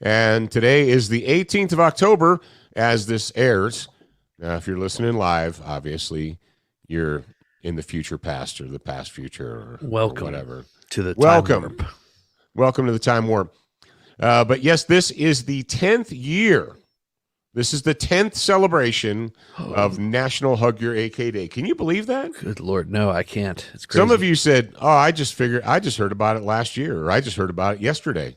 And today is the 18th of October as this airs. Now, if you're listening live, obviously you're in the future past or the past future or whatever. To the time warp. Welcome to the time warp. But yes, this is the 10th year. This is the 10th celebration of National Hug Your AK Day. Can you believe that? Good Lord. No, I can't. It's crazy. Some of you said, oh, I just heard about it last year, or I just heard about it yesterday.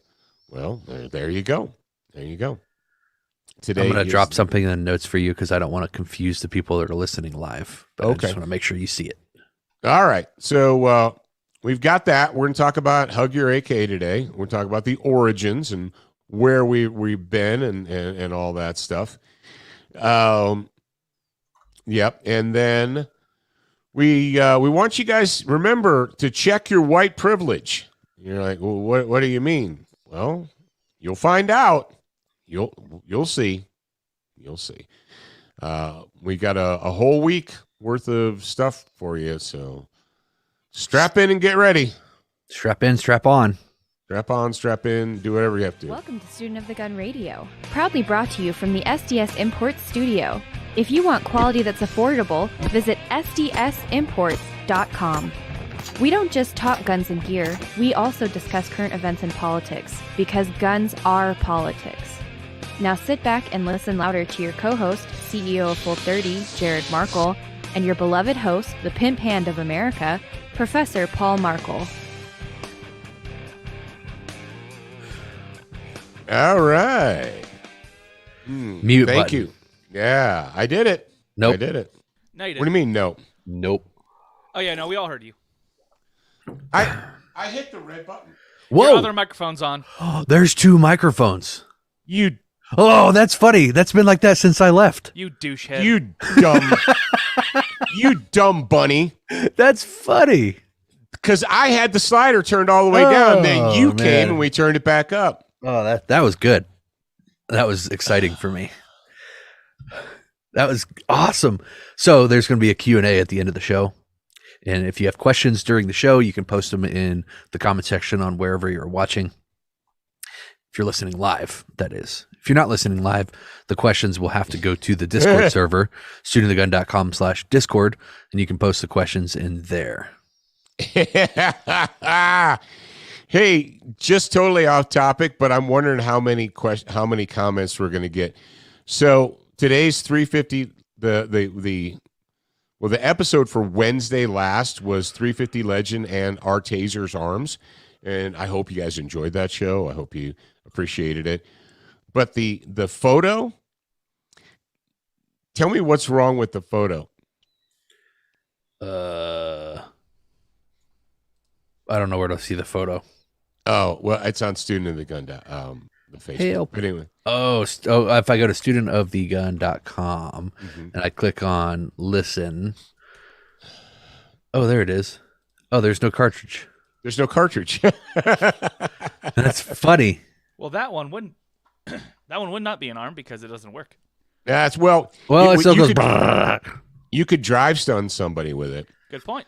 Well, there you go. There you go. Today I'm going to drop something in the notes for you because I don't want to confuse the people that are listening live. But okay. I just want to make sure you see it. All right. So we've got that. We're going to talk about Hug Your AK today. We're going to talk about the origins and where we've been and all that stuff. Yep. And then we want you guys, remember, to check your white privilege. You're like, well, what do you mean? Well, you'll find out. You'll see. You'll see. We got a whole week worth of stuff for you. So strap in and get ready. Strap in, strap on. Strap on, strap in, do whatever you have to. Welcome to Student of the Gun Radio, proudly brought to you from the SDS Imports Studio. If you want quality that's affordable, visit sdsimports.com. We don't just talk guns and gear, we also discuss current events and politics, because guns are politics. Now sit back and listen louder to your co-host, CEO of Full 30, Jared Markle, and your beloved host, the pimp hand of America, Professor Paul Markle. All right. Mute Thank button. you. Yeah, I did it. Nope. I did it. No, you didn't. What do you mean, no? Nope. Oh, yeah, no, we all heard you. I hit the red button. Whoa. Your other microphone's on. Oh, there's two microphones. You that's funny. That's been like that since I left. You douchehead. you dumb bunny. That's funny. Because I had the slider turned all the way down, and then you man. came and we turned it back up. Oh, that was good. That was exciting for me. That was awesome. So there's going to be a Q&A at the end of the show. And if you have questions during the show, you can post them in the comment section on wherever you're watching. If you're listening live, that is. If you're not listening live, the questions will have to go to the Discord server, studentofthegun.com/Discord, and you can post the questions in there. Hey, just totally off topic, but I'm wondering how many comments we're going to get. So today's 350. The episode for Wednesday last was 350 Legend and Our Tasers Arms, and I hope you guys enjoyed that show. I hope you appreciated it. But the photo. Tell me what's wrong with the photo. I don't know where to see the photo. Oh, well, it's on Student of the Gun, the Facebook. Help. But anyway. If I go to studentofthegun.com and I click on listen. Oh, there it is. Oh, there's no cartridge. There's no cartridge. That's funny. Well, that one wouldn't. That one would not be an arm because it doesn't work. That's it still goes. You could drive stun somebody with it. Good point.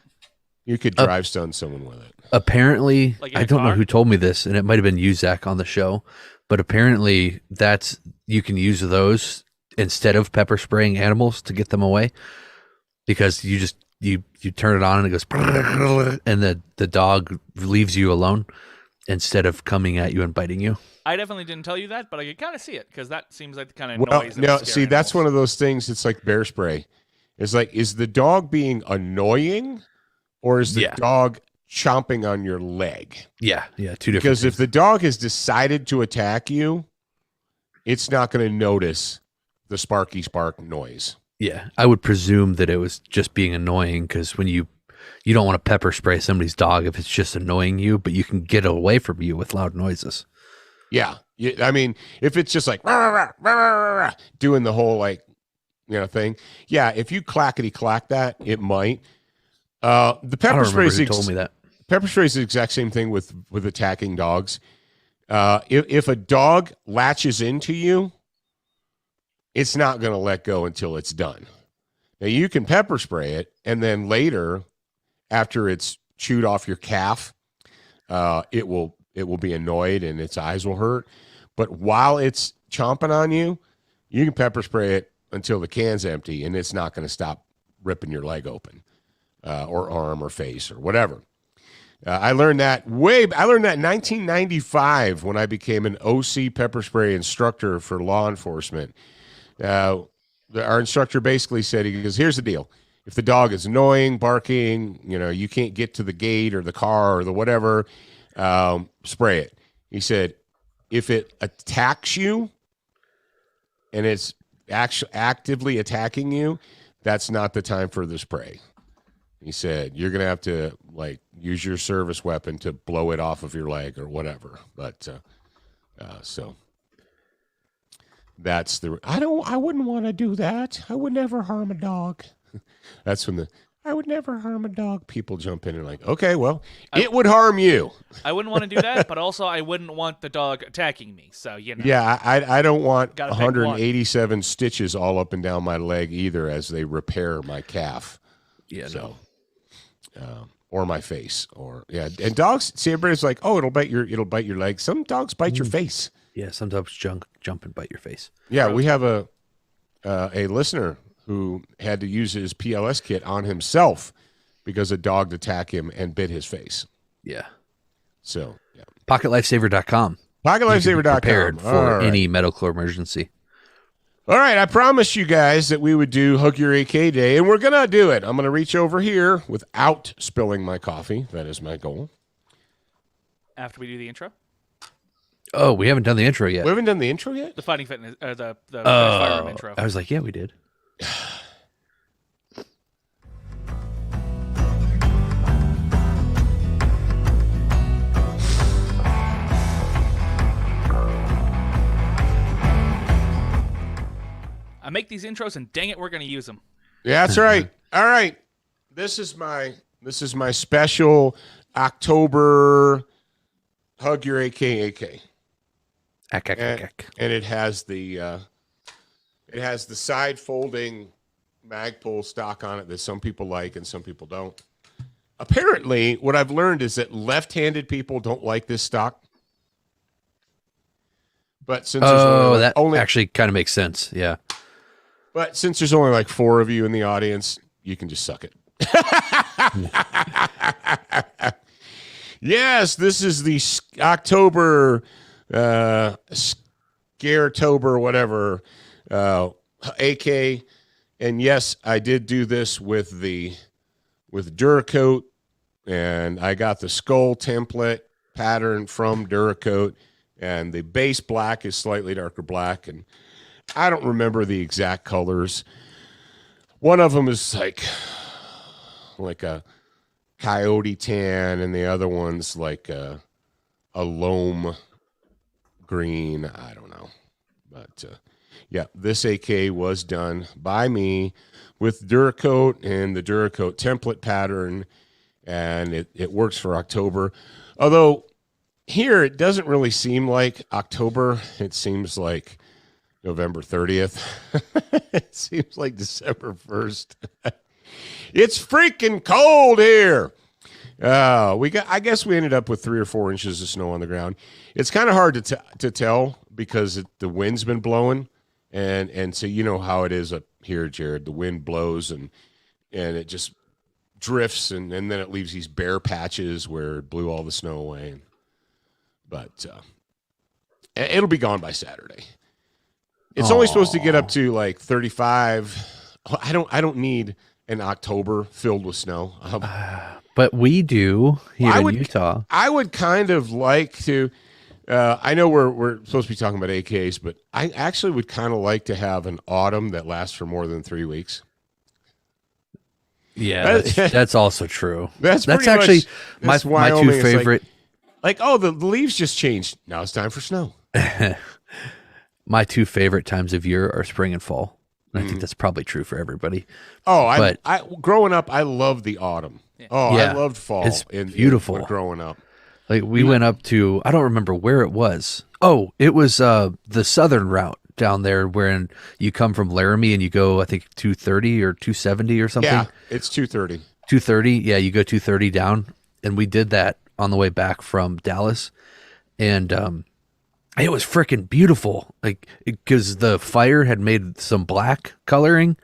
You could drive stun someone with it. Apparently, Like in I a don't know car? who told me this, and it might have been you, Zach, on the show. But apparently, you can use those instead of pepper spraying animals to get them away, because you turn it on and it goes, and the dog leaves you alone instead of coming at you and biting you. I definitely didn't tell you that, but I could kind of see it because that seems like the kind of Well, noise. That no, would scare that's animals. one of those things. It's like bear spray. It's like, is the dog being annoying, or is the dog chomping on your leg? Yeah, two different. Because things. if the dog has decided to attack you, it's not going to notice the sparky spark noise. Yeah, I would presume that it was just being annoying, because when you don't want to pepper spray somebody's dog if it's just annoying you, but you can get away from you with loud noises. Yeah. I mean, if it's just like rah, rah, rah, rah, rah, doing the whole thing. Yeah, if you clackety clack that, it might. The pepper spray who told me that. Pepper spray is the exact same thing with attacking dogs. If a dog latches into you, it's not going to let go until it's done. Now, you can pepper spray it, and then later, after it's chewed off your calf, it will be annoyed and its eyes will hurt. But while it's chomping on you, you can pepper spray it until the can's empty, and it's not going to stop ripping your leg open, or arm or face or whatever. I learned that in 1995 when I became an OC pepper spray instructor for law enforcement. Our instructor basically said, he goes, here's the deal. If the dog is annoying, barking, you can't get to the gate or the car or the whatever, spray it. He said, if it attacks you and it's actively attacking you, that's not the time for the spray. He said, you're going to have to use your service weapon to blow it off of your leg or whatever. But so that's I wouldn't want to do that. I would never harm a dog. That's when I would never harm a dog. People jump in and like, okay, well, it would harm you. I wouldn't want to do that, but also I wouldn't want the dog attacking me. So, Yeah, I don't want 187 stitches all up and down my leg either as they repair my calf. Yeah, so, or my face, and dogs. See, everybody's like, "Oh, it'll bite your leg." Some dogs bite your face. Yeah, some dogs jump and bite your face. Yeah, we have a listener who had to use his PLS kit on himself because a dog attacked him and bit his face. Yeah. So, yeah. PocketLifesaver.com. PocketLifesaver.com. Prepared for any medical emergency. All right, I promised you guys that we would do Hug Your AK Day, and we're going to do it. I'm going to reach over here without spilling my coffee. That is my goal. After we do the intro? Oh, we haven't done the intro yet. We haven't done the intro yet? The Fighting Fitness, the firearm intro. I was like, yeah, we did. I make these intros, and dang it, we're going to use them. Yeah, that's right. All right, this is my special October Hug Your AK. And it has the side folding Magpul stock on it that some people like and some people don't. Apparently, what I've learned is that left-handed people don't like this stock. But since that actually kind of makes sense. Yeah. But since there's only like 4 of you in the audience, you can just suck it. Yes, this is the October Scaretober, whatever, AK. And yes, I did do this with Duracoat, and I got the skull template pattern from Duracoat, and the base black is slightly darker black, and I don't remember the exact colors. One of them is like a coyote tan, and the other one's like a loam green. I don't know. But, yeah, this AK was done by me with Duracoat and the Duracoat template pattern, and it works for October. Although here it doesn't really seem like October. It seems like November 30th. It seems like December 1st. It's freaking cold here. I guess we ended up with 3 or 4 inches of snow on the ground. It's kind of hard to tell because the wind's been blowing, and so you know how it is up here, Jared. The wind blows and it just drifts, and then it leaves these bare patches where it blew all the snow away. But it'll be gone by Saturday. It's only supposed to get up to like 35. I don't need an October filled with snow. But we do here in Utah. I would kind of like to. I know we're supposed to be talking about AKs, but I actually would kind of like to have an autumn that lasts for more than 3 weeks. Yeah, that's also true. That's actually my 2 favorite. Like, oh, the leaves just changed. Now it's time for snow. My 2 favorite times of year are spring and fall. I think that's probably true for everybody. Oh, I growing up, I loved the autumn. Yeah. Oh, yeah. I loved fall. It's beautiful. Growing up. Like we went up to, I don't remember where it was. Oh, it was the southern route down there where you come from Laramie and you go, I think 230 or 270 or something. Yeah, it's 230. 230. Yeah, you go 230 down. And we did that on the way back from Dallas. And It was freaking beautiful. Like, because the fire had made some black coloring,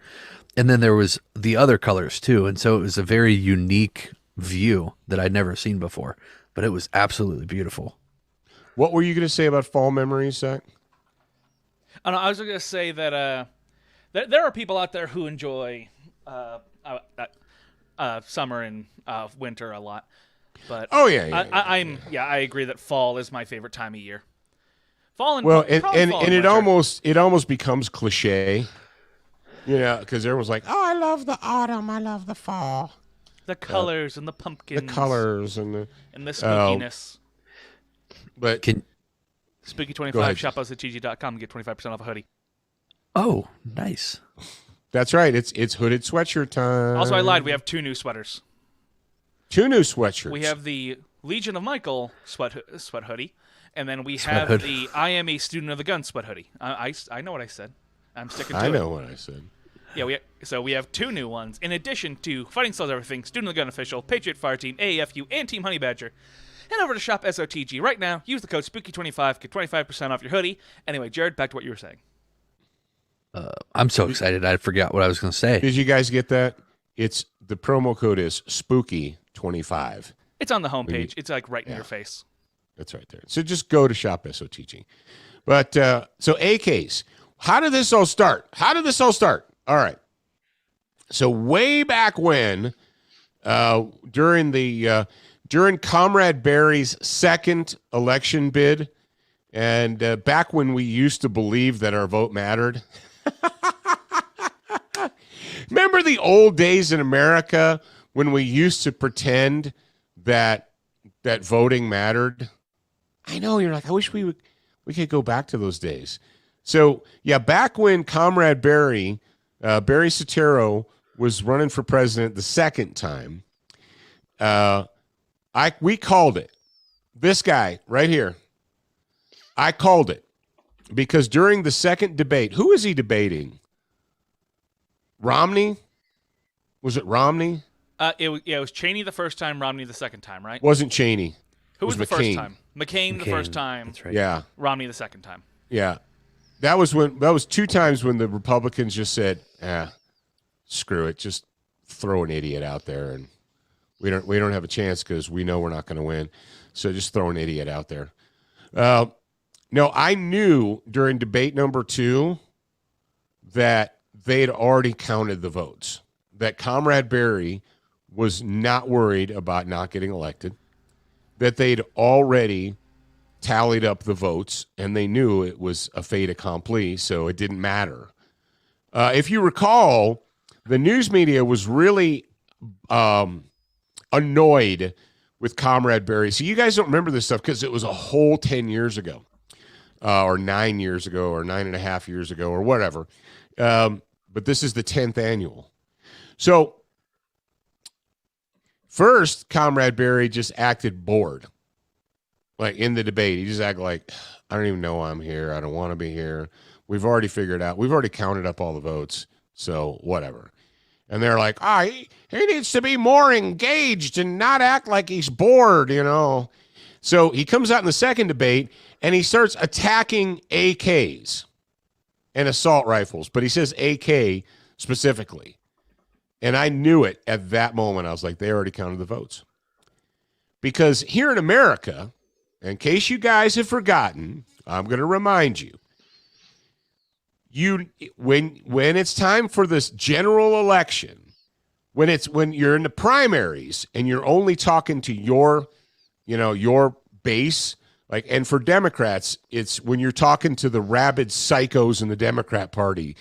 and then there was the other colors too. And so it was a very unique view that I'd never seen before, but it was absolutely beautiful. What were you going to say about fall memories, Zach? I was going to say that there are people out there who enjoy summer and winter a lot. But I agree that fall is my favorite time of year. Fall and it almost becomes cliche, because everyone's like, "Oh, I love the autumn, I love the fall, the colors and the pumpkins, the colors and the spookiness." But Spooky25 shop us at SOTG.com and get 25% off a hoodie. Oh, nice. That's right. It's hooded sweatshirt time. Also, I lied. We have 2 new sweaters. 2 new sweatshirts. We have the Legion of Michael sweat hoodie, and then we have the I Am a Student of the Gun sweat hoodie. I know what I said. I'm sticking to it. I know what I said. Yeah, we have 2 new ones, in addition to Fighting Sells Everything, Student of the Gun Official, Patriot Fire Team, AAFU, and Team Honey Badger. Head over to shop SOTG right now. Use the code SPOOKY25, get 25% off your hoodie. Anyway, Jared, back to what you were saying. I'm so excited. I forgot what I was going to say. Did you guys get that? The promo code is SPOOKY25. It's on the homepage. It's like right in your face. That's right there. So just go to shop SOTG. But so AKs, how did this all start? All right. So way back when, during Comrade Barry's second election bid, and back when we used to believe that our vote mattered. Remember the old days in America when we used to pretend that voting mattered? I know, you're like, I wish we could go back to those days. So yeah, back when Comrade Barry Soetoro was running for president the second time, we called it. This guy right here, I called it because during the second debate, who is he debating? Romney? Was it Romney? It was Cheney the first time, Romney the second time, right? Wasn't Cheney. Who was the McCain. first time? McCain the first time. That's right. Yeah. Romney the second time. Yeah. That was 2 times when the Republicans just said, screw it, just throw an idiot out there, and we don't have a chance because we know we're not going to win. So just throw an idiot out there. No, I knew during debate number 2 that they'd already counted the votes, that Comrade Barry was not worried about not getting elected, that they'd already tallied up the votes, and they knew it was a fait accompli, so it didn't matter. If you recall, the news media was really annoyed with Comrade Barry. So you guys don't remember this stuff because it was a whole 10 years ago, or 9 years ago, or 9.5 years ago, or whatever. But this is the 10th annual. So first, Comrade Barry just acted bored. Like in the debate, he just acted like, I don't even know why I'm here. I don't want to be here. We've already figured out. We've already counted up all the votes. So whatever. And they're like, he needs to be more engaged and not act like he's bored, So he comes out in the second debate and he starts attacking AKs and assault rifles. But he says AK specifically. And I knew it at that moment. I was like, they already counted the votes. Because here in America, in case you guys have forgotten, I'm going to remind you, when it's time for this general election, when you're in the primaries and you're only talking to your base, like, and for Democrats, it's when you're talking to the rabid psychos in the Democrat Party,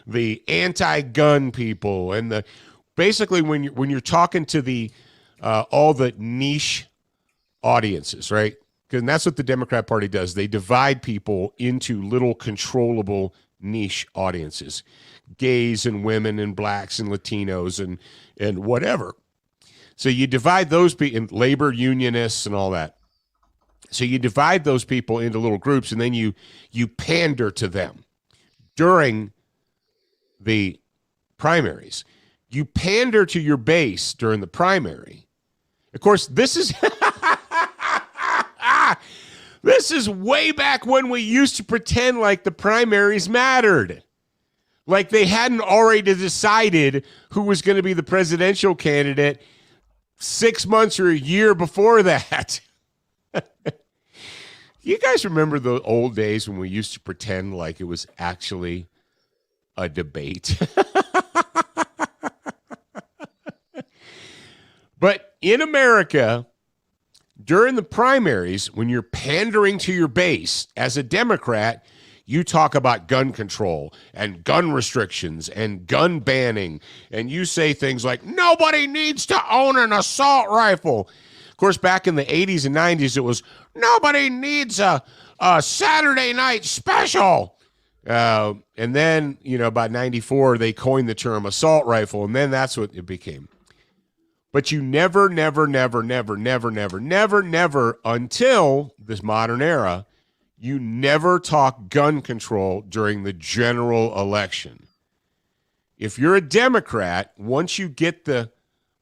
the anti-gun people, and basically when you're talking to the all the niche audiences, right? Because that's what the Democrat Party does. They divide people into little controllable niche audiences, gays and women and blacks and Latinos and whatever. So you divide those people, and labor unionists and all that. So you divide those people into little groups, and then you pander to them during the primaries. You pander to your base during the primary. Of course, this is This is way back when we used to pretend like the primaries mattered. Like they hadn't already decided who was going to be the presidential candidate 6 months or a year before that. You guys remember the old days when we used to pretend like it was actually a debate? But in America, during the primaries, when you're pandering to your base as a Democrat, you talk about gun control and gun restrictions and gun banning, and you say things like, nobody needs to own an assault rifle. Of course, back in the 80s and 90s, it was, nobody needs a Saturday night special. And then, about 94, they coined the term assault rifle, and then that's what it became. But you never, until this modern era, you never talk gun control during the general election. If you're a Democrat, once you get the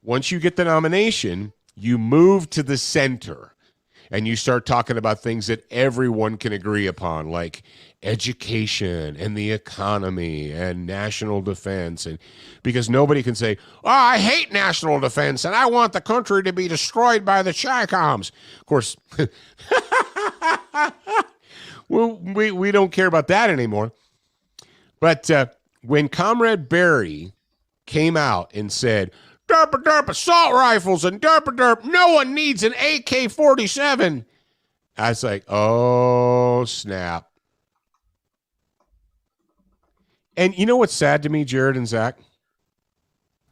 nomination, you move to the center and you start talking about things that everyone can agree upon, like education and the economy and national defense. And because nobody can say, oh, I hate national defense and I want the country to be destroyed by the Chi-Coms. Of course, well, we don't care about that anymore. But when Comrade Barry came out and said, derp assault rifles and derp, no one needs an AK-47, I was like, oh, snap. And you know what's sad to me, Jared and Zach?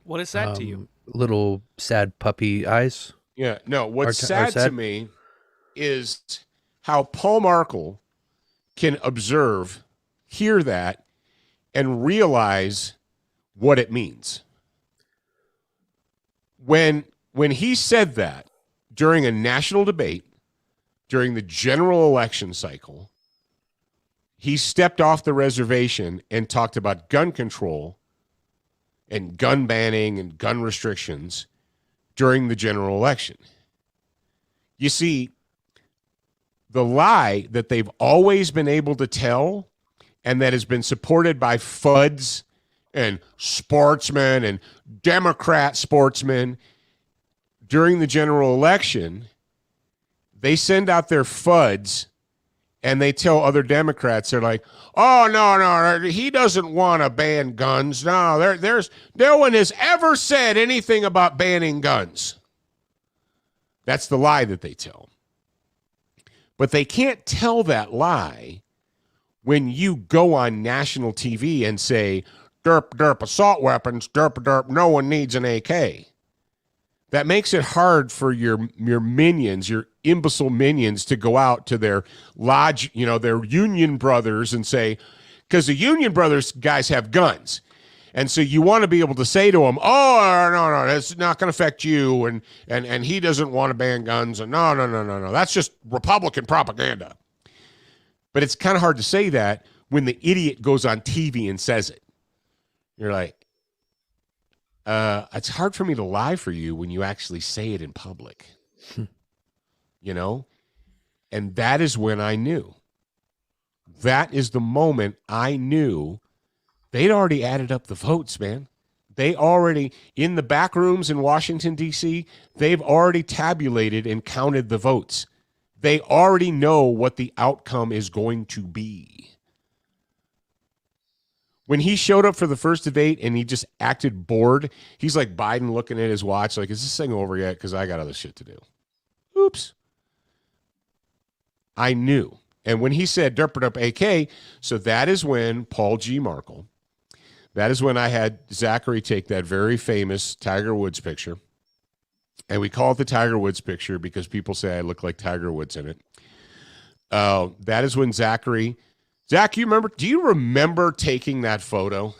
What is sad to you? Little sad puppy eyes. Yeah, no, what's sad to me is how Paul Markle can observe, hear that, and realize what it means. When he said that during a national debate, during the general election cycle, he stepped off the reservation and talked about gun control and gun banning and gun restrictions during the general election. You see, the lie that they've always been able to tell and that has been supported by FUDs and sportsmen and Democrat sportsmen during the general election, they send out their FUDs and they tell other Democrats, they're like, oh, no, he doesn't want to ban guns. No, no one has ever said anything about banning guns. That's the lie that they tell. But they can't tell that lie when you go on national TV and say, derp, assault weapons, derp, no one needs an AK. That makes it hard for your minions, your imbecile minions, to go out to their lodge, their Union brothers and say, because the Union brothers guys have guns. And so you want to be able to say to them, oh, no, it's not going to affect you. And he doesn't want to ban guns. And no. That's just Republican propaganda. But it's kind of hard to say that when the idiot goes on TV and says it. You're like, it's hard for me to lie for you when you actually say it in public. And that is when I knew. That is the moment I knew they'd already added up the votes, man. They already, in the back rooms in Washington, D.C., they've already tabulated and counted the votes. They already know what the outcome is going to be. When he showed up for the first debate and he just acted bored, he's like Biden looking at his watch like, is this thing over yet? Because I got other shit to do. Oops. I knew. And when he said derp AK, so that is when Paul G. Markle, that is when I had Zachary take that very famous Tiger Woods picture. And we call it the Tiger Woods picture because people say I look like Tiger Woods in it. That is when Zach, do you remember taking that photo?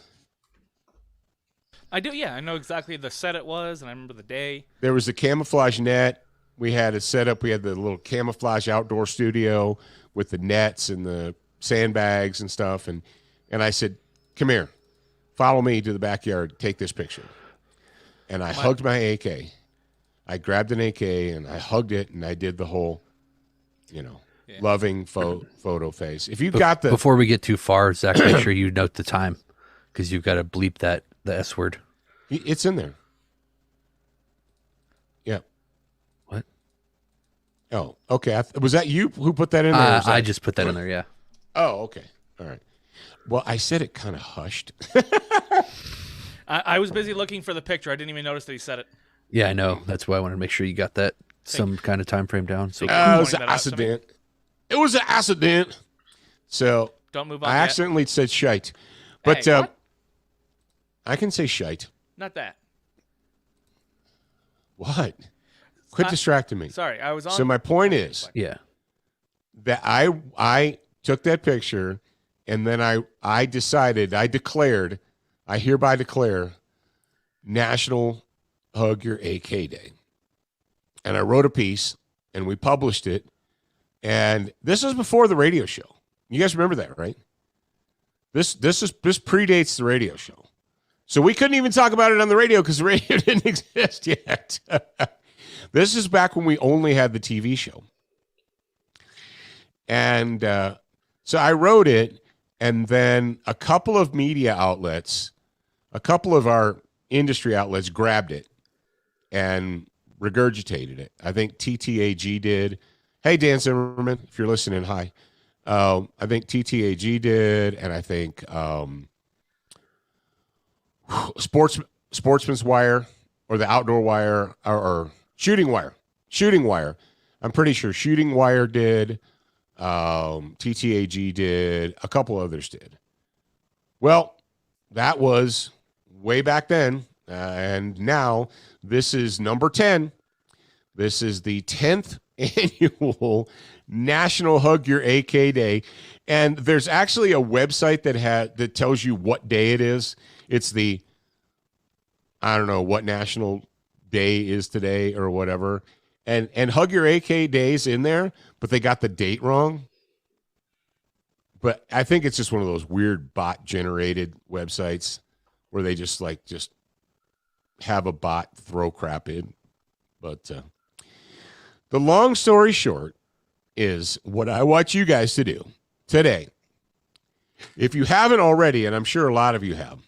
I do, yeah. I know exactly the set it was, and I remember the day. There was a camouflage net. We had it set up. We had the little camouflage outdoor studio with the nets and the sandbags and stuff. And I said, come here. Follow me to the backyard. Take this picture. And I hugged my AK. I grabbed an AK, and I hugged it, and I did the whole, Yeah. loving photo face. If you've got the Before we get too far, Zach, make sure you note the time because you've got to bleep the S word. It's in there. Yeah. What? Oh, okay. Was that you who put that in there? Or was that... I just put that in there, yeah. Oh, okay. All right. Well, I said it kind of hushed. I was busy looking for the picture. I didn't even notice that he said it. Yeah, I know. That's why I wanted to make sure you got that some kind of time frame down. So it was an accident. It was an accident. So don't move on. I accidentally said shite. But hey, I can say shite. Not that. What? Quit distracting me. Sorry, I was on. So my point is that I took that picture and then I hereby declare National Hug Your AK Day. And I wrote a piece and we published it. And this was before the radio show. You guys remember that, right? This predates the radio show. So we couldn't even talk about it on the radio because the radio didn't exist yet. This is back when we only had the TV show. And so I wrote it, and then a couple of media outlets, a couple of our industry outlets grabbed it and regurgitated it. I think TTAG did. Hey, Dan Zimmerman, if you're listening, hi. I think TTAG did, and I think Sportsman's Wire or the Outdoor Wire or Shooting Wire. I'm pretty sure Shooting Wire did. TTAG did. A couple others did. Well, that was way back then, and now this is number 10. This is the 10th annual National Hug Your AK Day, and there's actually a website that tells you what day it is. It's I don't know what national day is today or whatever, and Hug Your AK Day's in there, but they got the date wrong. But I think it's just one of those weird bot generated websites where they just have a bot throw crap in. But the long story short is what I want you guys to do today, if you haven't already, and I'm sure a lot of you have,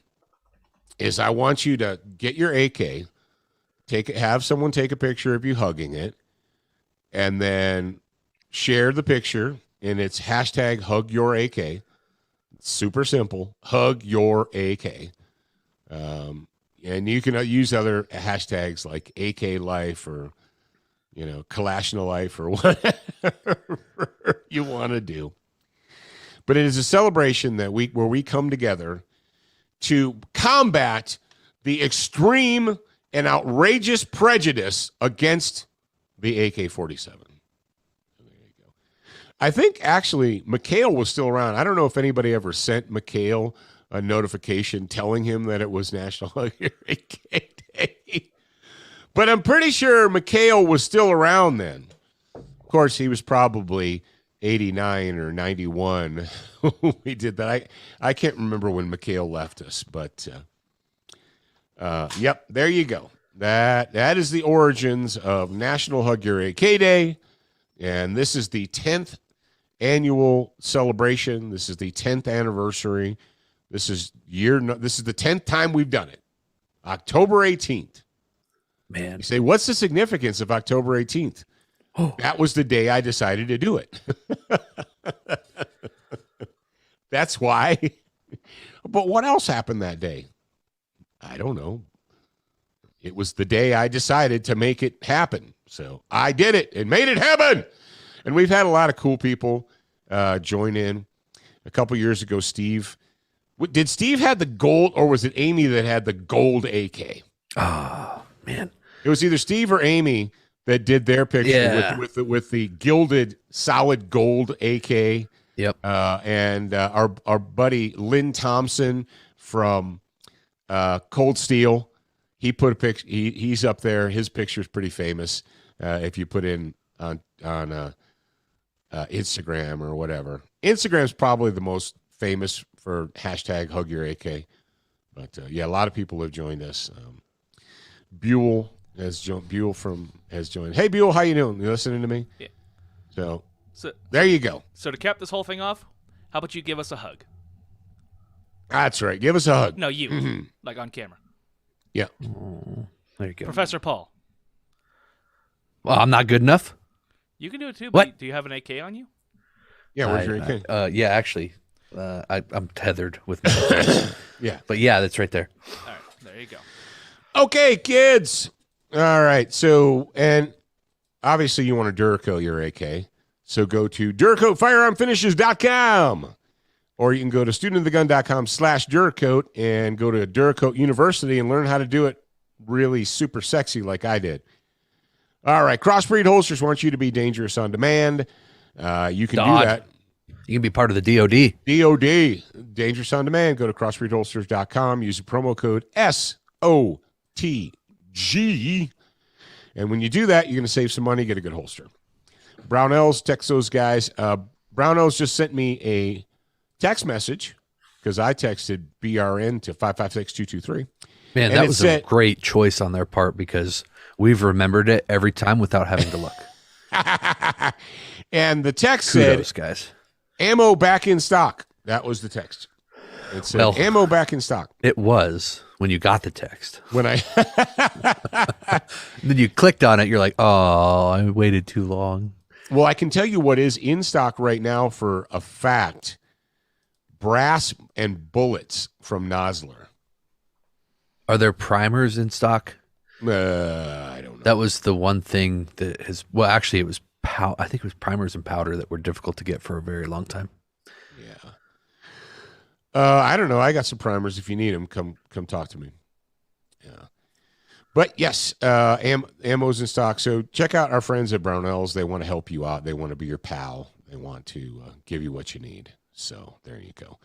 is I want you to get your AK, have someone take a picture of you hugging it, and then share the picture, and it's hashtag hug your AK. It's super simple, hug your AK. And you can use other hashtags like AK Life or Kalashna Life or whatever you want to do. But it is a celebration where we come together to combat the extreme and outrageous prejudice against the AK-47. There you go. I think actually McHale was still around. I don't know if anybody ever sent McHale a notification telling him that it was National Hug Your AK Day. But I'm pretty sure McHale was still around then. Of course, he was probably 89 or 91 when we did that. I can't remember when McHale left us, but yep, there you go. That is the origins of National Hug Your AK Day, and this is the 10th annual celebration. This is the 10th anniversary. This is the 10th time we've done it. October 18th. Man. You say, what's the significance of October 18th? Oh. That was the day I decided to do it. That's why. But what else happened that day? I don't know. It was the day I decided to make it happen. So I did it and made it happen. And we've had a lot of cool people join in. A couple years ago, Steve. Did Steve have the gold, or was it Amy that had the gold AK? Oh, man. It was either Steve or Amy that did their picture with the gilded solid gold AK. Yep. And our buddy Lynn Thompson from Cold Steel, he put a picture. He's up there. His picture's pretty famous. If you put in on Instagram or whatever. Instagram's probably the most famous for hashtag hug your AK. But yeah, a lot of people have joined us. Buell has joined. Hey Buell, how you doing? You listening to me? Yeah. So So There you go. So to cap this whole thing off, how about you give us a hug? That's right. Give us a hug. No, you. Mhm. Like on camera. Yeah. There you go. Professor Paul. Well, I'm not good enough. You can do it too, What? but do you have an AK on you? Yeah, where's your AK? Yeah, actually, I'm tethered with my Yeah. But yeah, that's right there. All right, there you go. Okay, kids. All right. So, and obviously you want to Durco your AK. So go to DuracoatFirearmFinishes.com, or you can go to studentofthegun.com/Duracoat and go to Duracoat University and learn how to do it really super sexy like I did. All right. Crossbreed Holsters want you to be dangerous on demand. You can Dog. do that. You can be part of the DoD. DOD, Dangerous on Demand. Go to crossbreedholsters.com. Use the promo code SOTG. And when you do that, you're going to save some money, get a good holster. Brownells, text those guys. Brownells just sent me a text message because I texted BRN to 556-223. Man, And that it was said- a great choice on their part because we've remembered it every time without having to look. And the text Kudos, said, guys. ammo back in stock. That was the text. It said, Well- ammo back in stock. It was when you got the text. When I Then you clicked on it. You're like, oh, I waited too long. Well, I can tell you what is in stock right now for a fact. Brass and bullets from Nosler. Are there primers in stock? I don't know. That was the one thing that has. Well, actually, it was. I think it was primers and powder that were difficult to get for a very long time. Yeah. I don't know. I got some primers. If you need them, come talk to me. Yeah. But yes, ammo's in stock. So check out our friends at Brownells. They want to help you out. They want to be your pal. They want to give you what you need. So there you go.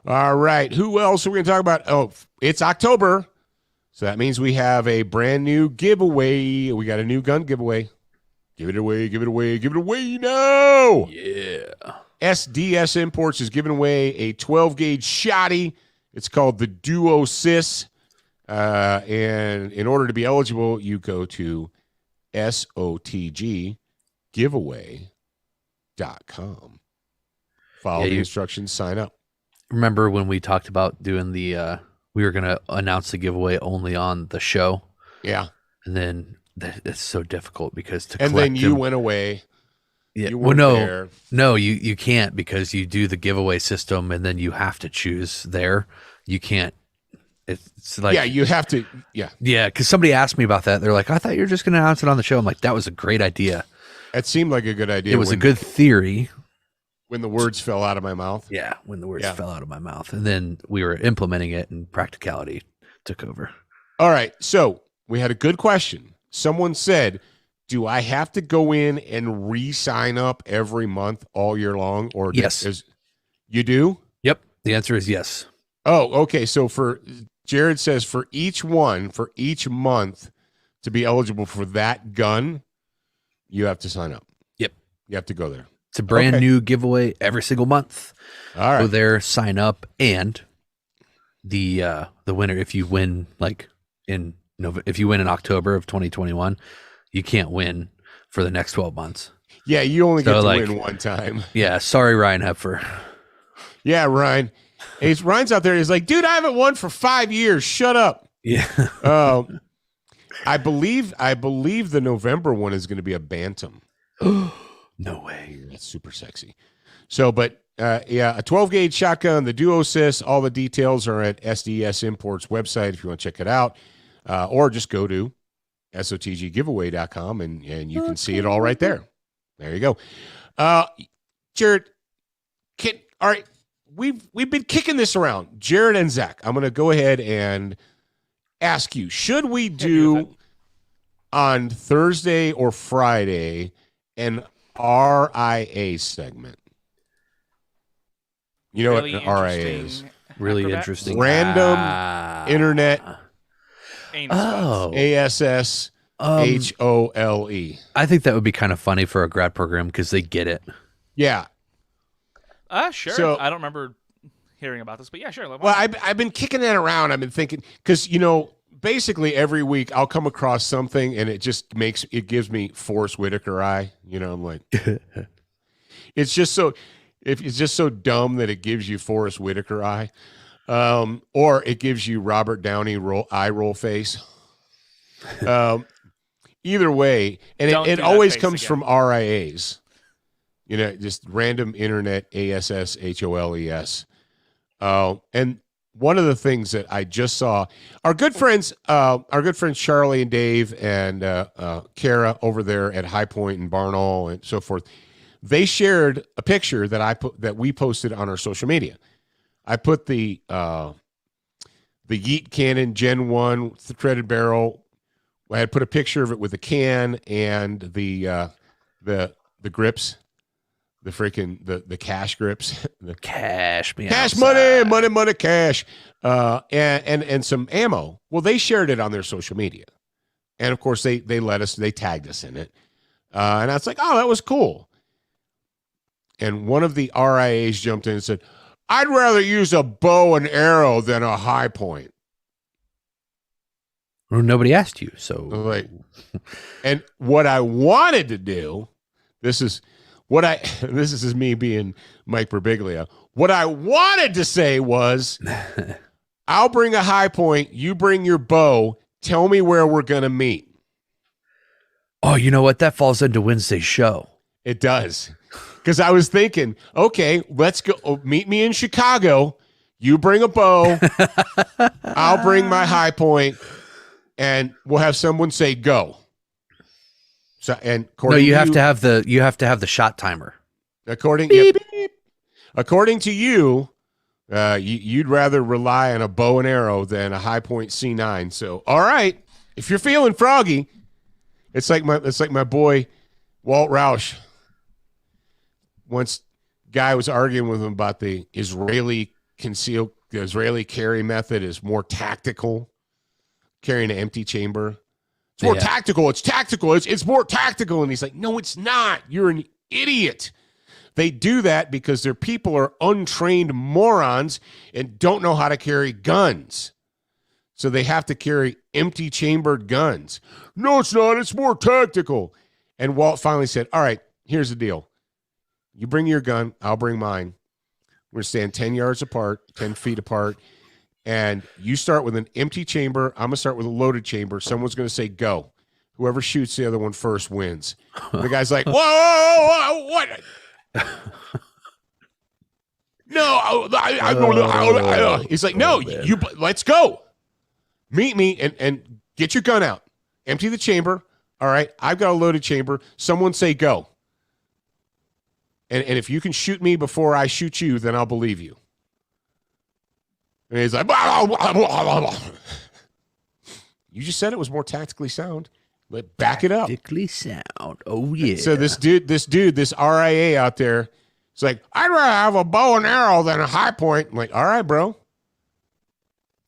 All right. Who else are we going to talk about? Oh, it's October. So that means we have a brand new giveaway. We got a new gun giveaway. Give it away, give it away, give it away now. Yeah. SDS Imports is giving away a 12-gauge shotty. It's called the Duo Sys. And in order to be eligible, you go to SOTGgiveaway.com. Follow the instructions, sign up. Remember when we talked about doing the, we were going to announce the giveaway only on the show? Yeah. And then it's so difficult because to And collect then you them- went away. Yeah. You Well, weren't no, there. no, you can't because you do the giveaway system and then you have to choose there. You can't. It's like Yeah, you have to. Yeah. yeah, because somebody asked me about that. They're like, I thought you were just going to announce it on the show. I'm like, that was a great idea. It seemed like a good idea. It was a when- good theory. when the words fell out of my mouth. Yeah, when the words Yeah. fell out of my mouth, and then we were implementing it, and practicality took over. All right. So we had a good question. Someone said, do I have to go in and re-sign up every month all year long? Or Yes. You do? Yep, the answer is yes. Oh, okay. So for Jared says for each month to be eligible for that gun, you have to sign up. Yep. You have to go there. It's a brand Okay. new giveaway every single month. All right. Go there, sign up, and the winner, if you win if you win in October of 2021, you can't win for the next 12 months. Yeah, you only get So, to like- win one time. Yeah, sorry, Ryan Hepfer. Yeah, Ryan. Hey, Ryan's out there. He's like, dude, I haven't won for 5 years. Shut up. Yeah, I believe the November one is going to be a Bantam. no way. That's super sexy. So, but yeah, a 12-gauge shotgun, the Duo Sys, all the details are at SDS Imports website if you want to check it out. Or just go to SOTGgiveaway.com and you can see it all right there. There you go. Jared, all right, we've been kicking this around. Jared and Zach, I'm going to go ahead and ask you, should we do on Thursday or Friday an RIA segment? You know Really what an RIA is? interesting Really acrobat. interesting. Random Internet Anus Oh, ASSHOLE. I think that would be kind of funny for a grad program because they get it. Yeah. Sure. So- I don't remember hearing about this, but yeah, sure. Well, I've been kicking that around. I've been thinking because basically every week I'll come across something and it gives me Forrest Whitaker eye. I'm like, it's just so dumb that it gives you Forrest Whitaker eye, or it gives you Robert Downey eye roll face. Either way, and it always comes from RIAs. Just random internet ASSHOLES. And one of the things that I just saw, our good friends Charlie and Dave and Kara over there at High Point and Barnall and so forth, they shared a picture that we posted on our social media. I put the Yeet Cannon Gen 1 with the threaded barrel. I had put a picture of it with the can and the grips. The freaking the cash grips, the cash money, cash, and some ammo. Well, they shared it on their social media, and of course they tagged us in it, and I was like, oh, that was cool. And one of the RIAs jumped in and said, I'd rather use a bow and arrow than a high point. Well, nobody asked you, so like, and what I wanted to do, this is me being Mike Birbiglia. What I wanted to say was, I'll bring a high point, you bring your bow, tell me where we're going to meet. Oh, you know what? That falls into Wednesday's show. It does. Because I was thinking, okay, let's go meet me in Chicago. You bring a bow, I'll bring my high point, and we'll have someone say go. So, and you have to have the shot timer. According to you, you'd rather rely on a bow and arrow than a high point C9. So, all right, if you're feeling froggy, it's like my boy Walt Roush. Once, guy was arguing with him about the Israeli carry method is more tactical, carrying an empty chamber. It's more tactical. It's tactical. It's more tactical. And he's like, no, it's not. You're an idiot. They do that because their people are untrained morons and don't know how to carry guns. So they have to carry empty chambered guns. No, it's not. It's more tactical. And Walt finally said, all right, here's the deal. You bring your gun. I'll bring mine. We're going to stand 10 yards apart, 10 feet apart. And you start with an empty chamber. I'm going to start with a loaded chamber. Someone's going to say, go. Whoever shoots the other one first wins. And the guy's like, whoa, what? No, he's like, no, let's go. Meet me and get your gun out. Empty the chamber. All right, I've got a loaded chamber. Someone say go. And if you can shoot me before I shoot you, then I'll believe you. And he's like, blah, blah, blah, blah. You just said it was more tactically sound. But back it up. Tactically sound. Oh, yeah. So this RIA out there, it's like, I'd rather have a bow and arrow than a high point. I'm like, all right, bro.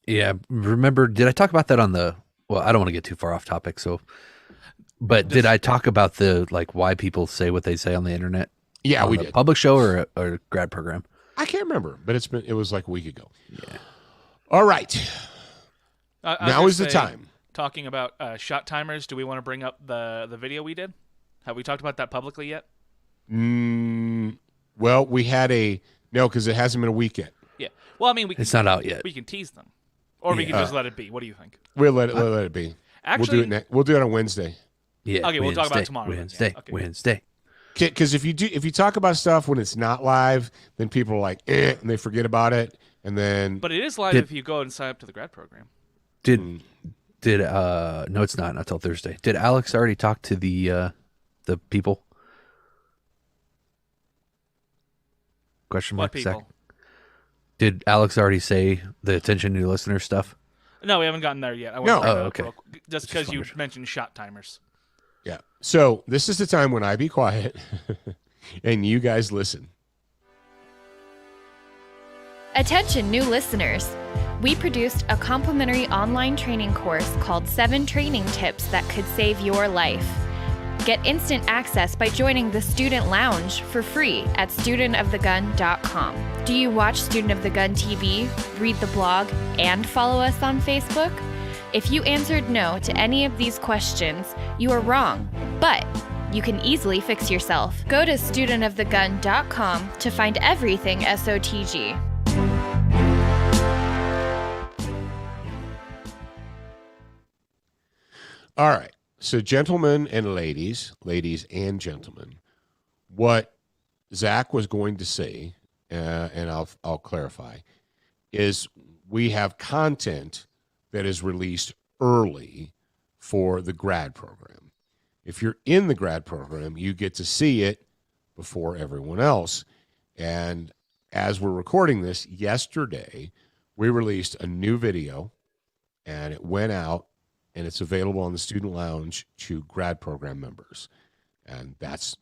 Yeah. Remember, did I talk about that on well, I don't want to get too far off topic. But did I talk about why people say what they say on the internet? Yeah, we did. did. Public show or a grad program? I can't remember, but it was like a week ago. Yeah. All right. Now is the time. Talking about shot timers, do we want to bring up the video we did? Have we talked about that publicly yet? Well, we had no, because it hasn't been a week yet. Yeah. Well, I mean, it's not out yet. We can tease them, or we can just let it be. What do you think? We'll let it be. Actually, we'll do it on Wednesday. Yeah. Okay, we'll talk about it tomorrow. Wednesday. Okay. Wednesday. Because if you talk about stuff when it's not live, then people are like, and they forget about it, and then. But it is live if you go and sign up to the grad program. No, it's not until Thursday. Did Alex already talk to the people? Question mark. What people? Did Alex already say the attention to listener stuff? No, we haven't gotten there yet. No. Okay. Just because you mentioned shot timers. Yeah. So this is the time when I be quiet and you guys listen. Attention, new listeners. We produced a complimentary online training course called 7 Training Tips That Could Save Your Life. Get instant access by joining the Student Lounge for free at studentofthegun.com. Do you watch Student of the Gun TV, read the blog, and follow us on Facebook? If you answered no to any of these questions, you are wrong, but you can easily fix yourself. Go to studentofthegun.com to find everything SOTG. All right. So, gentlemen and ladies and gentlemen, what Zach was going to say, and I'll clarify, is we have content that is released early for the grad program. If you're in the grad program, you get to see it before everyone else. And as we're recording this, yesterday, we released a new video, and it went out, and it's available on the Student Lounge to grad program members. And that's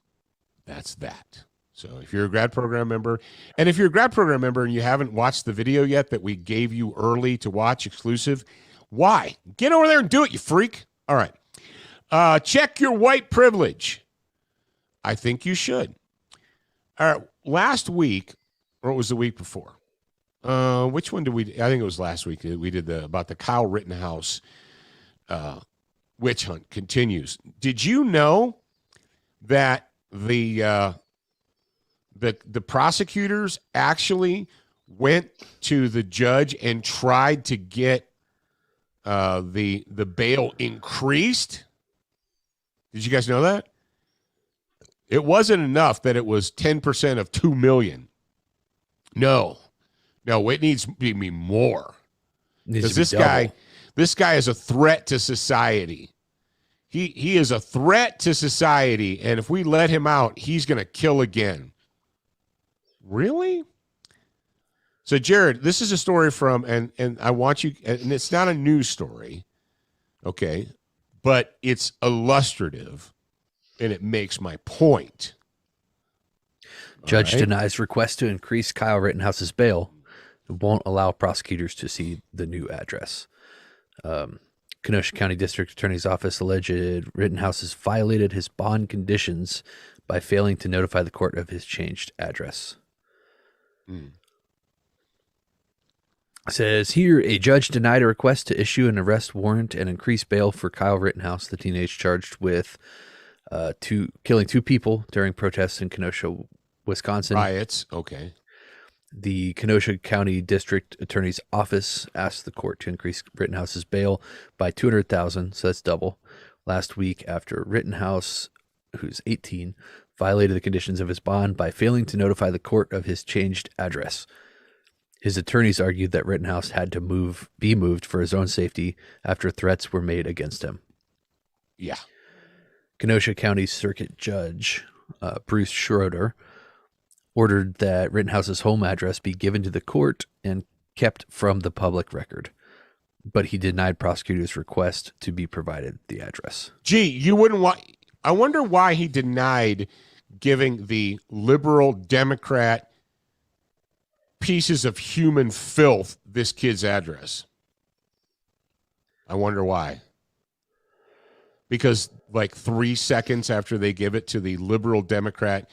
that. So if you're a grad program member, and if you're a grad program member and you haven't watched the video yet that we gave you early to watch exclusive, why? Get over there and do it, you freak. All right. Check your white privilege. I think you should. All right. Last week, or it was the week before. Which one did we? I think it was last week. We did about the Kyle Rittenhouse witch hunt continues. Did you know that the prosecutors actually went to the judge and tried to get the bail increased? Did you guys know that? It wasn't enough that it was 10% of $2 million. No, it needs to be more. Because this guy is a threat to society. He is a threat to society, and if we let him out, he's going to kill again. Really? So, Jared, this is a story from, and I want you, and it's not a news story, okay, but it's illustrative, and it makes my point. Judge denies request to increase Kyle Rittenhouse's bail. It won't allow prosecutors to see the new address. Kenosha County District Attorney's Office alleged Rittenhouse has violated his bond conditions by failing to notify the court of his changed address. It says here, a judge denied a request to issue an arrest warrant and increase bail for Kyle Rittenhouse, the teenage charged with killing two people during protests in Kenosha, Wisconsin. Riots, okay. The Kenosha County District Attorney's Office asked the court to increase Rittenhouse's bail by $200,000, so that's double, last week after Rittenhouse, who's 18, violated the conditions of his bond by failing to notify the court of his changed address. His attorneys argued that Rittenhouse had to be moved for his own safety after threats were made against him. Yeah. Kenosha County Circuit Judge Bruce Schroeder ordered that Rittenhouse's home address be given to the court and kept from the public record, but he denied prosecutors' request to be provided the address. Gee, you wouldn't want. I wonder why he denied giving the liberal Democrat pieces of human filth this kid's address. I wonder why. Because like 3 seconds after they give it to the liberal Democrat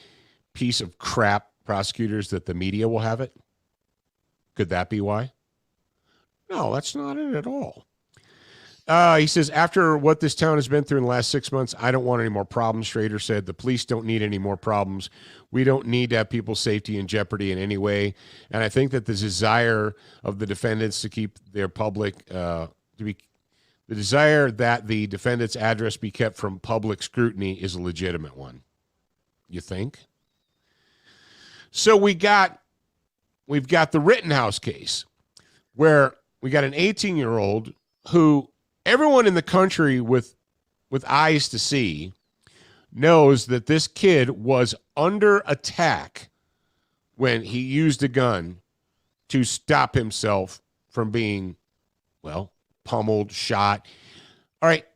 piece of crap prosecutors, that the media will have it? Could that be why? No, that's not it at all. He says, after what this town has been through in the last 6 months, I don't want any more problems, Schrader said. The police don't need any more problems. We don't need to have people's safety in jeopardy in any way. And I think that the desire of the defendants to keep their public, the desire that the defendant's address be kept from public scrutiny is a legitimate one. You think? So we've got the Rittenhouse case where we got an 18-year-old who everyone in the country with eyes to see knows that this kid was under attack when he used a gun to stop himself from being, well, pummeled, shot. All right.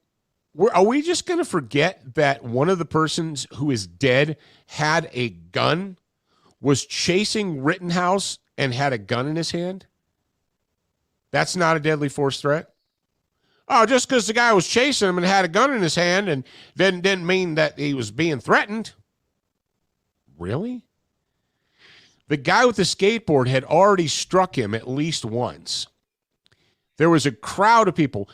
Are we just going to forget that one of the persons who is dead had a gun, was chasing Rittenhouse, and had a gun in his hand? That's not a deadly force threat? Oh, just because the guy was chasing him and had a gun in his hand and didn't mean that he was being threatened. Really? The guy with the skateboard had already struck him at least once. There was a crowd of people.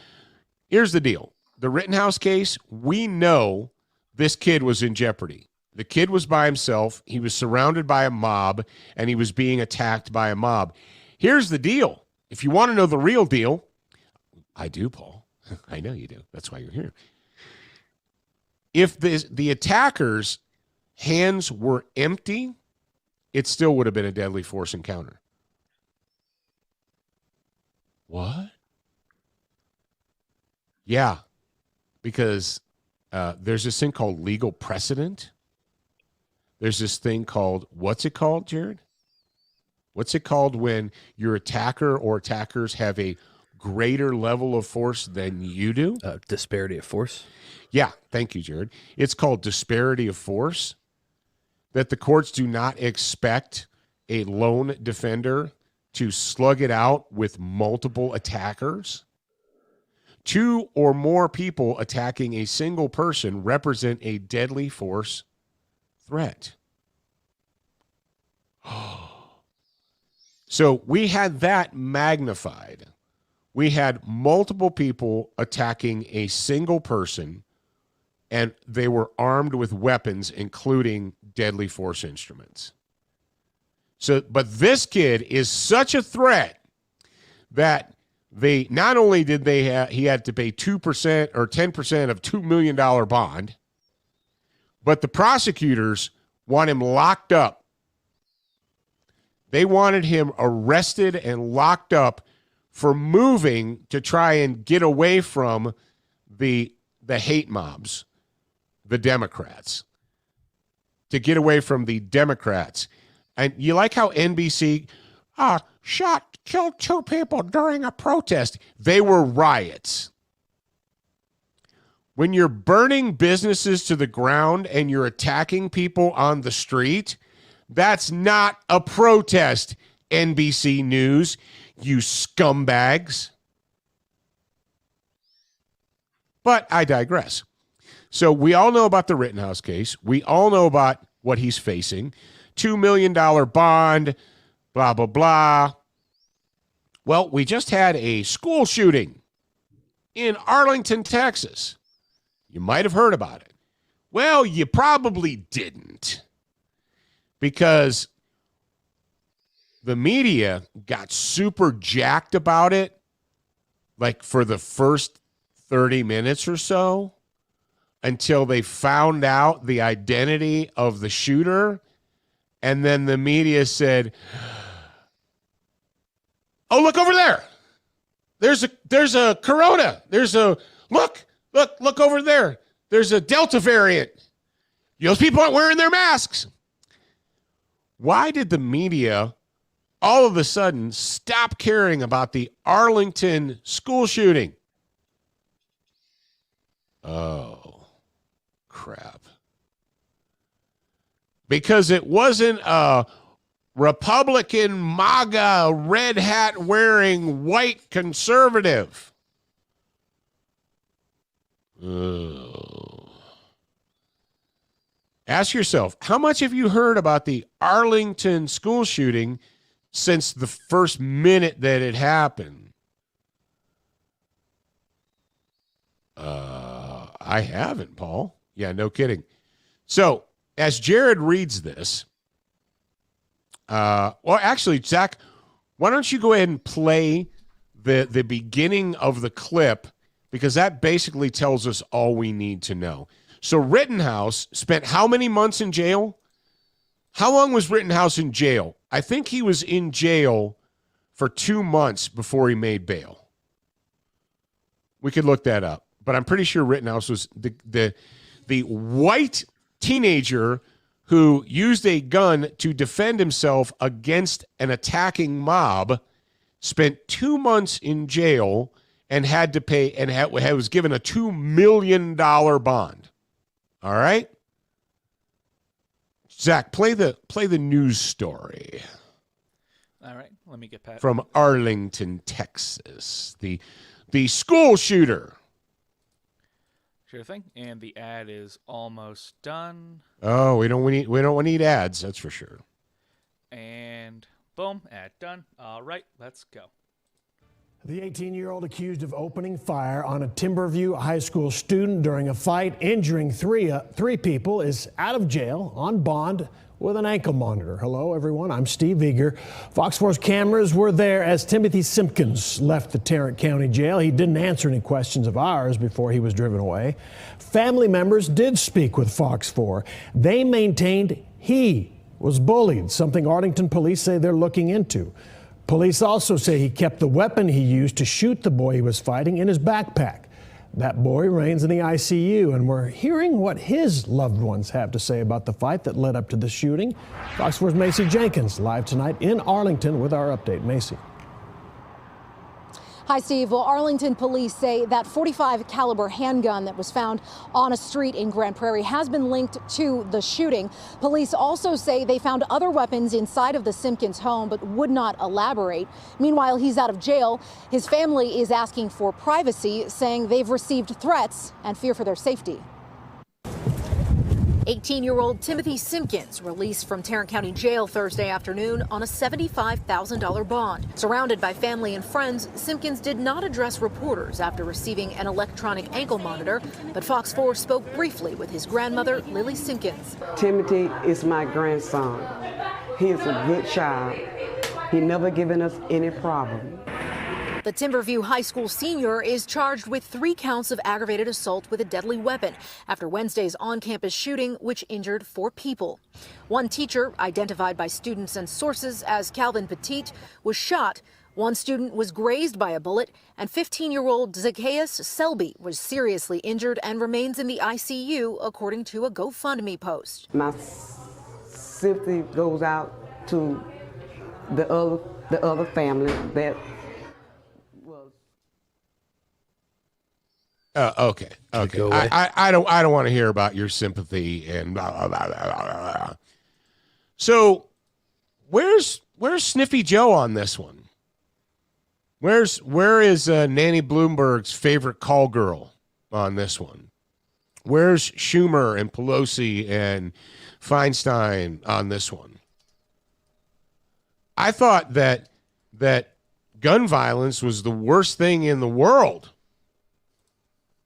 Here's the deal. The Rittenhouse case, we know this kid was in jeopardy. The kid was by himself. He was surrounded by a mob, and he was being attacked by a mob. Here's the deal. If you want to know the real deal, I do, Paul. I know you do. That's why you're here. If the attackers' hands were empty, it still would have been a deadly force encounter. What? Yeah, because there's this thing called legal precedent. There's this thing called, what's it called, Jared? What's it called when your attacker or attackers have a greater level of force than you do? Disparity of force. Yeah, thank you, Jared. It's called disparity of force, that the courts do not expect a lone defender to slug it out with multiple attackers. 2 or more people attacking a single person represent a deadly force threat. So we had that magnified. We had multiple people attacking a single person, and they were armed with weapons, including deadly force instruments. So, but this kid is such a threat that they not only did he had to pay 2% or 10% of $2 million bond, but the prosecutors want him locked up. They wanted him arrested and locked up for moving to try and get away from the hate mobs, the Democrats, to get away from the Democrats. And you like how NBC killed 2 people during a protest. They were riots. When you're burning businesses to the ground and you're attacking people on the street, that's not a protest, NBC News, you scumbags. But I digress. So we all know about the Rittenhouse case. We all know about what he's facing. $2 million bond, blah, blah, blah. Well, we just had a school shooting in Arlington, Texas. You might have heard about it. Well, you probably didn't, because the media got super jacked about it, like for the first 30 minutes or so, until they found out the identity of the shooter. And then the media said, oh, look over there. There's a corona. Look over there. There's a Delta variant. Those people aren't wearing their masks. Why did the media all of a sudden stop caring about the Arlington school shooting? Oh, crap. Because it wasn't a Republican MAGA red hat wearing white conservative. Ask yourself, how much have you heard about the Arlington school shooting since the first minute that it happened? I haven't, Paul. Yeah, no kidding. So, as Jared reads this, well, actually, Zach, why don't you go ahead and play the beginning of the clip, because that basically tells us all we need to know. So Rittenhouse spent how many months in jail? How long was Rittenhouse in jail? I think he was in jail for 2 months before he made bail. We could look that up, but I'm pretty sure Rittenhouse was the white teenager who used a gun to defend himself against an attacking mob, spent 2 months in jail, and had to pay and was given a $2 million bond. All right, Zach, play the news story. All right, let me get Pat. From Arlington, Texas, the school shooter. Sure thing. And the ad is almost done. Oh, we don't need ads, that's for sure. And boom, ad done. All right, let's go. The 18-year-old accused of opening fire on a Timberview High School student during a fight, injuring three people, is out of jail on bond with an ankle monitor. Hello, everyone. I'm Steve Eager. Fox 4's cameras were there as Timothy Simkins left the Tarrant County Jail. He didn't answer any questions of ours before he was driven away. Family members did speak with Fox 4. They maintained he was bullied, something Arlington police say they're looking into. Police also say he kept the weapon he used to shoot the boy he was fighting in his backpack. That boy remains in the ICU, and we're hearing what his loved ones have to say about the fight that led up to the shooting. Fox 4's Macy Jenkins live tonight in Arlington with our update. Macy. Hi, Steve. Well, Arlington police say that .45 caliber handgun that was found on a street in Grand Prairie has been linked to the shooting. Police also say they found other weapons inside of the Simkins home, but would not elaborate. Meanwhile, he's out of jail. His family is asking for privacy, saying they've received threats and fear for their safety. 18-year-old Timothy Simkins released from Tarrant County Jail Thursday afternoon on a $75,000 bond. Surrounded by family and friends, Simkins did not address reporters after receiving an electronic ankle monitor, but Fox 4 spoke briefly with his grandmother, Lily Simkins. Timothy is my grandson. He is a good child. He never given us any problem. The Timberview High School senior is charged with 3 counts of aggravated assault with a deadly weapon after Wednesday's on-campus shooting, which injured 4 people. One teacher, identified by students and sources as Calvin Petit, was shot. One student was grazed by a bullet, and 15-year-old Zacchaeus Selby was seriously injured and remains in the ICU, according to a GoFundMe post. My sympathy goes out to the other family that was. Okay. I don't want to hear about your sympathy and blah, blah, blah, blah, blah, blah. So, where's Sniffy Joe on this one? Where is Nanny Bloomberg's favorite call girl on this one? Where's Schumer and Pelosi and Feinstein on this one? I thought that gun violence was the worst thing in the world.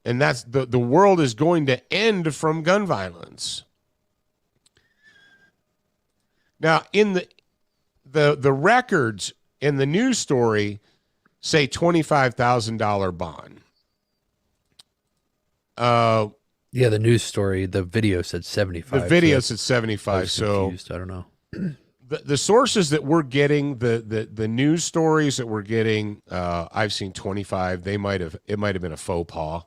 And that's the world is going to end from gun violence. Now, in the records in the news story say $25,000 bond. Yeah, the news story, the video said 75. The video said 75. So I don't know. The sources that we're getting, the news stories that we're getting, I've seen 25. It might have been a faux pas,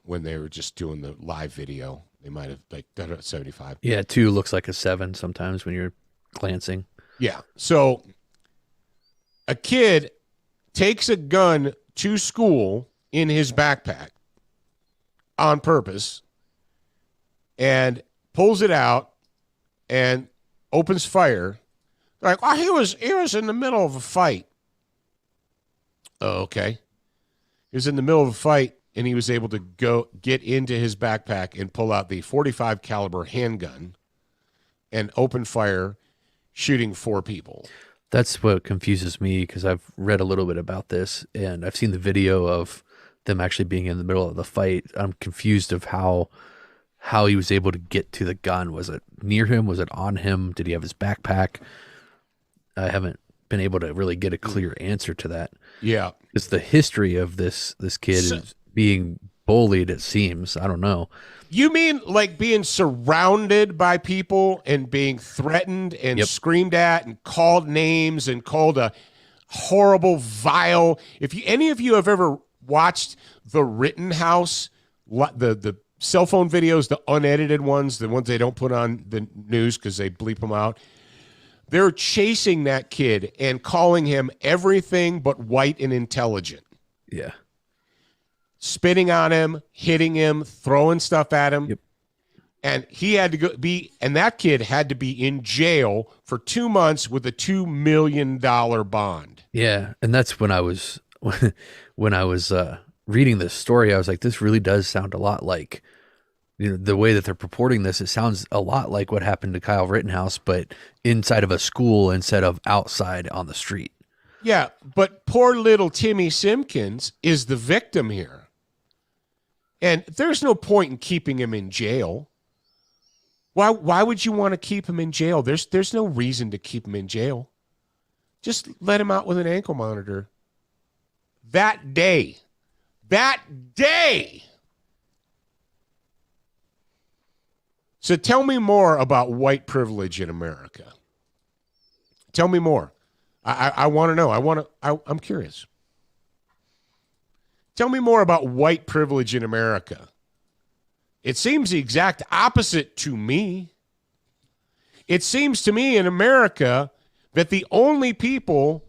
when they were just doing the live video. They might have done it at 75. Yeah, 2 looks like a 7 sometimes when you're glancing. Yeah. So a kid takes a gun to school in his backpack on purpose and pulls it out and opens fire. They're like, he was in the middle of a fight. Oh, okay. He was in the middle of a fight, and he was able to go get into his backpack and pull out the .45 caliber handgun and open fire, shooting 4 people. That's what confuses me, because I've read a little bit about this, and I've seen the video of them actually being in the middle of the fight. I'm confused of how he was able to get to the gun. Was it near him? Was it on him? Did he have his backpack? I haven't been able to really get a clear answer to that. Yeah. It's the history of this kid is being bullied, it seems. I don't know. You mean like being surrounded by people and being threatened and screamed at and called names and called a horrible, vile. If any of you have ever watched The Rittenhouse, the cell phone videos, the unedited ones, the ones they don't put on the news because they bleep them out, they're chasing that kid and calling him everything but white and intelligent. Yeah. Spitting on him, hitting him, throwing stuff at him. Yep. And he had to and that kid had to be in jail for 2 months with a $2 million bond. Yeah. And that's when I was reading this story, I was like, this really does sound a lot like, the way that they're purporting this. It sounds a lot like what happened to Kyle Rittenhouse, but inside of a school instead of outside on the street. Yeah, but poor little Timmy Simkins is the victim here. And there's no point in keeping him in jail. Why would you want to keep him in jail? There's no reason to keep him in jail. Just let him out with an ankle monitor. That day. So tell me more about white privilege in America. Tell me more. I want to know. I'm curious. Tell me more about white privilege in America. It seems the exact opposite to me. It seems to me in America that the only people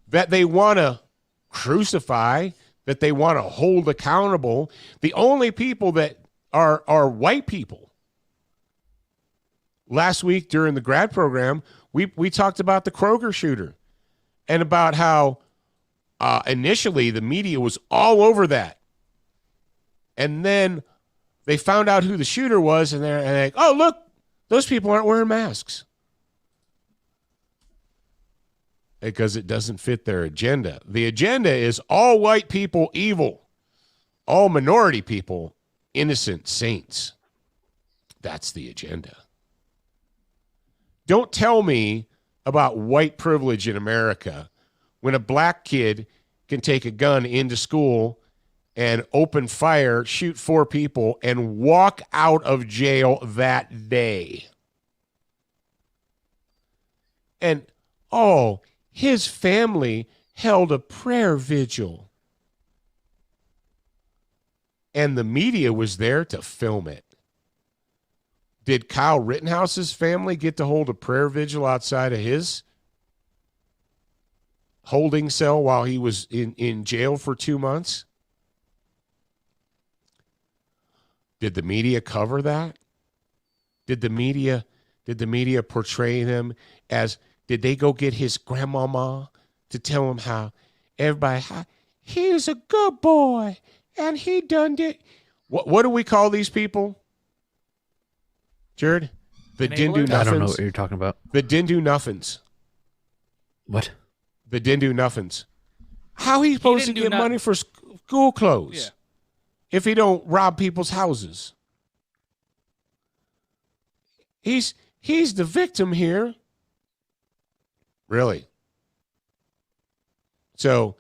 that they want to crucify, that they want to hold accountable, the only people that are white people. Last week during the grad program, we talked about the Kroger shooter and about how initially the media was all over that. And then they found out who the shooter was, and they're like, oh, look, those people aren't wearing masks. Because it doesn't fit their agenda. The agenda is all white people evil, all minority people innocent saints. That's the agenda. Don't tell me about white privilege in America when a black kid can take a gun into school and open fire, shoot 4 people, and walk out of jail that day. And, his family held a prayer vigil. And the media was there to film it. Did Kyle Rittenhouse's family get to hold a prayer vigil outside of his holding cell while he was in jail for 2 months? Did the media cover that? Did the media portray him as, did they go get his grandmama to tell him how he's a good boy and he done it? What do we call these people? Jared? The Dindu Nuffins. I don't know what you're talking about. The Dindu Nuffins. What? The Dindu Nuffins. How he supposed to get money for school clothes if he don't rob people's houses? He's the victim here. Really? So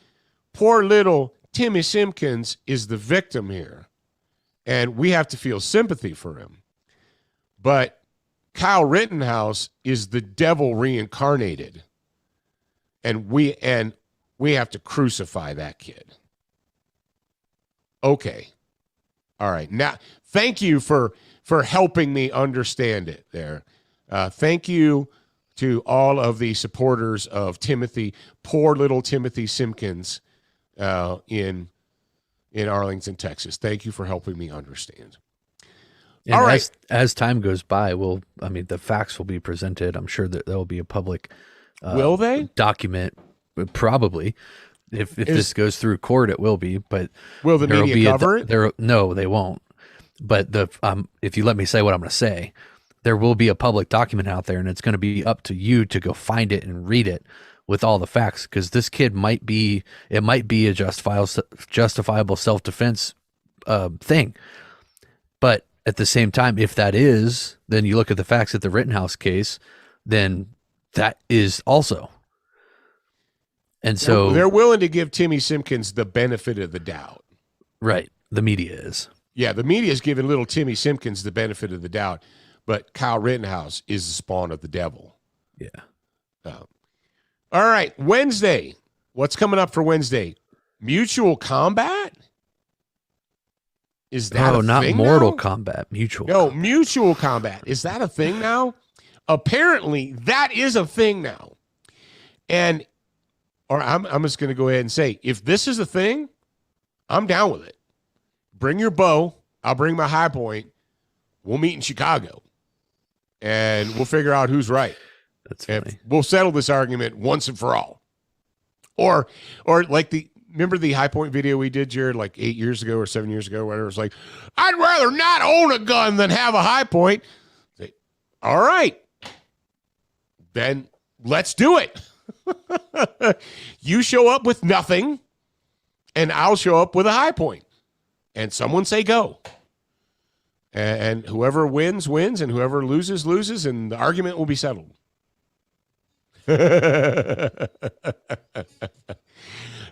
poor little Timmy Simkins is the victim here. And we have to feel sympathy for him. But Kyle Rittenhouse is the devil reincarnated. And we have to crucify that kid. Okay. All right. Now, thank you for helping me understand it there. Thank you to all of the supporters of poor little Timothy Simkins in Arlington, Texas. Thank you for helping me understand. And all right. As time goes by, the facts will be presented. I'm sure that there will be a public will they document, probably. If this goes through court, it will be. But will the media cover it? No, they won't. But if you let me say what I'm going to say, there will be a public document out there, and it's going to be up to you to go find it and read it with all the facts. Because this kid might be a justifiable self-defense thing, but at the same time, if that is, then you look at the facts at the Rittenhouse case, then that is also. And so they're willing to give Timmy Simkins the benefit of the doubt. Right. The media is. Yeah, the media is giving little Timmy Simkins the benefit of the doubt, but Kyle Rittenhouse is the spawn of the devil. Yeah. All right, Wednesday. What's coming up for Wednesday? Mutual Combat? Is that not thing Mortal now? Kombat, Mutual. No, Combat. Mutual Combat. Is that a thing now? Apparently, that is a thing now. And, I'm just going to go ahead and say, if this is a thing, I'm down with it. Bring your bow. I'll bring my high point. We'll meet in Chicago. And we'll figure out who's right. That's funny. We'll settle this argument once and for all. Or like remember the high point video we did, Jared, like 8 years ago or 7 years ago, whatever. It was like, I'd rather not own a gun than have a high point. Say, all right, then let's do it. You show up with nothing, and I'll show up with a high point. And someone say go. And whoever wins, wins, and whoever loses, loses, and the argument will be settled. We're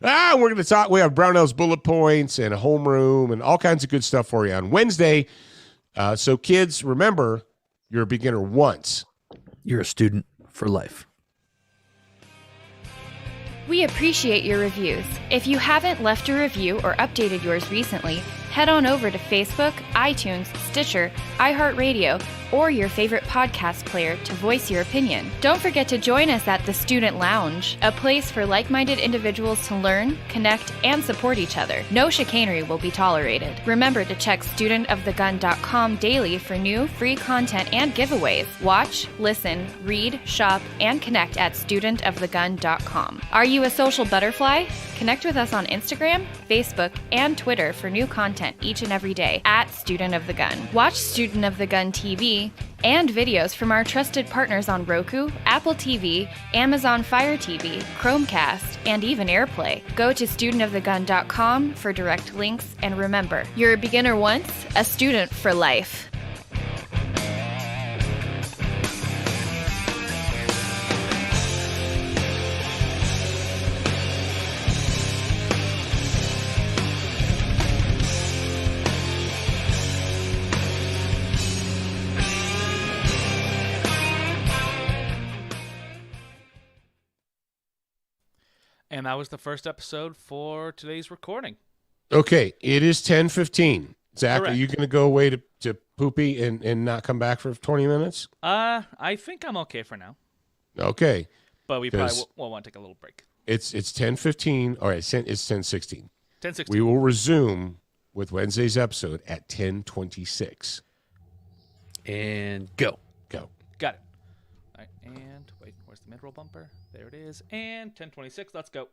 going to talk. We have Brownell's bullet points and a homeroom and all kinds of good stuff for you on Wednesday. So kids, remember, you're a beginner once. You're a student for life. We appreciate your reviews. If you haven't left a review or updated yours recently, head on over to Facebook, iTunes, Stitcher, iHeartRadio, or your favorite podcast player to voice your opinion. Don't forget to join us at the Student Lounge, a place for like-minded individuals to learn, connect, and support each other. No chicanery will be tolerated. Remember to check studentofthegun.com daily for new, free content and giveaways. Watch, listen, read, shop, and connect at studentofthegun.com. Are you a social butterfly? Connect with us on Instagram, Facebook, and Twitter for new content each and every day at Student of the Gun. Watch Student of the Gun TV and videos from our trusted partners on Roku, Apple TV, Amazon Fire TV, Chromecast, and even AirPlay. Go to studentofthegun.com for direct links, and remember, you're a beginner once, a student for life. And that was the first episode for today's recording. Okay, it is 10:15. Zach, Correct. are you going to go away to poopy and not come back for 20 minutes? I think I'm okay for now, Okay. but we probably will want to take a little break. It's 10:15. All right, it's 10:16. 10:16. We will resume with Wednesday's episode at 10:26. And go. Go. Got it. All right, and wait, where's the mid-roll bumper? There it is. And 10:26. Let's go.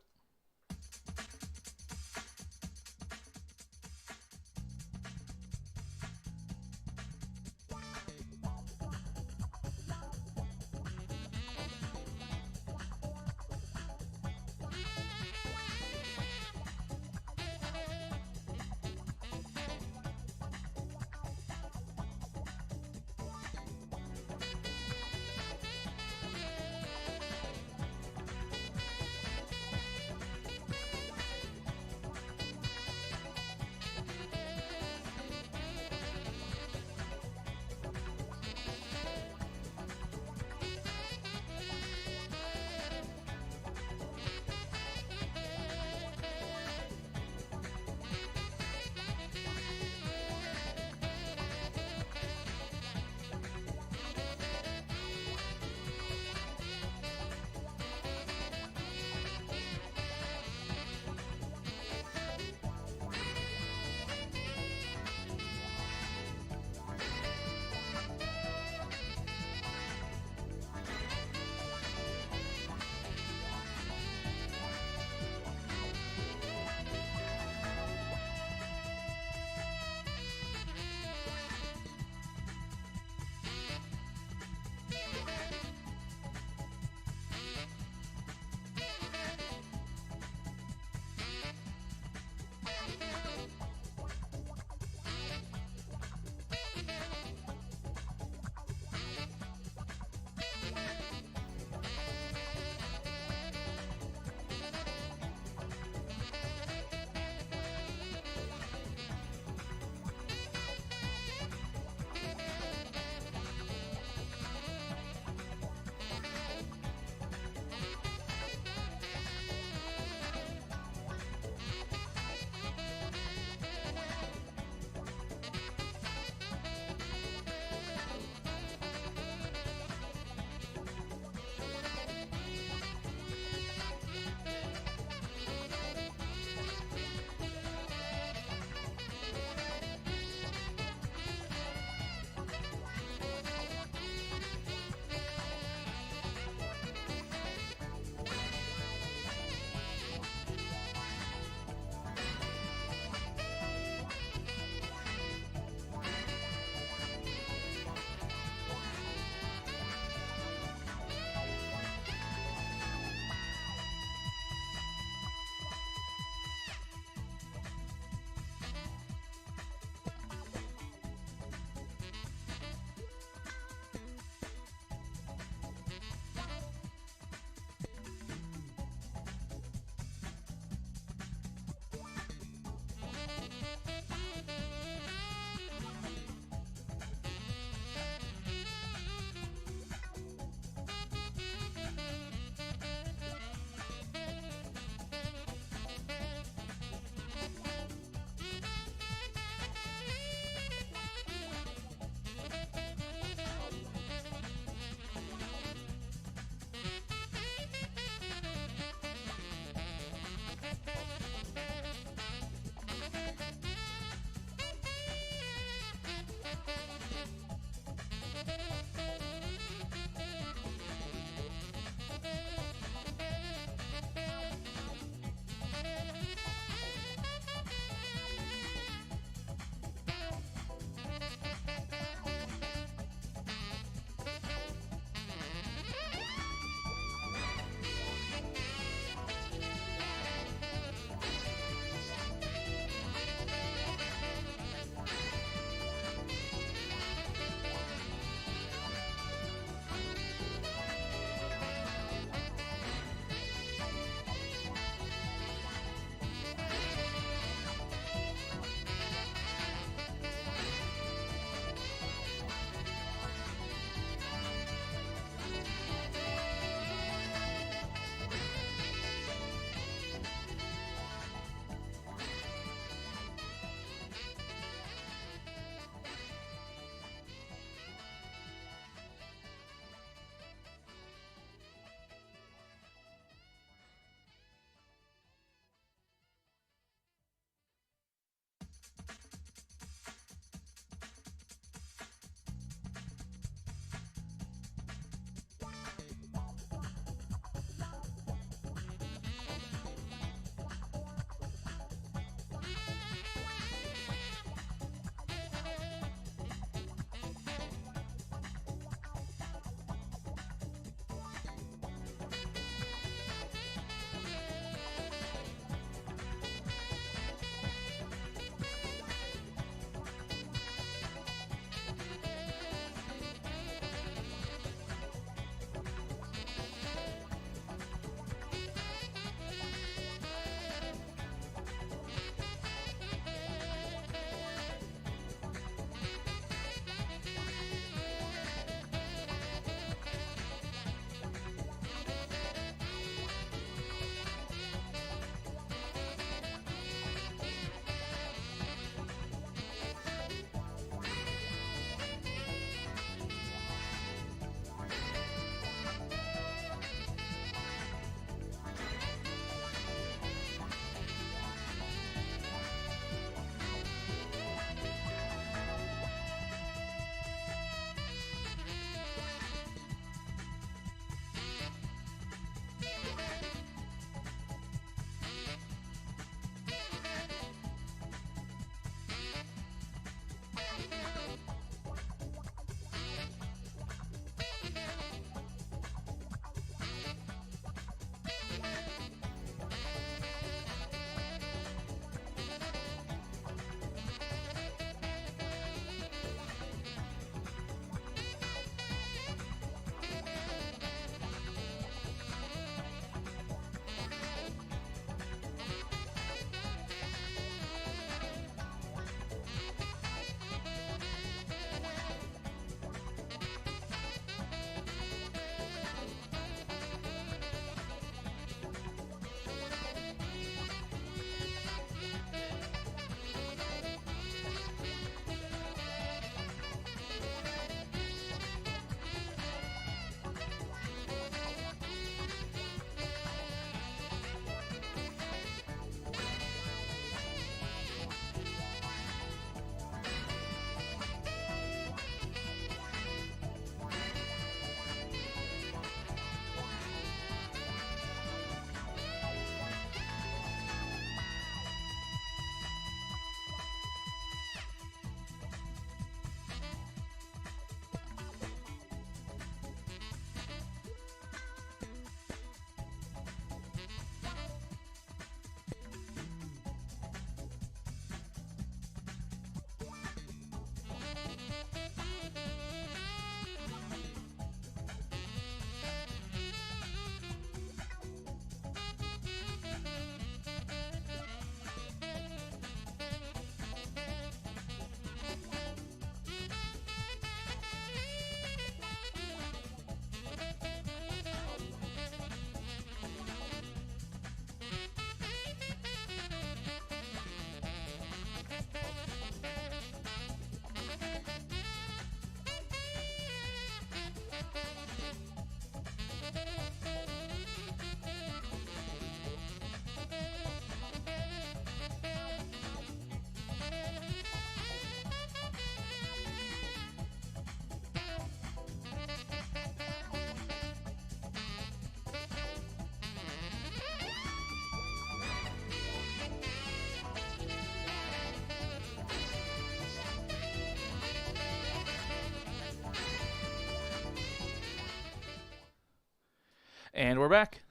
And we're back.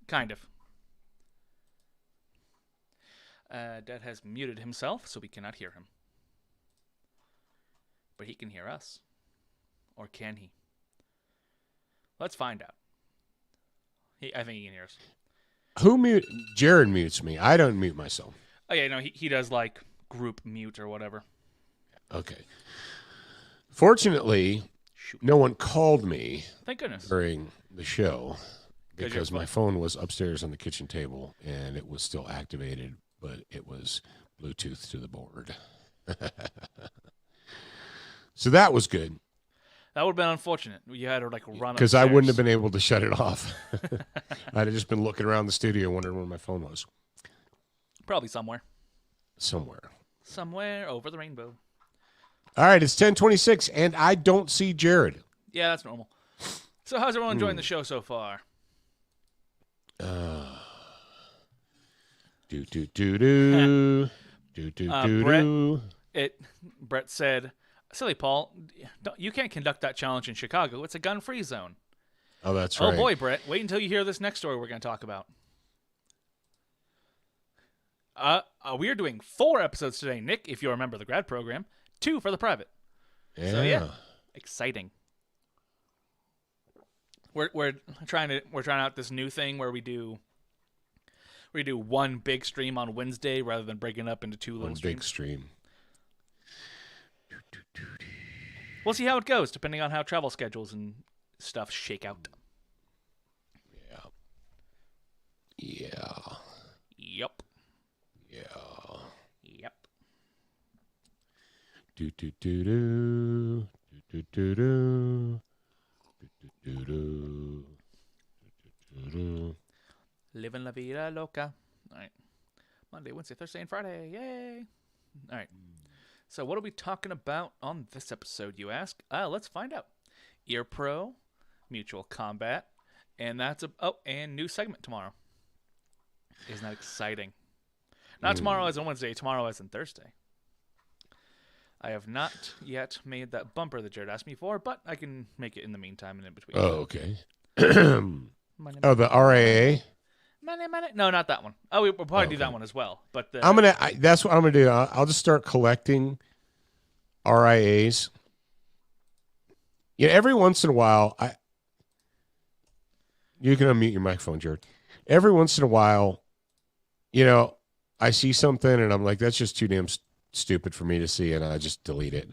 Kind of. Dad has muted himself, so we cannot hear him. But he can hear us. Or can he? Let's find out. I think he can hear us. Jared mutes me. I don't mute myself. Oh, yeah, no, he does, like, group mute or whatever. Okay. Fortunately, no one called me Thank goodness. during the show because my phone was upstairs on the kitchen table and it was still activated, but it was Bluetooth to the board. So that was good. That would have been unfortunate. You had to, like, run because I wouldn't have been able to shut it off. I'd have just been looking around the studio wondering where my phone was. Probably somewhere. Somewhere over the rainbow. All right, it's 10:26, and I don't see Jared. Yeah, that's normal. So how's everyone enjoying the show so far? Brett said, "Silly Paul, you can't conduct that challenge in Chicago. It's a gun-free zone." Oh, that's right. Oh boy, Brett, wait until you hear this next story we're going to talk about. We are doing 4 episodes today, Nick, if you remember the grad program, 2 for the private. Yeah. So yeah, exciting. We're trying out this new thing where we do one big stream on Wednesday rather than breaking it up into 2 little One streams. big stream. We'll see how it goes, depending on how travel schedules and stuff shake out. Yeah. Yep. Do do do do do do do do do do. Living la vida loca. All right. Monday, Wednesday, Thursday, and Friday. Yay. All right. So what are we talking about on this episode, you ask? Let's find out. Ear Pro, Mutual Combat, and and new segment tomorrow. Isn't that exciting? Not tomorrow as on Wednesday, tomorrow as on Thursday. I have not yet made that bumper that Jared asked me for, but I can make it in the meantime and in between. Oh, okay. Money, Oh, the RAA. money. No, not that one. Oh, we'll probably do that one as well. But that's what I'm gonna do. I'll just start collecting RIAs. Yeah, every once in a while, you can unmute your microphone, Jared. Every once in a while, I see something and I'm like, that's just too damn stupid for me to see, and I just delete it.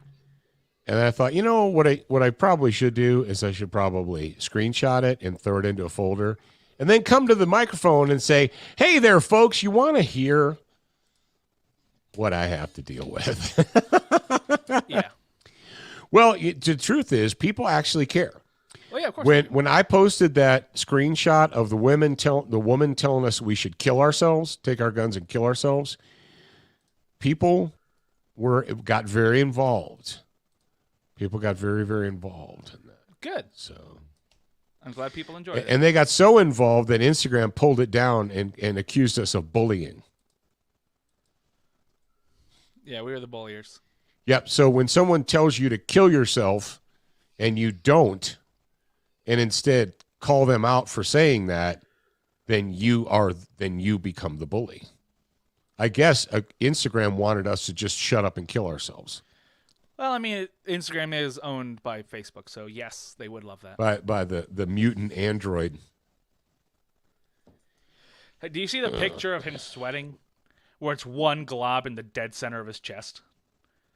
And I thought, what I probably should do is I should probably screenshot it and throw it into a folder, and then come to the microphone and say, "Hey there, folks, you want to hear what I have to deal with?" yeah. Well, the truth is, people actually care. Well, yeah, of course. When I posted that screenshot of the woman telling us we should kill ourselves, take our guns and kill ourselves, people got very involved. People got very, very involved in that. Good. So I'm glad people enjoyed it. And they got so involved that Instagram pulled it down and accused us of bullying. Yeah, we were the bulliers. Yep. So when someone tells you to kill yourself and you don't, and instead call them out for saying that, then you become the bully. I guess Instagram wanted us to just shut up and kill ourselves. Well, I mean, Instagram is owned by Facebook, so yes, they would love that. By the mutant android. Do you see the picture of him sweating, where it's one glob in the dead center of his chest?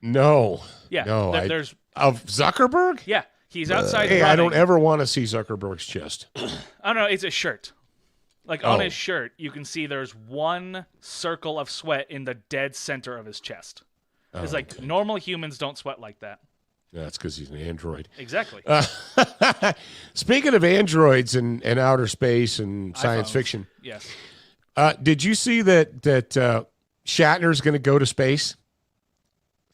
No. Yeah. No. There's of Zuckerberg? Yeah, he's outside. Hey, running. I don't ever want to see Zuckerberg's chest. I don't know. It's a shirt. Like on his shirt, you can see there's one circle of sweat in the dead center of his chest. It's like normal humans don't sweat like that. Yeah, that's because he's an android. Exactly. Speaking of androids and outer space and science fiction, yes. Did you see that Shatner's going to go to space?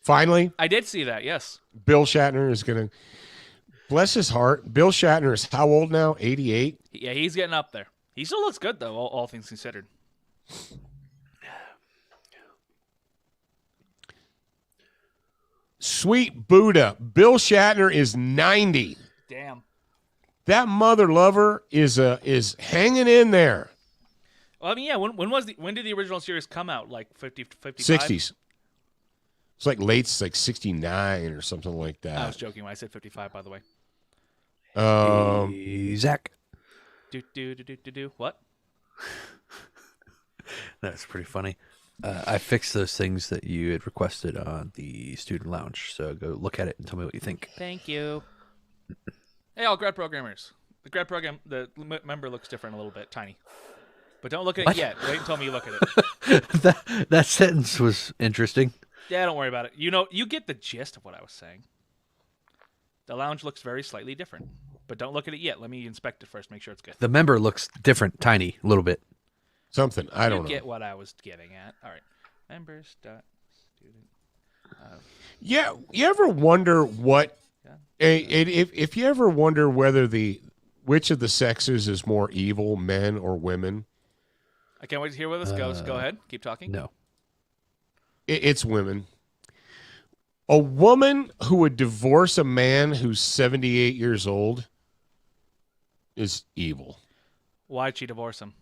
Finally, I did see that. Yes. Bill Shatner is going to. Bless his heart. Bill Shatner is how old now? 88. Yeah, he's getting up there. He still looks good though, all things considered. Sweet Buddha. Bill Shatner is 90. Damn. That mother lover is hanging in there. Well, I mean, yeah. When did the original series come out? Like 50 to 55? 60s. It's like late, it's like 69 or something like that. I was joking when I said 55, by the way. Hey, Zach. Do. What? That's pretty funny. I fixed those things that you had requested on the student lounge. So go look at it and tell me what you think. Thank you. Hey, all grad programmers. The grad program, the member looks different a little bit, tiny. But don't look at it yet. Wait until me look at it. that sentence was interesting. Yeah, don't worry about it. You get the gist of what I was saying. The lounge looks very slightly different. But don't look at it yet. Let me inspect it first, make sure it's good. The member looks different, tiny, a little bit. Something. I don't know. You get what I was getting at. All right. Members.student. Yeah, you ever wonder what if you ever wonder whether which of the sexes is more evil, men or women? I can't wait to hear where this goes. Go ahead. Keep talking. No. It's women. A woman who would divorce a man who's 78 years old is evil. Why'd she divorce him?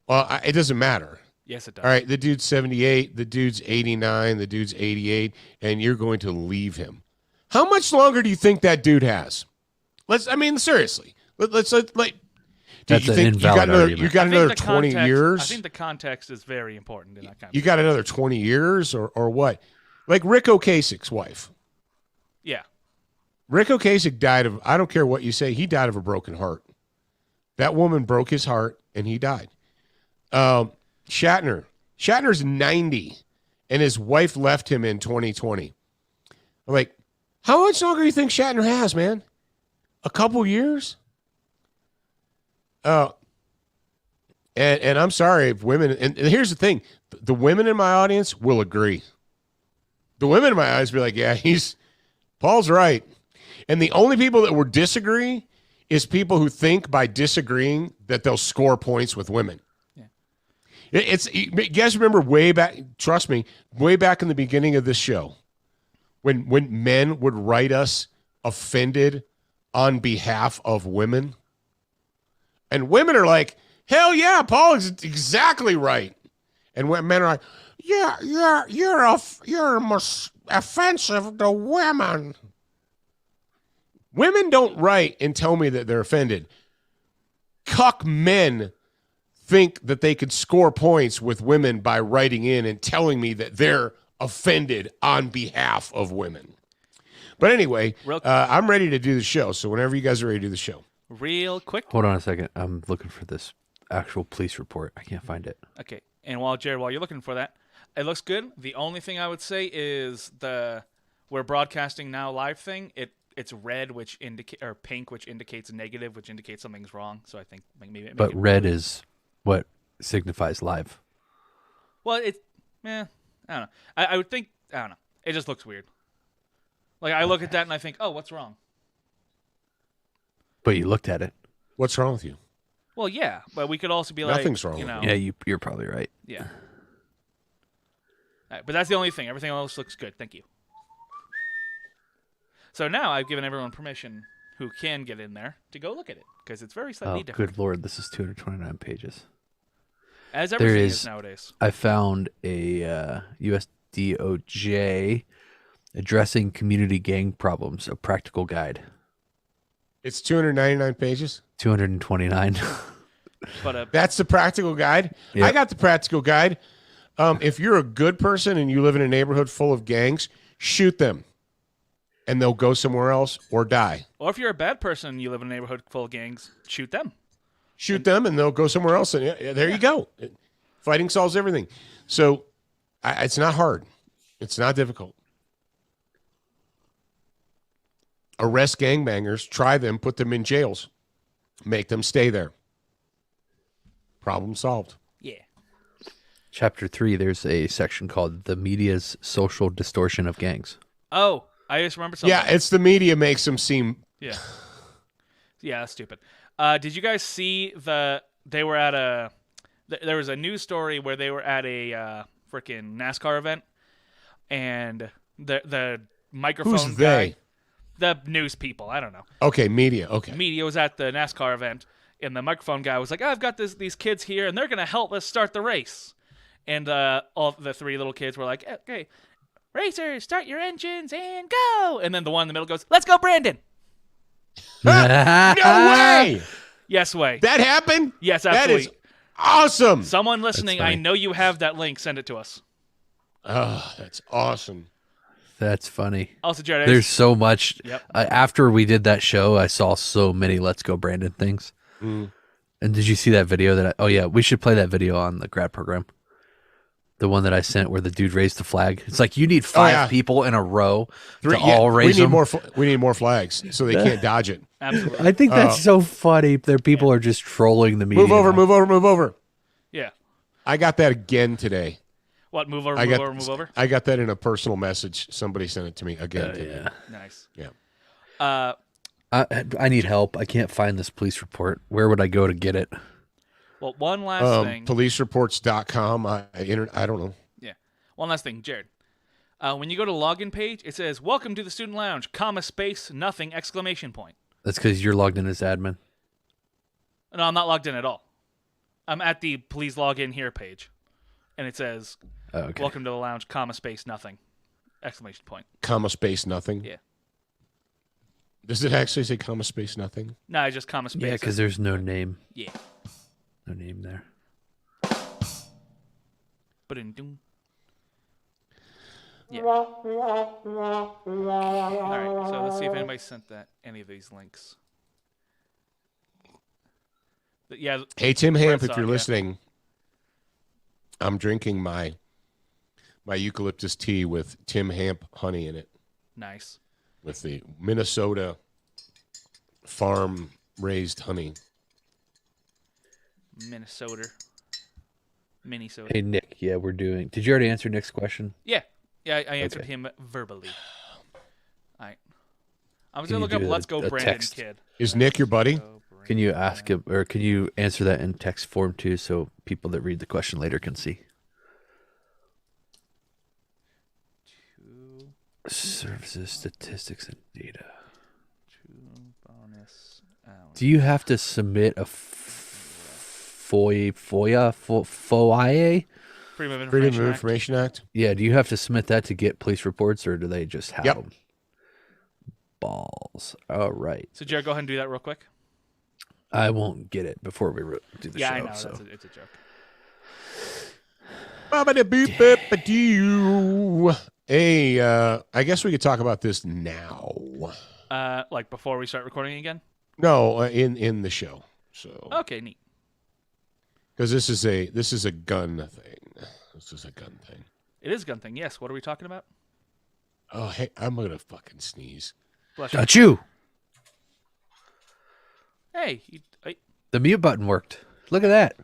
Well, it doesn't matter. Yes, it does. All right, the dude's 78, the dude's 89, the dude's 88, and you're going to leave him. How much longer do you think that dude has? Seriously. Let's That's an invalid argument. You got another 20 years? I think the context is very important in that kind of You got another 20 years or what? Like Rick Ocasek's wife. Yeah. Rick Ocasek died of, I don't care what you say, he died of a broken heart. That woman broke his heart and he died. Shatner's 90 and his wife left him in 2020. I'm like, how much longer do you think Shatner has, man? A couple years? And I'm sorry if women, and here's the thing, the women in my audience will agree. The women in my eyes be like, yeah, Paul's right. And the only people that will disagree is people who think by disagreeing that they'll score points with women. Yeah. You guys remember way back, trust me, way back in the beginning of this show, when men would write us offended on behalf of women? And women are like, hell yeah, Paul is exactly right. And when men are like, yeah, you're offensive to women. Women don't write and tell me that they're offended. Cuck men think that they could score points with women by writing in and telling me that they're offended on behalf of women. But anyway, I'm ready to do the show. So whenever you guys are ready to do the show. Real quick. Hold on a second. I'm looking for this actual police report. I can't find it. Okay. And while you're looking for that, it looks good. The only thing I would say is we're broadcasting now live thing. It's red, or pink, which indicates negative, which indicates something's wrong. So I think maybe. But red is what signifies live. Well, I don't know. I would think, I don't know. It just looks weird. Like I look at that and I think, oh, what's wrong? But you looked at it. What's wrong with you? Well, yeah, but we could also be like, nothing's wrong. Yeah, you're probably right. Yeah. All right, but that's the only thing. Everything else looks good. Thank you. So now I've given everyone permission who can get in there to go look at it because it's very slightly different. Good Lord, this is 229 pages. As everything is nowadays. I found a USDOJ addressing community gang problems, a practical guide. It's 299 pages? 229. But that's the practical guide? Yep. I got the practical guide. If you're a good person and you live in a neighborhood full of gangs, shoot them. And they'll go somewhere else or die. Or if you're a bad person and you live in a neighborhood full of gangs, shoot them. Shoot them and they'll go somewhere else. And there you go. Fighting solves everything. So it's not hard. It's not difficult. Arrest gangbangers, try them, put them in jails, make them stay there. Problem solved. Yeah. Chapter 3, there's a section called The Media's Social Distortion of Gangs. Oh, I just remember something. Yeah, it's the media makes them seem... Yeah. Yeah, that's stupid. Did you guys see they were at there was a news story where they were at a freaking NASCAR event, and the microphone Who's guy... they? The news people. I don't know. Okay, media. Okay. Media was at the NASCAR event, and the microphone guy was like, I've got these kids here, and they're going to help us start the race. And all the three little kids were like, okay, racers, start your engines and go. And then the one in the middle goes, let's go, Brandon. No way! Yes, way. That happened? Yes, absolutely. That is awesome. Someone listening, That's I funny. know you have that link. Send it to us. Oh, that's awesome. That's funny. Also, Jared, There's so much. Yep. After we did that show, I saw so many Let's Go Brandon things. Mm. And did you see that video that oh yeah, we should play that video on the grad program. The one that I sent where the dude raised the flag. It's like you need 5 people in a row to all raise we need them. we need more flags so they can't dodge it. absolutely. I think that's so funny. Their people are just trolling the media. Move over, now. move over, move over. Yeah. I got that again today. What? Move over, I move got over, move over? I got that in a personal message. Somebody sent it to me again today. Yeah. Nice. Yeah. I need help. I can't find this police report. Where would I go to get it? Well, one last thing. Policereports.com. I don't know. Yeah. One last thing, Jared. When you go to the login page, it says, welcome to the student lounge, comma, space, nothing, exclamation point. That's because you're logged in as admin. No, I'm not logged in at all. I'm at the please log in here page. And it says, Oh, okay. welcome to the lounge, comma, space, nothing, exclamation point. Comma space nothing. Yeah. Does it actually say comma space nothing? No, just comma, space. Yeah, because there's no name. Yeah. No name there. Ba-dum-dum. Yeah. All right, so let's see if anybody sent any of these links. But yeah. Hey, Tim Hamp, Brett's if you're on, yeah. listening, I'm drinking my eucalyptus tea with Tim Hamp honey in it, Nice. with the Minnesota farm raised honey. Minnesota. Hey, Nick. Yeah, we're doing. Did you already answer Nick's question? Yeah. Yeah, I answered Okay. him verbally. All right. I'm just Can going to you look up do Let's Go a Brandon text? Kid. Is Nick your buddy? Can you ask him, or can you answer that in text form too, so people that read the question later can see? Services, statistics, and data. Bonus hours. Do you have to submit a FOIA? Freedom of Freedom Information of Act. Information Act? Yeah, do you have to submit that to get police reports, or do they just have Yep. them? Balls. All right. So, Jared, go ahead and do that real quick. I won't get it before we do the Yeah, show. I know. So. It's a joke. Ba-ba-da-boop-boop-ba-doo. Hey, I guess we could talk about this now. Like before we start recording again? No, in the show. So Okay, neat. because this is a gun thing. This is a gun thing. It is a gun thing. Yes. What are we talking about? Oh, hey, I'm gonna fucking sneeze. Bless you. Got you. Hey, The mute button worked. Look at that.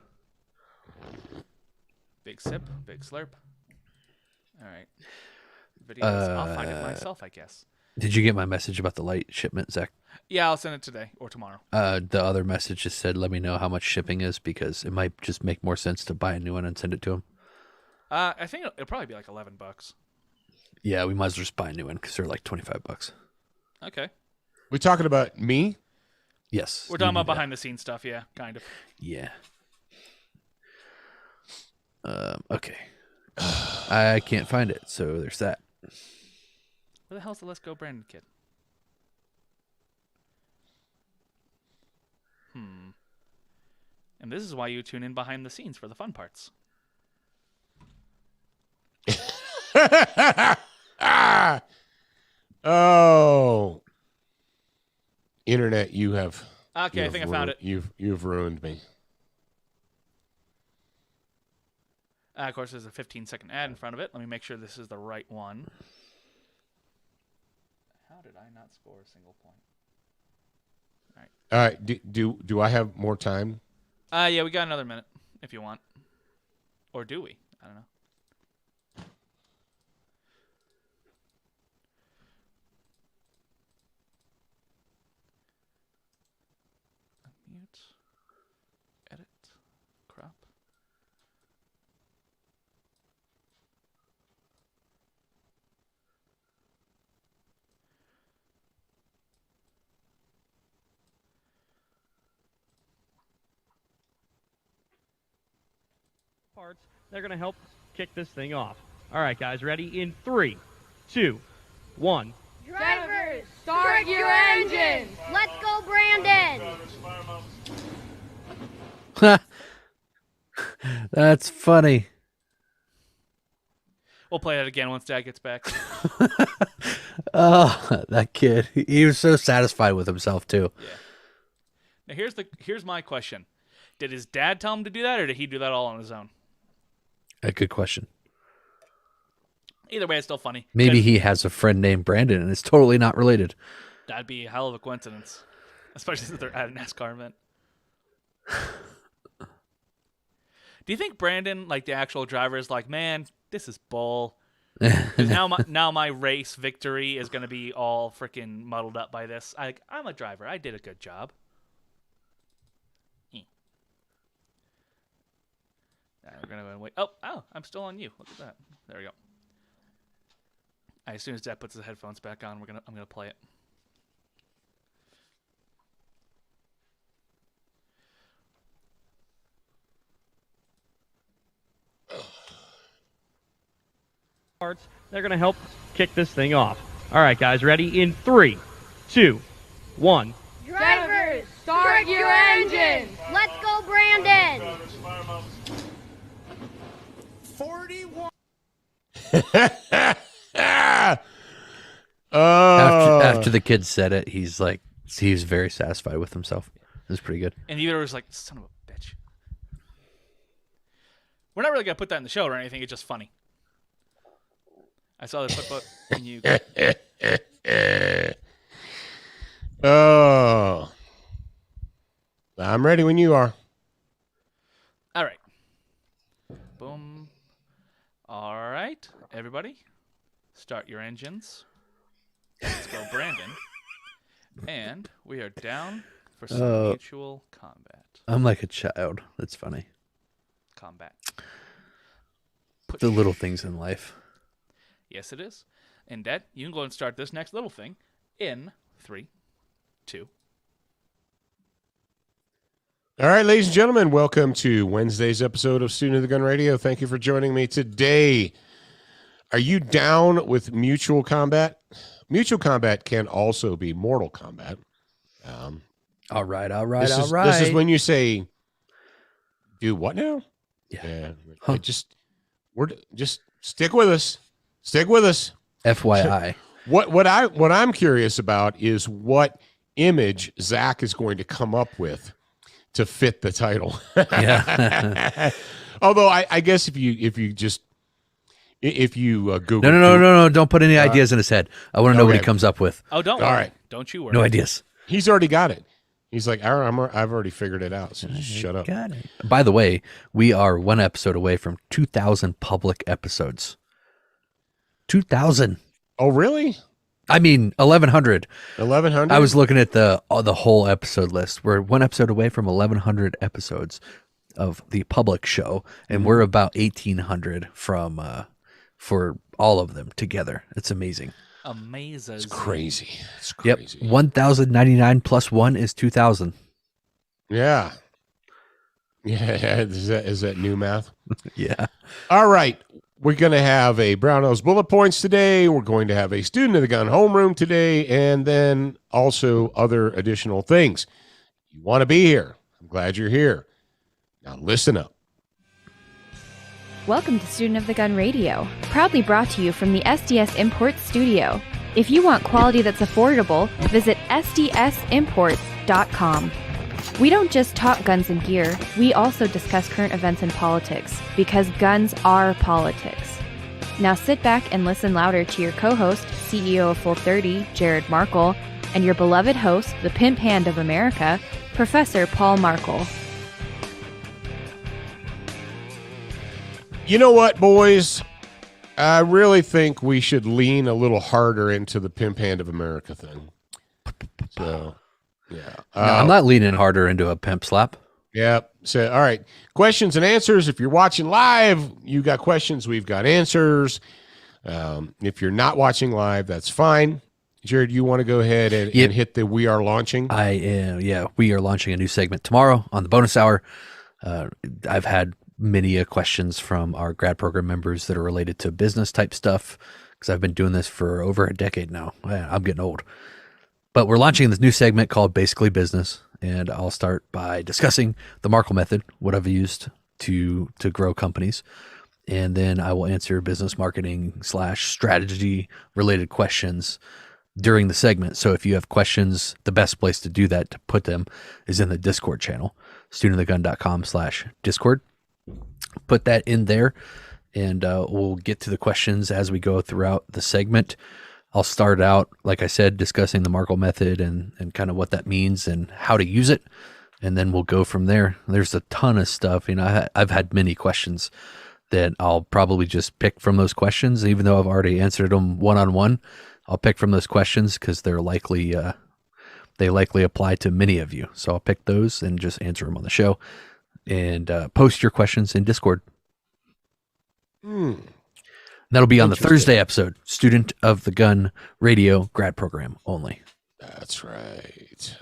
big sip, big slurp. All right. Videos. I'll find it myself, I guess. Did you get my message about the light shipment, Zach? Yeah, I'll send it today or tomorrow. The other message just said, let me know how much shipping is, because it might just make more sense to buy a new one and send it to him. I think it'll probably be like $11. Yeah, we might as well just buy a new one because they're like $25. Okay. We talking about me? Yes. We're talking about behind the scenes stuff. Yeah, kind of. Yeah. Okay. I can't find it, so there's that. Where the hell's the Let's Go Brandon Kid? And this is why you tune in behind the scenes for the fun parts. Oh, internet, you have. Okay, I think I found it. You've ruined me. Of course, there's a 15-second ad in front of it. Let me make sure this is the right one. How did I not score a single point? All right. Do I have more time? Yeah, we got another minute if you want. Or do we? I don't know. Mute. Edit. Crop. parts. They're going to help kick this thing off. All right, guys, ready? In 3, 2, 1. Drivers, start your engines. Let's go, Brandon. That's funny. We'll play that again once Dad gets back. Oh, that kid. He was so satisfied with himself, too. Yeah. Now here's my question. Did his dad tell him to do that, or did he do that all on his own? A good question. Either way, it's still funny. Maybe he has a friend named Brandon, and it's totally not related. That'd be a hell of a coincidence. Especially since they're at a NASCAR event. Do you think Brandon, like the actual driver, is like, man, this is bull? 'Cause now my race victory is going to be all freaking muddled up by this. I'm a driver. I did a good job. Now we're going to wait. Oh, I'm still on you. Look at that. There we go. All right, as soon as Dad puts his headphones back on, I'm gonna play it. Parts. They're going to help kick this thing off. All right, guys, ready? In 3, 2, 1. Drivers, start your engines. Let's go, Brandon. 41. After the kid said it, he's very satisfied with himself. It was pretty good. And the other was like, son of a bitch. We're not really going to put that in the show or anything. It's just funny. I saw the flip and you. Oh. I'm ready when you are. All right. Boom. All right, everybody. Start your engines. Let's go, Brandon. And we are down for some mutual combat. I'm like a child. That's funny. Combat. The little things in life. Yes, it is. And Dad, you can go and start this next little thing in 3, 2. All right, ladies and gentlemen, welcome to Wednesday's episode of Student of the Gun Radio. Thank you for joining me today. Are you down with mutual combat? Mutual combat can also be mortal combat. All right. This is when you say, "Do what now?" Yeah. Huh. Just stick with us. Stick with us. FYI. What I'm curious about is what image Zach is going to come up with to fit the title. Yeah. Although I guess if you Google No, don't put any ideas in his head. I want to know what he comes up with. Oh, don't worry. All right. Don't you worry. No ideas. He's already got it. He's like, I've already figured it out. So just shut up. Got it. By the way, we are one episode away from 2,000 public episodes. 2,000. Oh, really? I mean, 1,100. 1,100? I was looking at the whole episode list. We're one episode away from 1,100 episodes of the public show, and we're about 1,800 from for all of them together. It's amazing. Amazing. It's crazy. Yep. 1,099 plus 1 is 2,000. Yeah. Yeah. Is that new math? Yeah. All right. We're going to have a Brownells Bullet Points today. We're going to have a Student of the Gun Homeroom today, and then also other additional things. You want to be here. I'm glad you're here. Now listen up. Welcome to Student of the Gun Radio, proudly brought to you from the SDS Imports studio. If you want quality that's affordable, visit sdsimports.com. We don't just talk guns and gear, we also discuss current events and politics, because guns are politics. Now sit back and listen louder to your co-host, CEO of Full 30, Jared Markle, and your beloved host, the pimp hand of America, Professor Paul Markle. You know what, boys? I really think we should lean a little harder into the pimp hand of America thing. So, yeah. No, I'm not leaning harder into a pimp slap. Yeah. So, all right. Questions and answers. If you're watching live, you got questions. We've got answers. If you're not watching live, that's fine. Jared, you want to go ahead and hit the We Are Launching? I am. Yeah. We are launching a new segment tomorrow on the bonus hour. I've had many questions from our grad program members that are related to business type stuff, because I've been doing this for over a decade now. I'm getting old. But we're launching this new segment called Basically Business, and I'll start by discussing the Markle method, what I've used to grow companies. And then I will answer business marketing / strategy related questions during the segment. So if you have questions, the best place to do that, to put them, is in the Discord channel, studentofthegun.com/Discord. Put that in there, and we'll get to the questions as we go throughout the segment. I'll start out, like I said, discussing the Markle method and kind of what that means and how to use it. And then we'll go from there. There's a ton of stuff. I've had many questions that I'll probably just pick from those questions, even though I've already answered them one-on-one. I'll pick from those questions because they likely apply to many of you. So I'll pick those and just answer them on the show, and post your questions in Discord. That'll be on the Thursday episode, Student of the Gun Radio grad program only. That's right.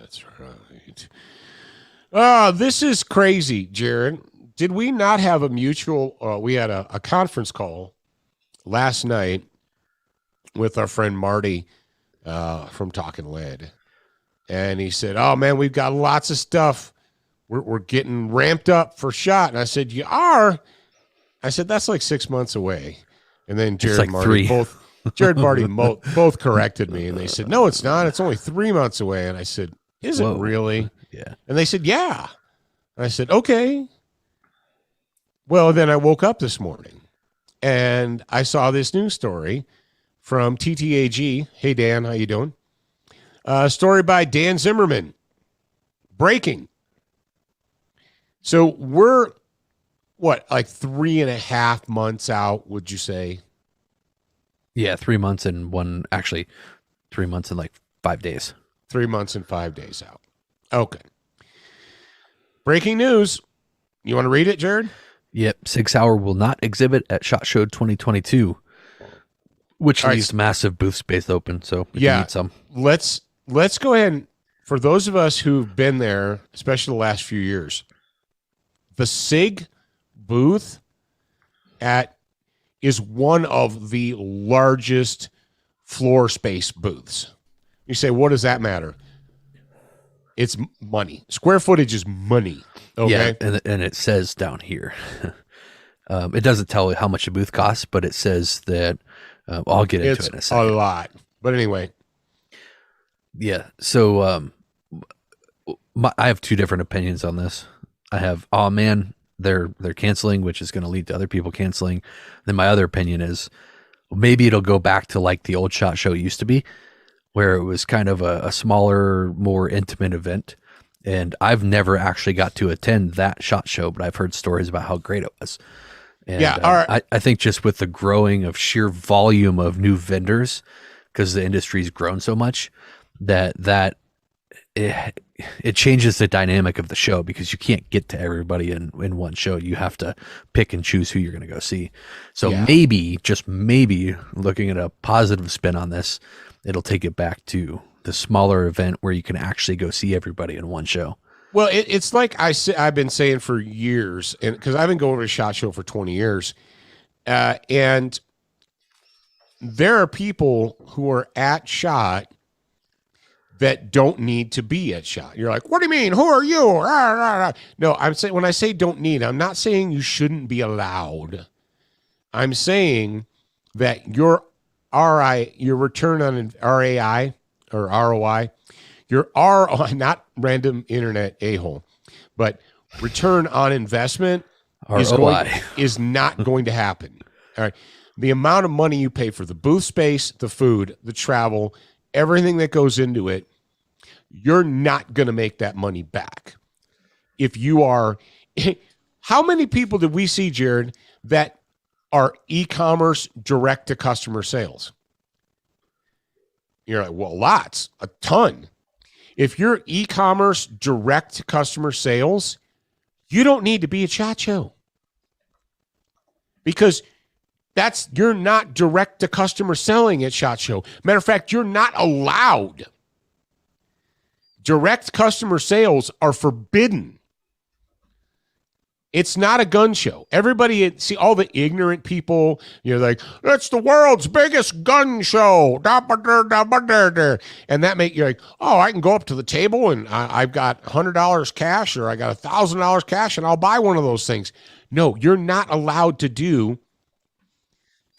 Oh, this is crazy, Jared. Did we not have a mutual, we had a conference call last night with our friend Marty from Talking Lead. And he said, oh, man, we've got lots of stuff. We're getting ramped up for SHOT. And I said, you are? I said, that's like 6 months away. And then Jared and Marty both corrected me. And they said, no, it's not. It's only 3 months away. And I said, is it really? Yeah. And they said, yeah. And I said, okay. Well, then I woke up this morning and I saw this news story from TTAG. Hey, Dan, how you doing? Story by Dan Zimmerman. Breaking. So we're, like 3.5 months out, would you say? Yeah, 3 months and 3 months and like 5 days. 3 months and 5 days out. Okay. Breaking news. You want to read it, Jared? Yep. 6 Hour will not exhibit at SHOT Show 2022, which leaves massive booth space open. So if you need some. Let's go ahead and, for those of us who've been there, especially the last few years, the SIG booth is one of the largest floor space booths. You say, what does that matter? It's money. Square footage is money. Okay. Yeah, and it says down here, it doesn't tell you how much a booth costs, but it says that I'll get into it in a second. A lot. But anyway. Yeah. So I have two different opinions on this. I have, oh man, they're canceling, which is going to lead to other people canceling. Then my other opinion is maybe it'll go back to like the old SHOT Show used to be, where it was kind of a smaller, more intimate event. And I've never actually got to attend that SHOT Show, but I've heard stories about how great it was. And I think just with the growing of sheer volume of new vendors, because the industry's grown so much, that it changes the dynamic of the show, because you can't get to everybody in one show. You have to pick and choose who you're going to go see. So maybe, just maybe, looking at a positive spin on this, it'll take it back to the smaller event where you can actually go see everybody in one show. Well, it's like I've been saying for years, and because I've been going to SHOT Show for 20 years, and there are people who are at SHOT that don't need to be at SHOT. You're like, what do you mean? Who are you? No, I'm saying, when I say don't need, I'm not saying you shouldn't be allowed. I'm saying that your return on RAI or ROI, your ROI, not random internet a-hole, but return on investment is not going to happen. All right. The amount of money you pay for the booth space, the food, the travel, everything that goes into it, you're not going to make that money back. If you are, how many people did we see, Jared, that are e-commerce direct to customer sales? You're like, well, lots, a ton. If you're e-commerce direct to customer sales, you don't need to be at SHOT Show, because you're not direct to customer selling at SHOT Show. Matter of fact, you're not allowed. Direct customer sales are forbidden. It's not a gun show. Everybody, see all the ignorant people, like, it's the world's biggest gun show. And that make you like, oh, I can go up to the table and I've got $100 cash or I got $1,000 cash and I'll buy one of those things. No, you're not allowed to do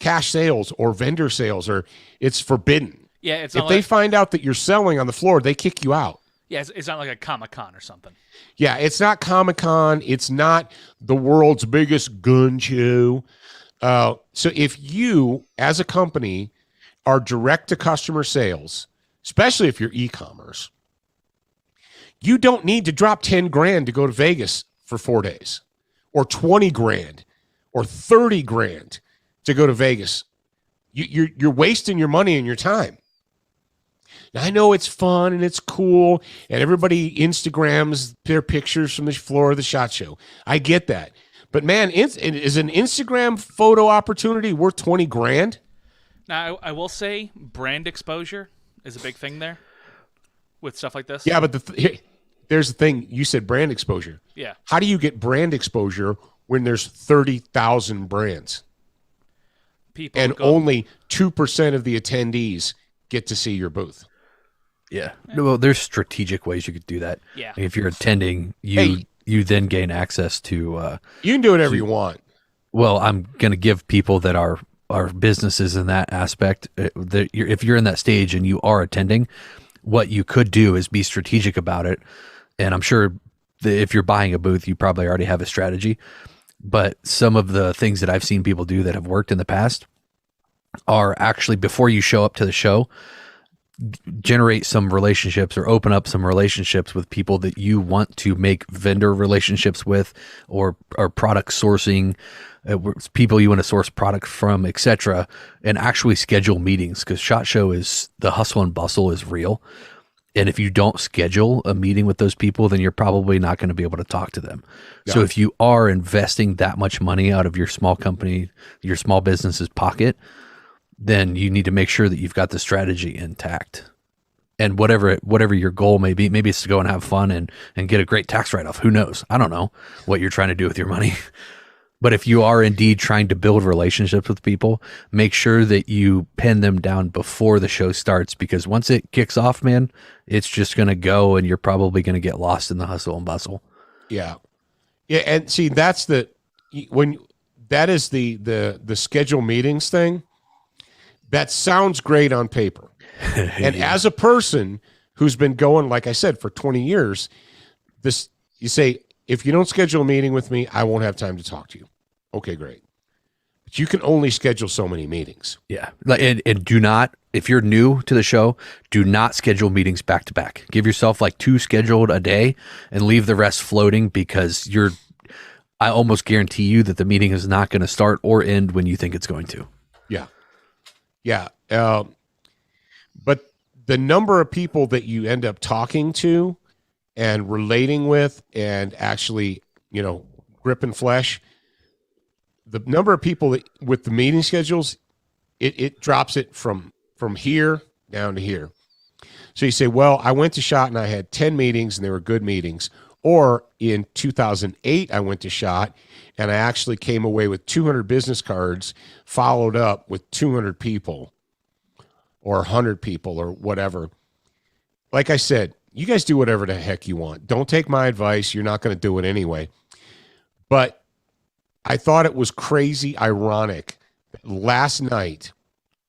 cash sales or vendor sales, or it's forbidden. Yeah, it's if they find out that you're selling on the floor, they kick you out. Yeah, it's not like a Comic-Con or something. Yeah, it's not Comic-Con. It's not the world's biggest gun show. So if you, as a company, are direct-to-customer sales, especially if you're e-commerce, you don't need to drop 10 grand to go to Vegas for 4 days, or 20 grand, or 30 grand to go to Vegas. You're wasting your money and your time. Now, I know it's fun and it's cool, and everybody Instagrams their pictures from the floor of the SHOT Show. I get that. But, man, is an Instagram photo opportunity worth 20 grand? Now, I will say brand exposure is a big thing there with stuff like this. Yeah, but there's the thing. You said brand exposure. Yeah. How do you get brand exposure when there's 30,000 brands? People and only 2% of the attendees get to see your booth? Yeah. Well, there's strategic ways you could do that. Yeah. If you're attending, you then gain access to. You can do whatever you want. Well, I'm going to give people that are businesses in that aspect. If you're in that stage and you are attending, what you could do is be strategic about it. And I'm sure that if you're buying a booth, you probably already have a strategy. But some of the things that I've seen people do that have worked in the past are actually, before you show up to the show, generate some relationships or open up some relationships with people that you want to make vendor relationships with, or product sourcing, people you want to source product from, etc., and actually schedule meetings, because SHOT Show is, the hustle and bustle is real. And if you don't schedule a meeting with those people, then you're probably not going to be able to talk to them. Yeah. So if you are investing that much money out of your small company, your small business's pocket, then you need to make sure that you've got the strategy intact. And whatever your goal may be, maybe it's to go and have fun and get a great tax write-off. Who knows? I don't know what you're trying to do with your money. But if you are indeed trying to build relationships with people, make sure that you pin them down before the show starts, because once it kicks off, man, it's just going to go and you're probably going to get lost in the hustle and bustle. Yeah. Yeah. And see, that's that is the schedule meetings thing. That sounds great on paper. And as a person who's been going, like I said, for 20 years, you say, if you don't schedule a meeting with me, I won't have time to talk to you. Okay, great. But you can only schedule so many meetings. Yeah. And do not, if you're new to the show, do not schedule meetings back to back. Give yourself like 2 scheduled a day and leave the rest floating, because I almost guarantee you that the meeting is not going to start or end when you think it's going to. Yeah. Yeah. But the number of people that you end up talking to and relating with and actually, gripping flesh, the number of people that, with the meeting schedules, it drops it from here down to here. So you say, well, I went to SHOT and I had 10 meetings and they were good meetings. Or in 2008, I went to SHOT and I actually came away with 200 business cards, followed up with 200 people or 100 people or whatever. Like I said, you guys do whatever the heck you want. Don't take my advice. You're not going to do it anyway. But I thought it was crazy ironic that last night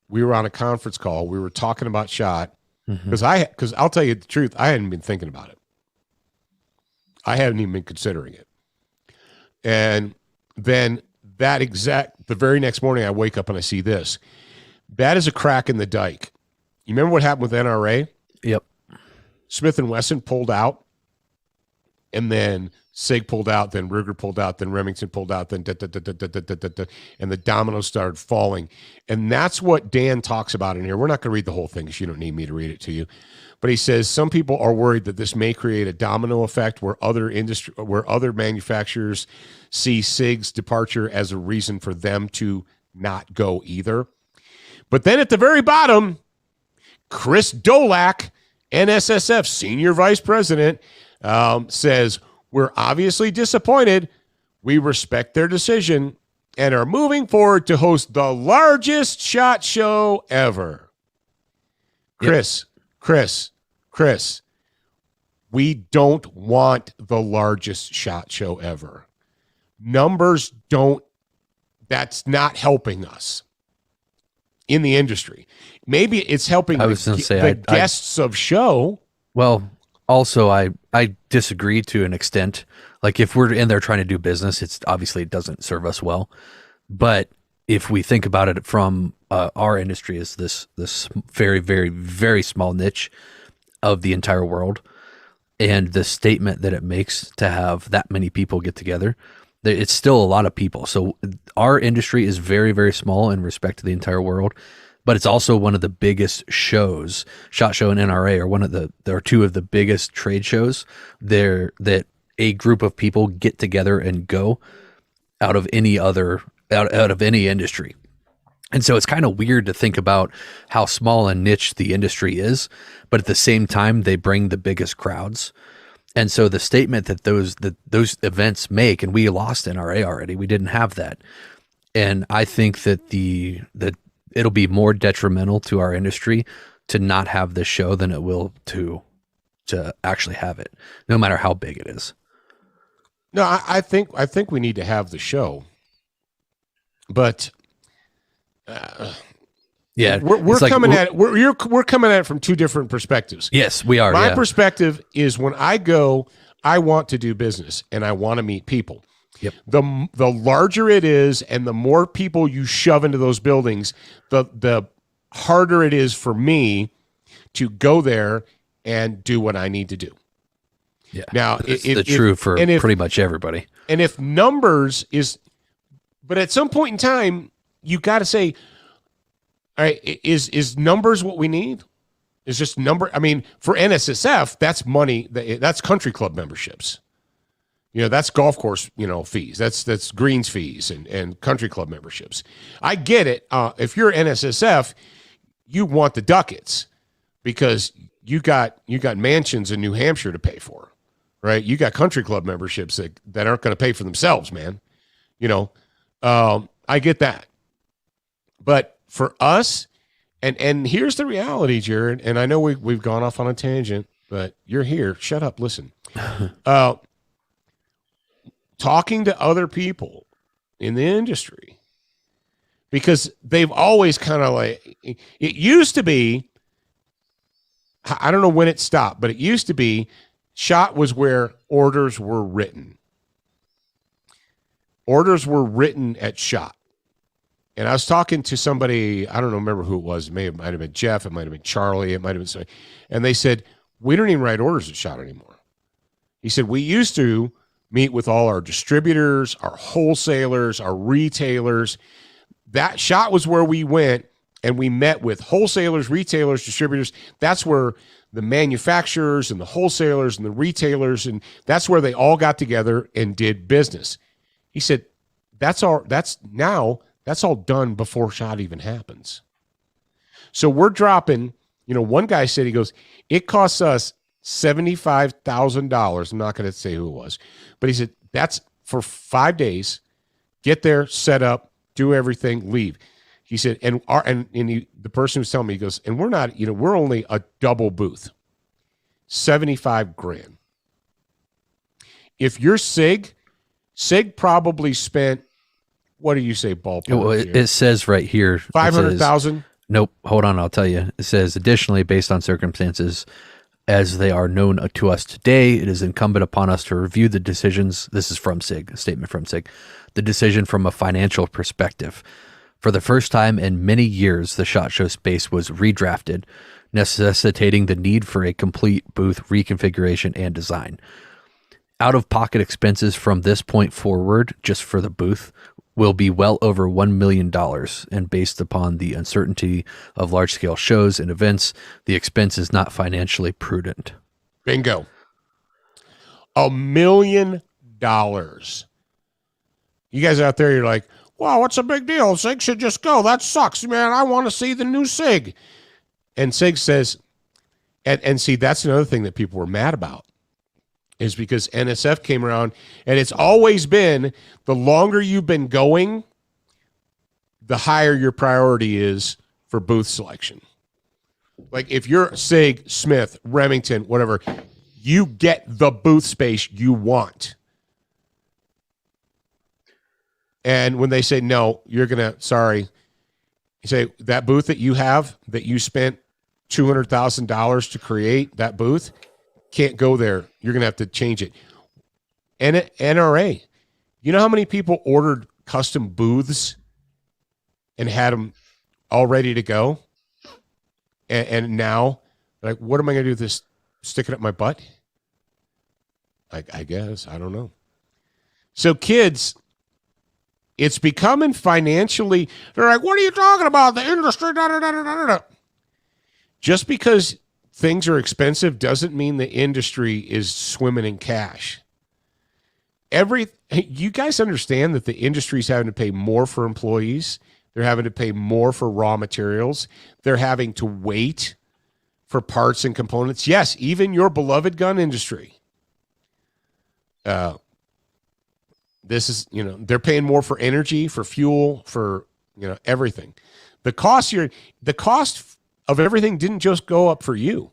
we were on a conference call. We were talking about SHOT because I'll tell you the truth, I hadn't been thinking about it. I haven't even been considering it. And then the very next morning I wake up and I see this. That is a crack in the dike. You remember what happened with NRA? Yep. Smith & Wesson pulled out, and then SIG pulled out, then Ruger pulled out, then Remington pulled out, then and the dominoes started falling. And that's what Dan talks about in here. We're not going to read the whole thing because you don't need me to read it to you. But he says some people are worried that this may create a domino effect where other manufacturers see SIG's departure as a reason for them to not go either. But then at the very bottom, Chris Dolak, NSSF Senior Vice President, says, we're obviously disappointed, We respect their decision and are moving forward to host the largest SHOT Show ever. Chris, we don't want the largest SHOT Show ever. Numbers don't, that's not helping us in the industry. Maybe it's helping the guests of show. Well, also, I disagree to an extent. Like, if we're in there trying to do business, it's obviously it doesn't serve us well. But if we think about it from our industry as this very, very, very small niche of the entire world, and the statement that it makes to have that many people get together, it's still a lot of people. So our industry is very, very small in respect to the entire world, but it's also one of the biggest shows. SHOT Show and NRA are there are two of the biggest trade shows there that a group of people get together and go out of any industry. And so it's kind of weird to think about how small and niche the industry is, but at the same time, they bring the biggest crowds. And so the statement that those events make, and we lost NRA already, we didn't have that. And I think that it'll be more detrimental to our industry to not have this show than it will to actually have it, no matter how big it is. No, I think we need to have the show, but we're coming at it. We're coming at it from two different perspectives. Yes, we are. My perspective is when I go, I want to do business and I want to meet people. Yep. The larger it is, and the more people you shove into those buildings, the harder it is for me to go there and do what I need to do. Yeah. Now, it's true for pretty much everybody. And if numbers is, but at some point in time, you got to say, all right, is numbers what we need? Is just number? I mean, for NSSF, that's money. That's country club memberships. That's golf course, fees. That's greens fees and country club memberships. I get it. If you're NSSF, you want the ducats because you got mansions in New Hampshire to pay for, right? You got country club memberships that aren't going to pay for themselves, man. I get that. But for us, and here's the reality, Jared, and I know we've gone off on a tangent, but you're here. Shut up. Listen. Talking to other people in the industry, because they've always kind of it used to be, I don't know when it stopped, but it used to be SHOT was where orders were written. Orders were written at SHOT. And I was talking to somebody, I don't remember who it was. It might have been Jeff. It might have been Charlie. It might have been somebody. And they said, we don't even write orders at SHOT anymore. He said, we used to meet with all our distributors, our wholesalers, our retailers. That SHOT was where we went, and we met with wholesalers, retailers, distributors. That's where the manufacturers and the wholesalers and the retailers, and that's where they all got together and did business. He said, that's all done before SHOT even happens. So we're dropping, one guy said, he goes, it costs us $75,000. I'm not going to say who it was, but he said, that's for 5 days, get there, set up, do everything, leave. He said, the person who's telling me, he goes, and we're not, we're only a double booth, $75,000. If you're SIG probably spent, what do you say, ballpark? Well, it says right here, 500,000. Nope. Hold on. I'll tell you. It says, additionally, based on circumstances as they are known to us today, it is incumbent upon us to review the decisions. This is from SIG, a statement from SIG, the decision from a financial perspective. For the first time in many years, the SHOT Show space was redrafted, necessitating the need for a complete booth reconfiguration and design. Out-of-pocket expenses from this point forward, just for the booth, will be well over $1 million, and based upon the uncertainty of large-scale shows and events, the expense is not financially prudent. Bingo. $1 million. You guys out there, you're like, wow, what's a big deal? SIG should just go. That sucks, man. I want to see the new SIG. And SIG says, and see, that's another thing that people were mad about, is because NSF came around, and it's always been the longer you've been going, the higher your priority is for booth selection. Like if you're SIG, Smith, Remington, whatever, you get the booth space you want. And when they say, no, you're going to, sorry, you say that booth that you have that you spent $200,000 to create, that booth, can't go there. You're going to have to change it. NRA, you know how many people ordered custom booths and had them all ready to go? And now, like, what am I going to do with this? Stick it up my butt? I guess. I don't know. So kids, it's becoming financially, they're like, what are you talking about? The industry, da, da, da, da, da, da. Just because things are expensive doesn't mean the industry is swimming in cash. You guys understand that the industry's having to pay more for employees. They're having to pay more for raw materials. They're having to wait for parts and components. Yes, even your beloved gun industry. This is, they're paying more for energy, for fuel, for, everything. The cost of everything didn't just go up for you.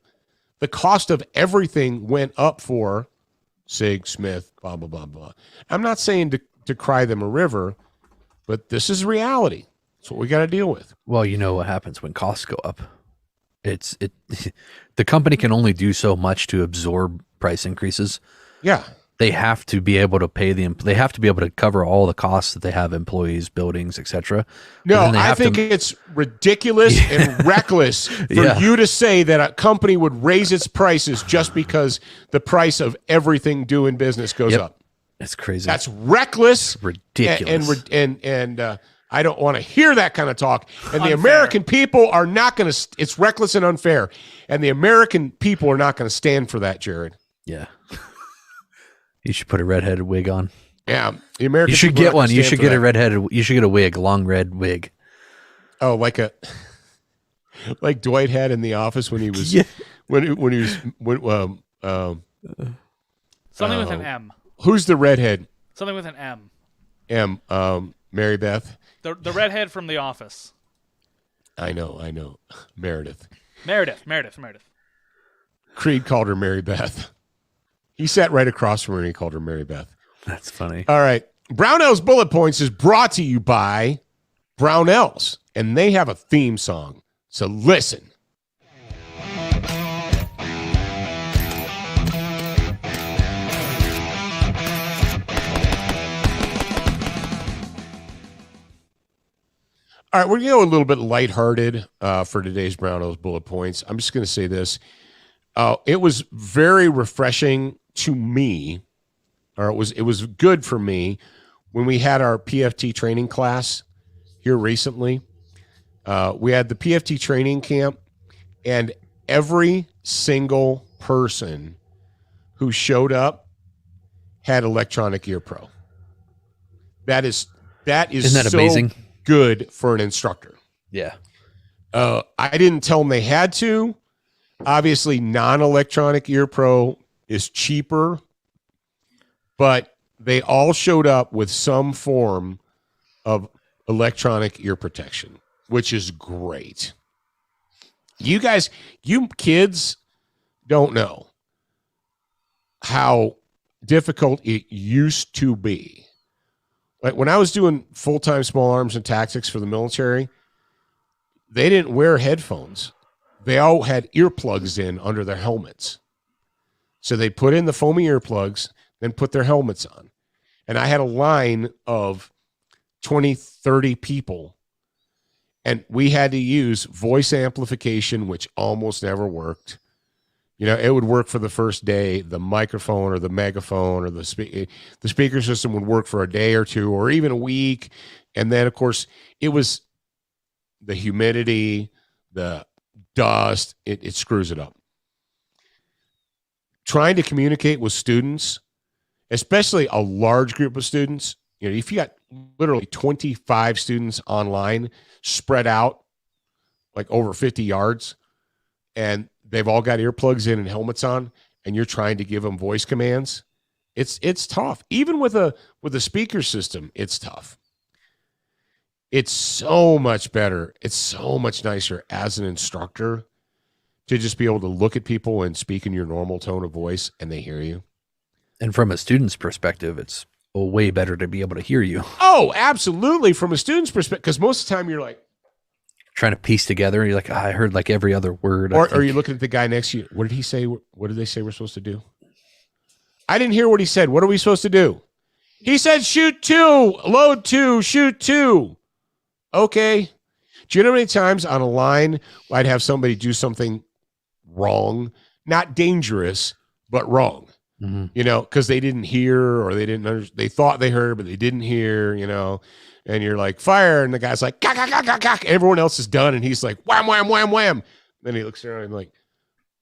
The cost of everything went up for SIG, Smith, blah, blah, blah, blah. I'm not saying to cry them a river, but this is reality. That's what we got to deal with. Well, you know what happens when costs go up. The company can only do so much to absorb price increases. Yeah. They have to be able to pay they have to be able to cover all the costs that they have, employees, buildings, etc. No, I think it's ridiculous and reckless for you to say that a company would raise its prices just because the price of everything doing business goes up. That's crazy. That's reckless, it's ridiculous, and I don't want to hear that kind of talk. And the American people are not going to. It's reckless and unfair, and the American people are not going to stand for that, Jared. Yeah. You should put a redheaded wig on. Yeah, the American. You should get one. You should get a redheaded. You should get a wig, a long red wig. Oh, like Dwight had in The Office when he was when he was something with an M. Who's the redhead? Something with an M. Mary Beth. The redhead from The Office. I know. Meredith. Creed called her Mary Beth. He sat right across from her and he called her Mary Beth. That's funny. All right. Brownell's Bullet Points is brought to you by Brownell's, and they have a theme song. So listen. All right, we're going to go a little bit lighthearted for today's Brownell's Bullet Points. I'm just going to say this. It was very refreshing to me, or it was good for me when we had our PFT training class here recently. We had the PFT training camp, and every single person who showed up had Electronic Ear Pro. That is Isn't that so amazing? Good for an instructor. Yeah. I didn't tell them they had to. Obviously, non-Electronic Ear Pro is cheaper, but they all showed up with some form of electronic ear protection, which is great. You kids don't know how difficult it used to be. Like when I was doing full-time small arms and tactics for the military, they didn't wear headphones. They all had earplugs in under their helmets. So they put in the foamy earplugs, then put their helmets on. And I had a line of 20, 30 people, and we had to use voice amplification, which almost never worked. It would work for the first day. The microphone or the megaphone or the speaker system would work for a day or two or even a week. And then, of course, it was the humidity, the dust, it screws it up. Trying to communicate with students, especially a large group of students, if you got literally 25 students online spread out like over 50 yards, and they've all got earplugs in and helmets on, and you're trying to give them voice commands, it's tough. Even with a speaker system, it's tough. It's so much better. It's so much nicer as an instructor to just be able to look at people and speak in your normal tone of voice and they hear you. And from a student's perspective, it's way better to be able to hear you. Oh, absolutely. From a student's perspective, because most of the time you're like trying to piece together. You're like, I heard like every other word. Or are you looking at the guy next to you? What did he say? What did they say we're supposed to do? I didn't hear what he said. What are we supposed to do? He said, shoot 2, load 2, shoot 2. Okay. Do you know how many times on a line I'd have somebody do something wrong, not dangerous, but wrong? Mm-hmm. You know, because they didn't hear or they didn't understand. They thought they heard, but they didn't hear, you know, and you're like, fire. And the guy's like, gah, gah, gah, gah, gah. Everyone else is done. And he's like, wham, wham, wham, wham. Then he looks around and like,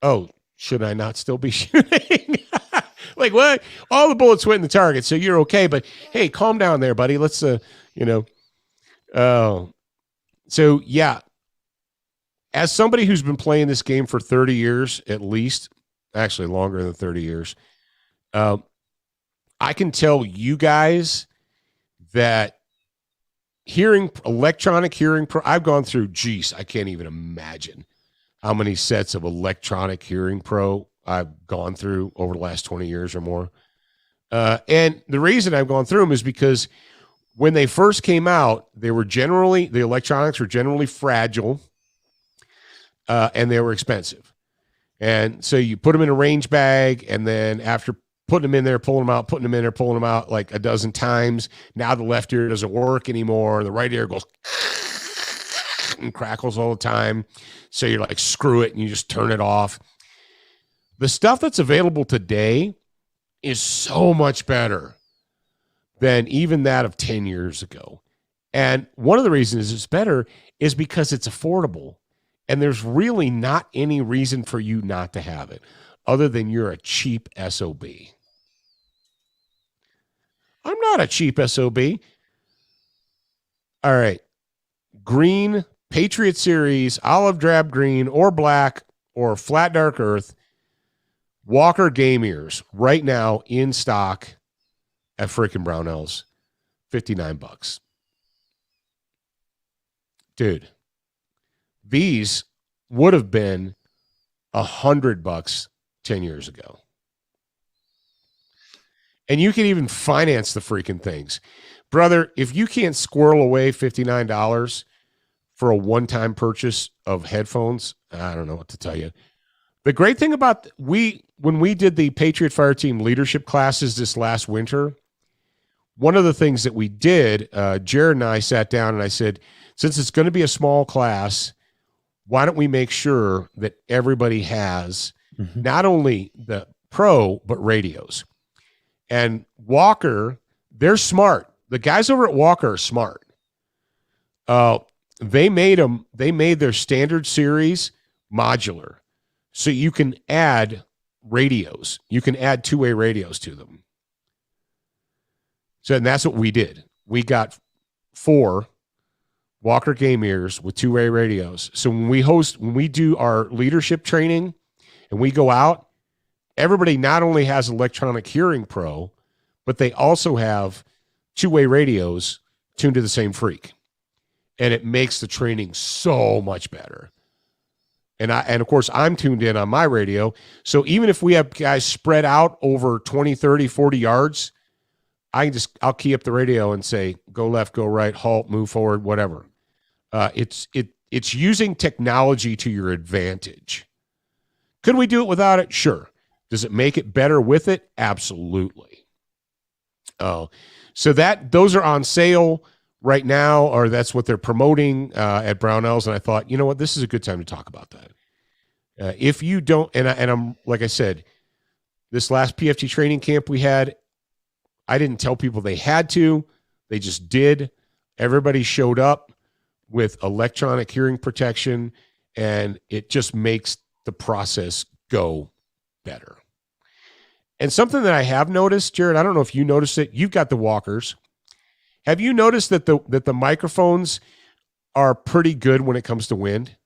oh, should I not still be shooting? Like, what? All the bullets went in the target, so you're okay. But hey, calm down there, buddy. Let's, so yeah. As somebody who's been playing this game for 30 years, at least, actually longer than 30 years, I can tell you guys that electronic hearing, I've gone through, I can't even imagine how many sets of electronic hearing pro I've gone through over the last 20 years or more. And the reason I've gone through them is because when they first came out, the electronics were generally fragile, and they were expensive. And so you put them in a range bag, and then after putting them in there, pulling them out, putting them in there, pulling them out like a dozen times, now the left ear doesn't work anymore. The right ear goes and crackles all the time. So you're like, screw it, and you just turn it off. The stuff that's available today is so much better than even that of 10 years ago. And one of the reasons it's better is because it's affordable. And there's really not any reason for you not to have it other than you're a cheap SOB. I'm not a cheap SOB. All right. Green, Patriot Series, olive drab green, or black, or flat dark earth, Walker game ears right now in stock at frickin' Brownells, $59. Dude, these would have been $100 10 years ago. And you can even finance the freaking things. Brother, if you can't squirrel away $59 for a one-time purchase of headphones, I don't know what to tell you. The great thing about when we did the Patriot Fire Team leadership classes this last winter, one of the things that we did, Jared and I sat down and I said, since it's going to be a small class, why don't we make sure that everybody has not only the pro, but radios? And Walker, they're smart. The guys over at Walker are smart. They made their standard series modular. So you can add radios. You can add two-way radios to them. So, and that's what we did. We got 4 Walker game ears with two-way radios. So when we do our leadership training and we go out, everybody not only has electronic hearing pro, but they also have two-way radios tuned to the same freak. And it makes the training so much better. And of course, I'm tuned in on my radio. So even if we have guys spread out over 20, 30, 40 yards, I'll key up the radio and say, go left, go right, halt, move forward, whatever. It's using technology to your advantage. Could we do it without it? Sure. Does it make it better with it? Absolutely. Oh, so those are on sale right now, or that's what they're promoting at Brownells. And I thought, you know what, this is a good time to talk about that. If you don't, and I'm like I said, this last PFT training camp we had, I didn't tell people they had to. They just did. Everybody showed up with electronic hearing protection, and it just makes the process go better. And something that I have noticed, Jared, I don't know if you noticed it. You've got the Walkers. Have you noticed that the microphones are pretty good when it comes to wind?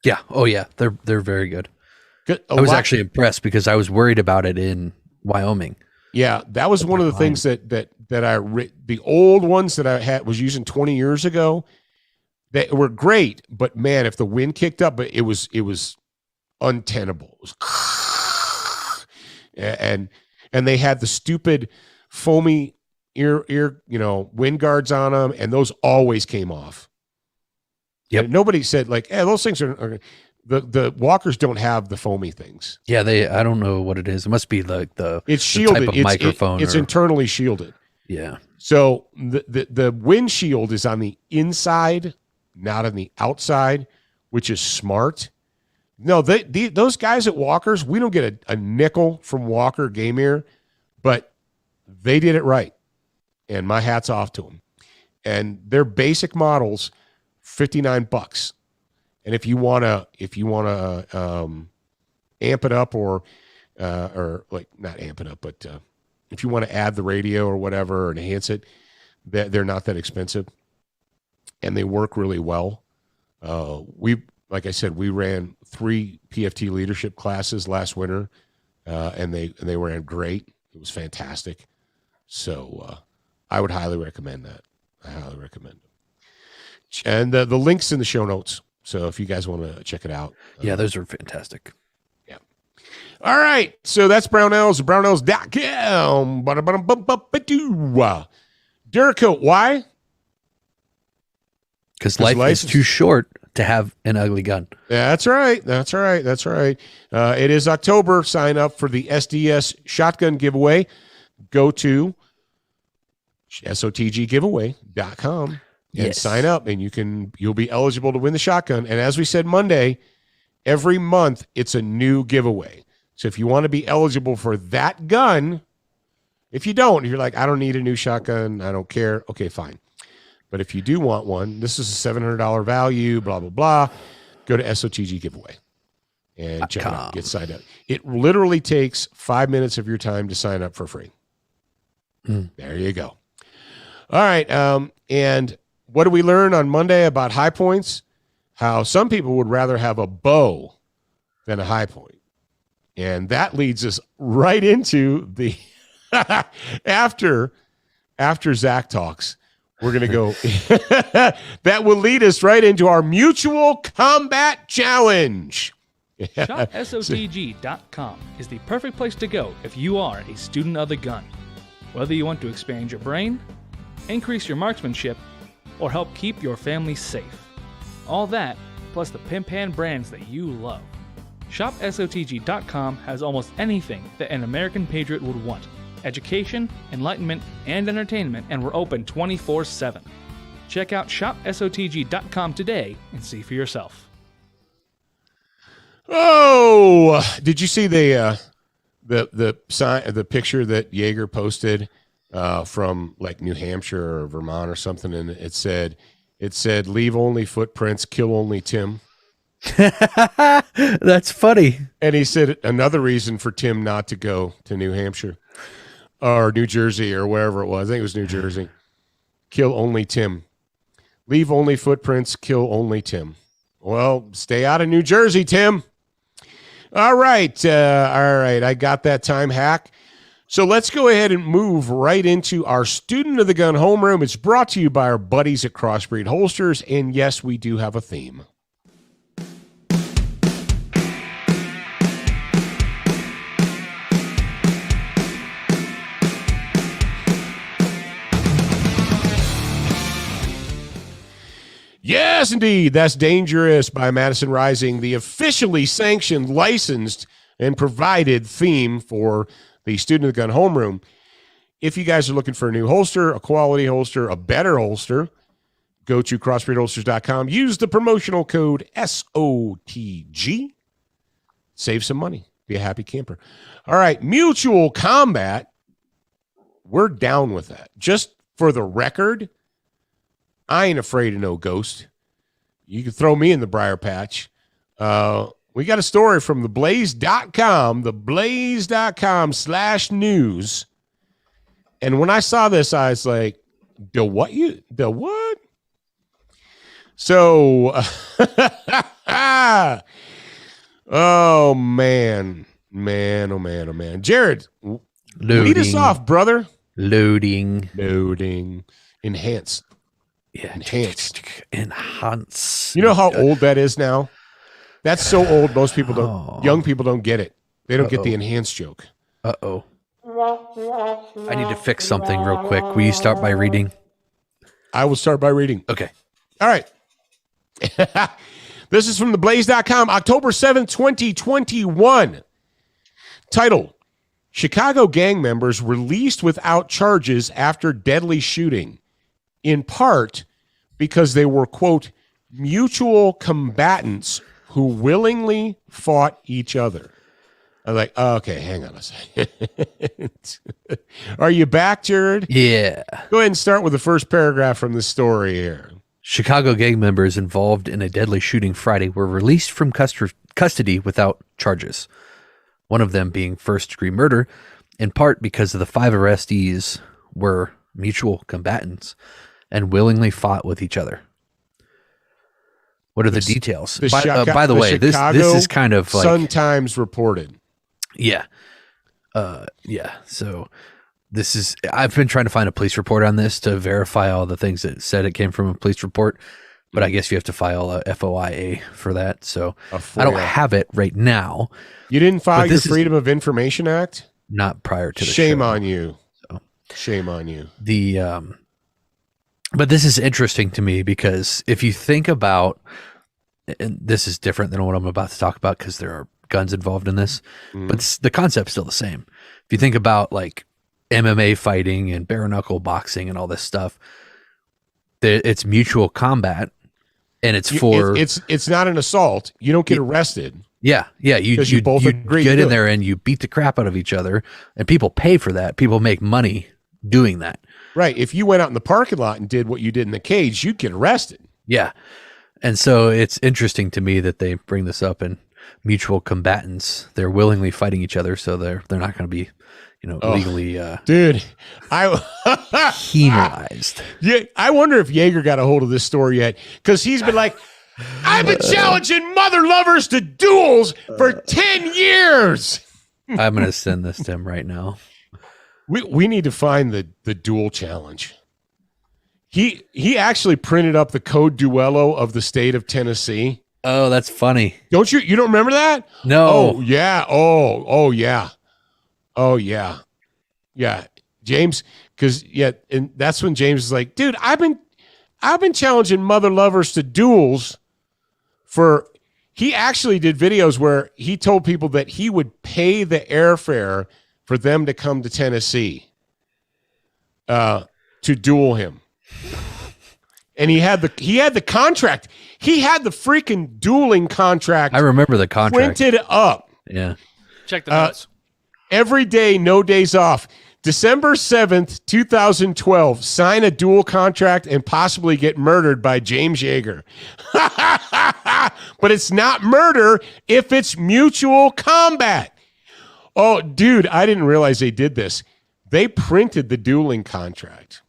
Yeah. Oh, yeah. They're very good. I was actually impressed because I was worried about it in Wyoming. Yeah, that was one of the things that the old ones that I was using 20 years ago, that were great, but man, if the wind kicked up, it was untenable. It was and they had the stupid foamy ear wind guards on them, and those always came off. Yep. And nobody said like, "Hey, those things are." The walkers don't have the foamy things. Yeah, I don't know what it is. It must be like it's shielded. The type of microphone. It's internally shielded. Yeah. So the windshield is on the inside, not on the outside, which is smart. No, those guys at Walkers, we don't get a nickel from Walker Game Ear, but they did it right, and my hat's off to them. And their basic models, $59. And if you wanna amp it up or like not amp it up, but if you want to add the radio or whatever or enhance it, they're not that expensive, and they work really well. Like I said, we ran 3 PFT leadership classes last winter, and they ran great. It was fantastic. So I would highly recommend that. I highly recommend it. And the link's in the show notes. So if you guys want to check it out. Yeah, those are fantastic. Yeah. All right. So that's Brownells, brownells.com. Duracoat, why? Because life is too short to have an ugly gun. That's right. It is October. Sign up for the SDS Shotgun Giveaway. Go to SOTGgiveaway.com. And sign up, and you'll be eligible to win the shotgun. And as we said Monday, every month it's a new giveaway. So if you want to be eligible for that gun, if you don't, if you're like, I don't need a new shotgun, I don't care, okay, fine. But if you do want one, this is a $700 value, blah, blah, blah, go to SOTG Giveaway and check it out. Get signed up. It literally takes 5 minutes of your time to sign up for free. There you go. All right, and what do we learn on Monday about high points? How some people would rather have a bow than a high point. And that leads us right into the after Zach talks, we're going to go. That will lead us right into our mutual combat challenge. ShopSOTG.com is the perfect place to go if you are a student of the gun. Whether you want to expand your brain, increase your marksmanship, or help keep your family safe. All that, plus the pimp hand brands that you love. ShopSOTG.com has almost anything that an American patriot would want. Education, enlightenment, and entertainment, and we're open 24/7. Check out ShopSOTG.com today and see for yourself. Oh, did you see the picture that Yeager posted from like New Hampshire or Vermont or something, and it said leave only footprints, kill only Tim. That's funny. And he said another reason for Tim not to go to New Hampshire or New Jersey or wherever it was. I think it was New Jersey. Kill only Tim. Leave only footprints, kill only Tim. Well, stay out of New Jersey, Tim. All right. I got that time hack. So let's go ahead and move right into our Student of the Gun Homeroom. It's brought to you by our buddies at Crossbreed Holsters. And yes, we do have a theme. Yes, indeed. That's Dangerous by Madison Rising, the officially sanctioned, licensed, and provided theme for the Student of the Gun Homeroom. If you guys are looking for a new holster, a quality holster, a better holster, go to crossbreedholsters.com. Use the promotional code SOTG. Save some money. Be a happy camper. All right, mutual combat. We're down with that. Just for the record, I ain't afraid of no ghost. You can throw me in the briar patch. We got a story from theblaze.com, theblaze.com/news. And when I saw this, I was like, the what? So, Oh, man. Man, oh, man, oh, man. Jared, lead us off, brother. Loading. Enhance. Yeah. Enhance. You know how old that is now? That's so old, most people don't, young people don't get it. They don't get the enhance joke. Uh-oh. I need to fix something real quick. Will you start by reading? I will start by reading. Okay. All right. This is from theblaze.com, October 7th, 2021. Title, Chicago gang members released without charges after deadly shooting, in part because they were, quote, mutual combatants who willingly fought each other. I'm like, oh, okay, hang on a second. Are you back, Jared? Yeah. Go ahead and start with the first paragraph from the story here. Chicago gang members involved in a deadly shooting Friday were released from custody without charges. One of them being first-degree murder, in part because of the 5 arrestees were mutual combatants and willingly fought with each other. What are the details? By the way, this is kind of like Sun-Times reported. Yeah. So this is, I've been trying to find a police report on this to verify all the things that said it came from a police report, but I guess you have to file a FOIA for that. So I don't have it right now. You didn't file your Freedom of Information Act? Not prior to the Shame show. on you. So, shame on you. But this is interesting to me because if you think about, and this is different than what I'm about to talk about because there are guns involved in this, but the concept's still the same. If you think about like MMA fighting and bare knuckle boxing and all this stuff, it's mutual combat, and it's it's not an assault. You don't get arrested. Yeah. You both agree get in there and you beat the crap out of each other, and people pay for that. People make money doing that. Right. If you went out in the parking lot and did what you did in the cage, you'd get arrested. Yeah. And so it's interesting to me that they bring this up, and mutual combatants, they're willingly fighting each other, so they're not going to be, legally dude, penalized. Yeah, I wonder if Yeager got a hold of this story yet, because he's been like, I've been challenging mother lovers to duels for 10 years. I'm going to send this to him right now. We need to find the duel challenge. He actually printed up the code duello of the state of Tennessee. Oh, that's funny. You don't remember that? No. Oh yeah. Oh yeah. Oh yeah. Yeah. James, and that's when James is like, dude, I've been challenging mother lovers to duels he actually did videos where he told people that he would pay the airfare for them to come to Tennessee to duel him. And he had the contract. He had the freaking dueling contract. I remember the contract. Printed up. Yeah. Check the notes. Every day, no days off. December 7th, 2012, sign a duel contract and possibly get murdered by James Yeager. But it's not murder if it's mutual combat. Oh, dude, I didn't realize they did this. They printed the dueling contract.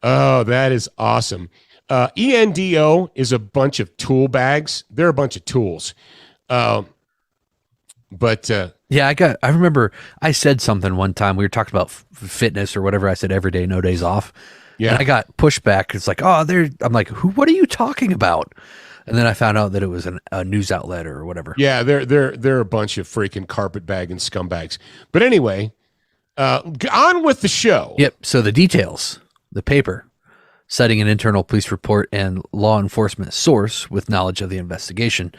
Oh, that is awesome. ENDO is a bunch of tool bags. They're a bunch of tools. Yeah, I remember I said something one time. We were talking about fitness or whatever. I said every day, no days off. Yeah. And I got pushback. It's like, I'm like, what are you talking about? And then I found out that it was a news outlet or whatever. Yeah, they're a bunch of freaking carpetbag and scumbags. But anyway, on with the show. Yep. So the details, the paper, citing an internal police report and law enforcement source with knowledge of the investigation,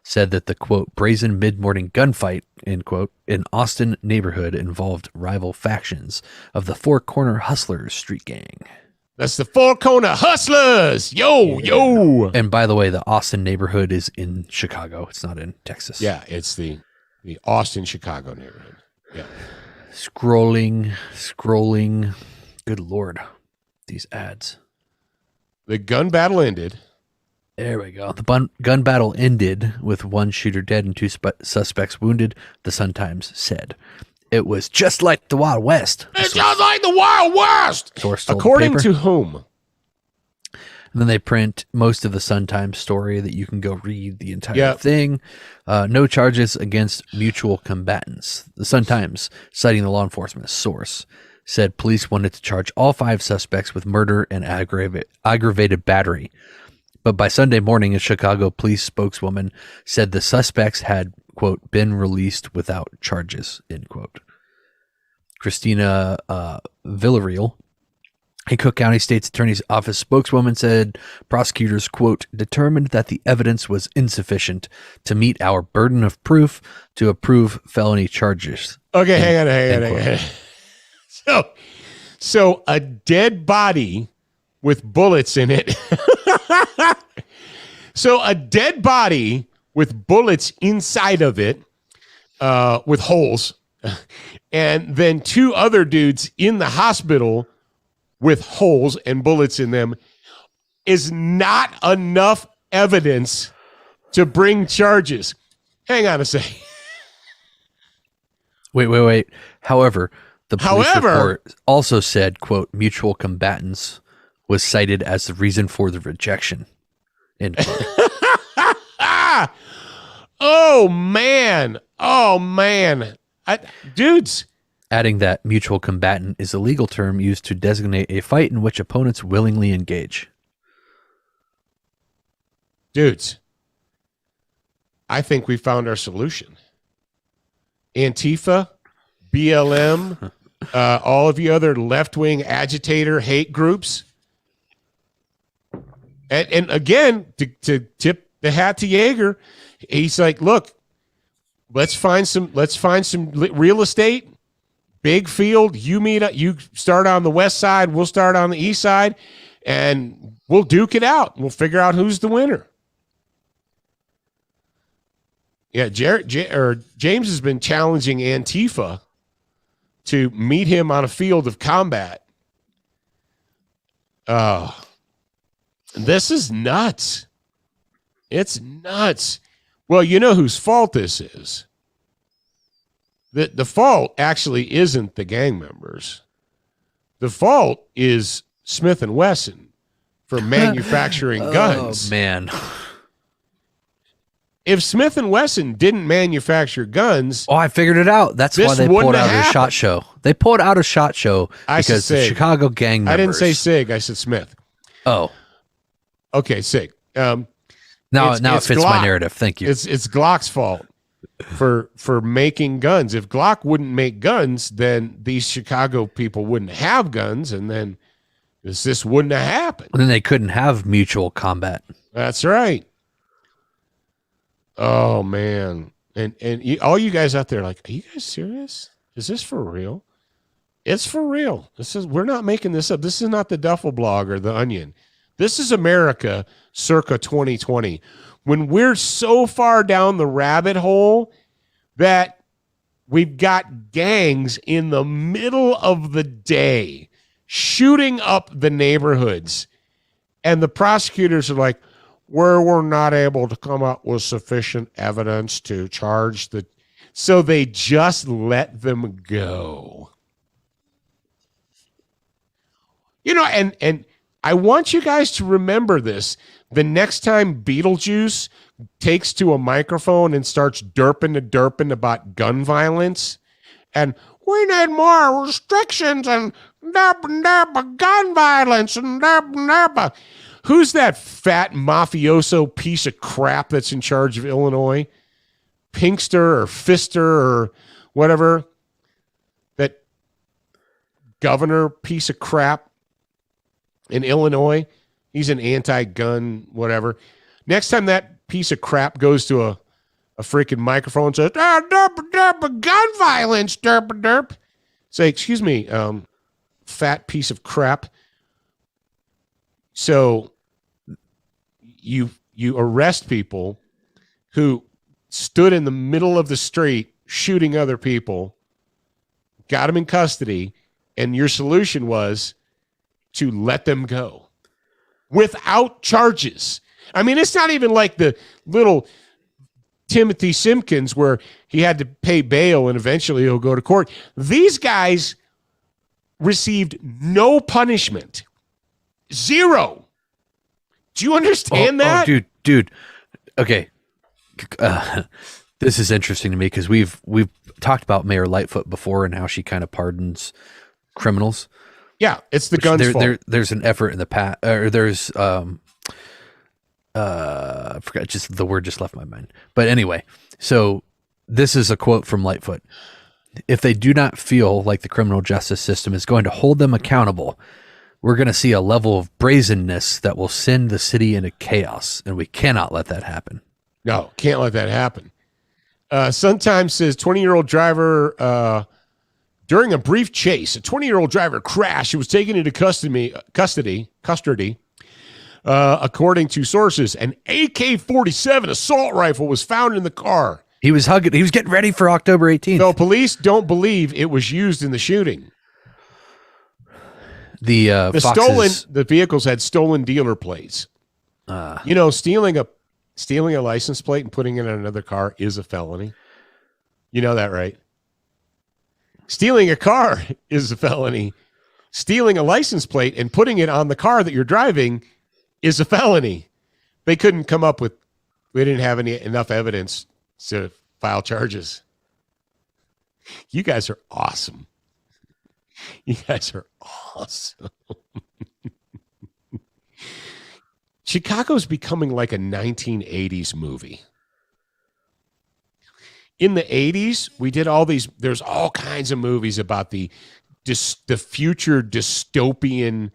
said that the, quote, brazen mid-morning gunfight, end quote, in Austin neighborhood involved rival factions of the Four Corner Hustlers street gang. That's the Four Corner Hustlers. Yo. And by the way, the Austin neighborhood is in Chicago. It's not in Texas. Yeah, it's the Austin, Chicago neighborhood. Yeah. Scrolling. Good Lord. These ads. The gun battle ended. There we go. The gun battle ended with one shooter dead and two suspects wounded, the Sun-Times said. It was just like the Wild West. It's just like the Wild West! Source told According the to whom? And then they print most of the Sun-Times story that you can go read the entire Yep. thing. No charges against mutual combatants. The Sun-Times, citing the law enforcement source, said police wanted to charge all 5 suspects with murder and aggravated battery. But by Sunday morning, a Chicago police spokeswoman said the suspects had, quote, been released without charges, end quote. Christina Villarreal, a Cook County State's Attorney's Office spokeswoman, said prosecutors, quote, determined that the evidence was insufficient to meet our burden of proof to approve felony charges. Okay, hang on. So a dead body with bullets in it. So a dead body with bullets inside of it, with holes, and then 2 other dudes in the hospital with holes and bullets in them is not enough evidence to bring charges. Hang on a second. Wait. However, the police report also said, quote, mutual combatants was cited as the reason for the rejection, end quote. Oh, man. Dudes. Adding that mutual combatant is a legal term used to designate a fight in which opponents willingly engage. Dudes, I think we found our solution. Antifa, BLM, all of you other left-wing agitator hate groups. And again, to tip the hat to Yeager, he's like, look, let's find some real estate. Big field, you start on the west side, we'll start on the east side, and we'll duke it out. We'll figure out who's the winner. Yeah, James has been challenging Antifa to meet him on a field of combat. This is nuts. It's nuts. Well, you know whose fault this is. The fault actually isn't the gang members. The fault is Smith & Wesson for manufacturing guns. Oh, man. If Smith & Wesson didn't manufacture guns... Oh, I figured it out. That's why they pulled out a SHOT Show. They pulled out a SHOT Show because the Chicago gang members... I didn't say SIG. I said Smith. Oh. Okay, SIG. Now it fits my narrative. Thank you. It's Glock's fault for making guns. If Glock wouldn't make guns, then these Chicago people wouldn't have guns, and then this wouldn't have happened. And then they couldn't have mutual combat. That's right. Oh, man. And all you guys out there are like, are you guys serious? Is this for real? It's for real. We're not making this up. This is not the Duffel Blog or the Onion. This is America circa 2020. When we're so far down the rabbit hole that we've got gangs in the middle of the day shooting up the neighborhoods, and the prosecutors are like, we're not able to come up with sufficient evidence to charge the... So they just let them go. You know, and I want you guys to remember this. The next time Beetlejuice takes to a microphone and starts derping about gun violence, and we need more restrictions and gun violence and who's that fat mafioso piece of crap that's in charge of Illinois? Pinkster or Fister or whatever. That governor piece of crap in Illinois. He's an anti-gun, whatever. Next time that piece of crap goes to a freaking microphone and says, gun violence, derp. Say, excuse me, fat piece of crap. So you arrest people who stood in the middle of the street shooting other people, got them in custody, and your solution was to let them go without charges. I mean, it's not even like the little Timothy Simkins where he had to pay bail and eventually he'll go to court. These guys received no punishment. Zero. Do you understand that? Oh, dude. Okay. This is interesting to me because we've talked about Mayor Lightfoot before and how she kind of pardons criminals. Yeah, it's the gun's fault. There's an effort in the past, or there's I forgot, just the word just left my mind. But anyway, so this is a quote from Lightfoot. If they do not feel like the criminal justice system is going to hold them accountable, we're going to see a level of brazenness that will send the city into chaos, and we cannot let that happen. No, can't let that happen. Sometimes says 20-year-old driver during a brief chase, a 20-year-old driver crashed. He was taken into custody. According to sources, an AK-47 assault rifle was found in the car. He was getting ready for October 18th. No, police don't believe it was used in the shooting. The vehicles had stolen dealer plates. Stealing a license plate and putting it on another car is a felony. You know that, right? Stealing a car is a felony. Stealing a license plate and putting it on the car that you're driving is a felony. They couldn't come up with, we didn't have enough evidence to file charges. You guys are awesome. You guys are awesome. Chicago's becoming like a 1980s movie. In the 80s, we did all these, there's all kinds of movies about the future dystopian,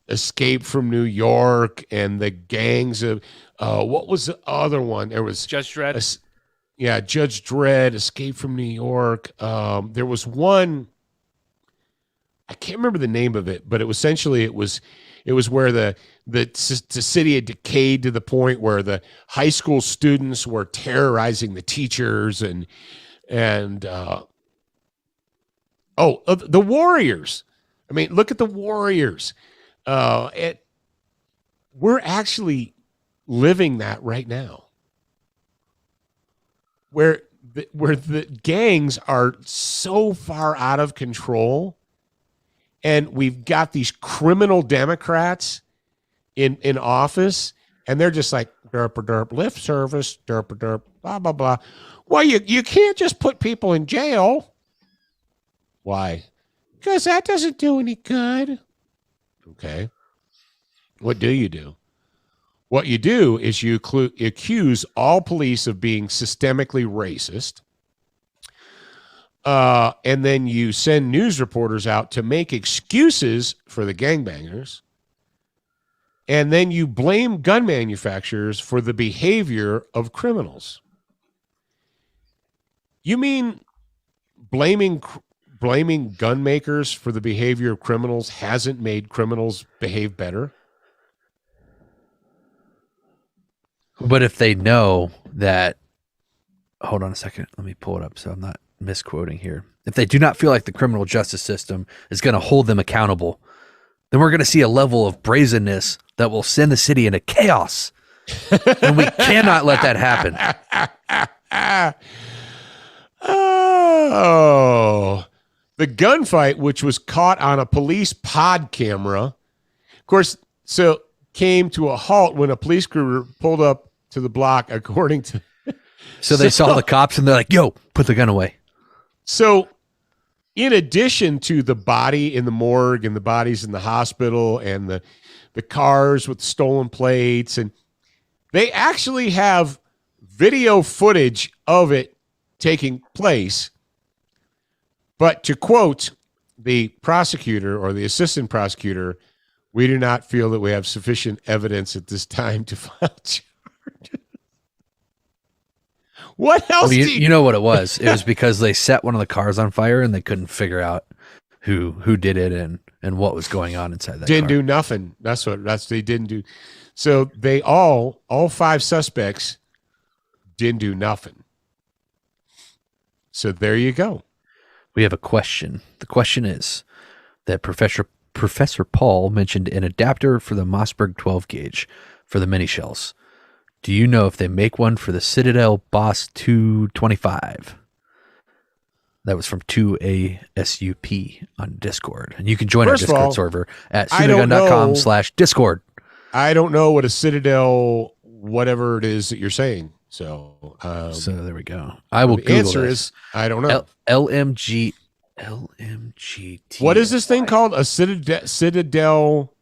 Escape from New York and the gangs of, what was the other one? There was Judge Dredd. Judge Dredd, Escape from New York. There was one, I can't remember the name of it, but it was where the city had decayed to the point where the high school students were terrorizing the teachers and the Warriors. I mean, look at the Warriors. We're actually living that right now, where the gangs are so far out of control, and we've got these criminal Democrats in office, and they're just like derp derp lift service, derp derp blah blah blah. Well, you can't just put people in jail. Why? Because that doesn't do any good. Okay. What do you do? What you do is you accuse all police of being systemically racist. And then you send news reporters out to make excuses for the gangbangers. And then you blame gun manufacturers for the behavior of criminals. You mean blaming gun makers for the behavior of criminals hasn't made criminals behave better? But if they know that, hold on a second, let me pull it up so I'm not misquoting here. If they do not feel like the criminal justice system is going to hold them accountable, then we're going to see a level of brazenness that will send the city into chaos. And we cannot let that happen. Oh, the gunfight, which was caught on a police pod camera, of course, so came to a halt when a police crew pulled up to the block, according to. So they saw the cops and they're like, yo, put the gun away. So in addition to the body in the morgue and the bodies in the hospital and the cars with stolen plates, and they actually have video footage of it taking place. But to quote the prosecutor or the assistant prosecutor, we do not feel that we have sufficient evidence at this time to file charges. What else? Well, you know what it was? It was because they set one of the cars on fire and they couldn't figure out who did it and what was going on inside that didn't car. do nothing. That's they didn't do. So they all 5 suspects didn't do nothing. So there you go. We have a question. The question is that Professor Paul mentioned an adapter for the Mossberg 12 gauge for the mini shells. Do you know if they make one for the Citadel Boss 225? That was from 2ASUP on Discord. And you can join our Discord server at sunagun.com/Discord. I don't know what a Citadel, whatever it is that you're saying. So, so there we go. I will. The Google answer this. is I don't know. LMGT. What is this thing called? A Citadel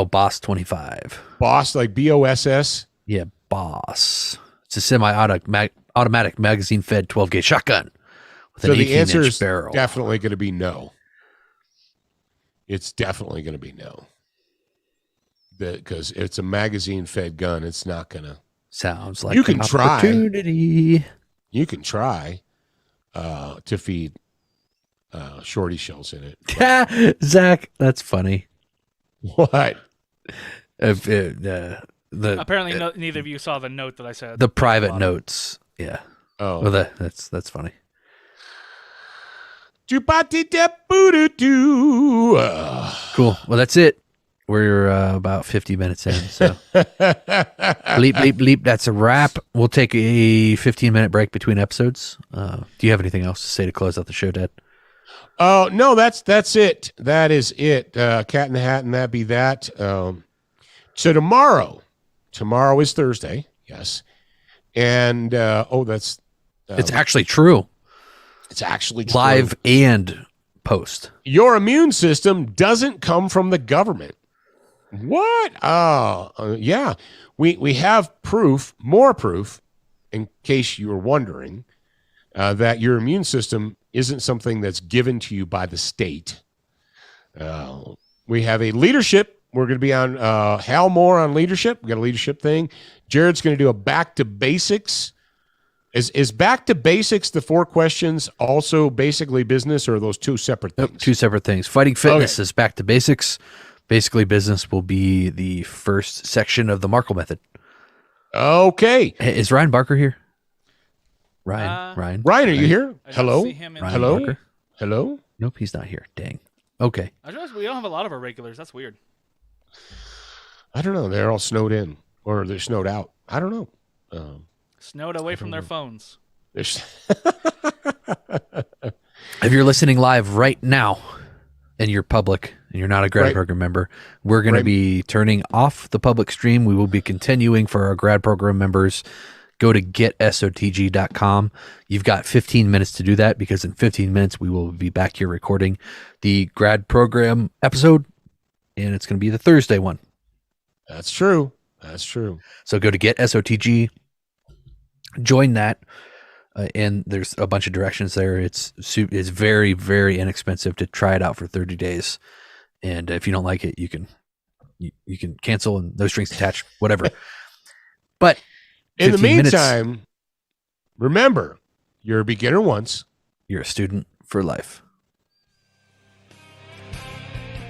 Boss 25. Boss, like BOSS? Yeah, Boss. It's a semi-automatic magazine-fed 12-gauge shotgun with So an the answer 18-inch is barrel. definitely going to be no. It's definitely going to be no. Because it's a magazine-fed gun. It's not going to. Sounds like you can try. Opportunity. You can try to feed shorty shells in it. Zach, that's funny. What? The Apparently, neither of you saw the note that I said. The private notes. Yeah. Oh, well, that's funny. Cool. Well, that's it. We're about 50 minutes in. So bleep, bleep, bleep. That's a wrap. We'll take a 15-minute break between episodes. Do you have anything else to say to close out the show, Dad? Oh, no, that's it. That is it. Cat in the Hat, and that be that. So tomorrow is Thursday. Yes. And, that's. It's actually true. It's actually true. Live and post. Your immune system doesn't come from the government. What? Yeah. We have proof, more proof, in case you were wondering, that your immune system isn't something that's given to you by the state. We have a leadership. We're going to be on Hal Moore on leadership. We got a leadership thing. Jared's going to do a back to basics. Is back to basics the 4 questions also basically business, or are those 2 separate things? Nope, 2 separate things. Fighting fitness is back to basics. Basically, business will be the first section of the Markle method. Okay. Hey, is Ryan Barker here? Ryan, are you here? Hello? Ryan Hello? Barker? Hello? Nope, he's not here. Dang. Okay. I realize we don't have a lot of our regulars. That's weird. I don't know. They're all snowed in, or they're snowed out. I don't know. Snowed away from their phones. If you're listening live right now and you're public and you're not a grad program member, we're going to be turning off the public stream. We will be continuing for our grad program members. Go to getsotg.com. You've got 15 minutes to do that, because in 15 minutes we will be back here recording the grad program episode, and it's going to be the Thursday one. That's true. That's true. So go to getsotg. Join that, and there's a bunch of directions there. It's very, very inexpensive to try it out for 30 days, and if you don't like it, you can cancel, and no strings attached, whatever. But in the meantime, remember, you're a beginner once. You're a student for life.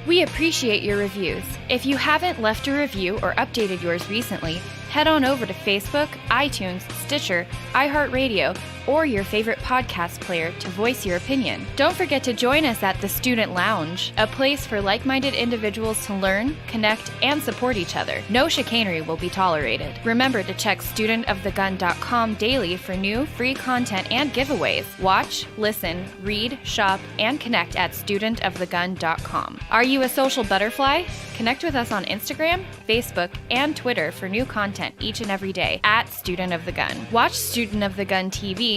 We appreciate your reviews. If you haven't left a review or updated yours recently, head on over to Facebook, iTunes, Stitcher, iHeartRadio, or your favorite podcast player to voice your opinion. Don't forget to join us at the Student Lounge, a place for like-minded individuals to learn, connect, and support each other. No chicanery will be tolerated. Remember to check studentofthegun.com daily for new, free content and giveaways. Watch, listen, read, shop, and connect at studentofthegun.com. Are you a social butterfly? Connect with us on Instagram, Facebook, and Twitter for new content each and every day at Student of the Gun. Watch Student of the Gun TV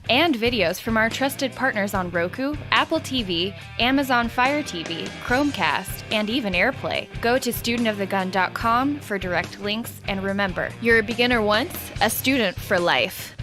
and videos from our trusted partners on Roku, Apple TV, Amazon Fire TV, Chromecast, and even AirPlay. Go to studentofthegun.com for direct links, and remember, you're a beginner once, a student for life.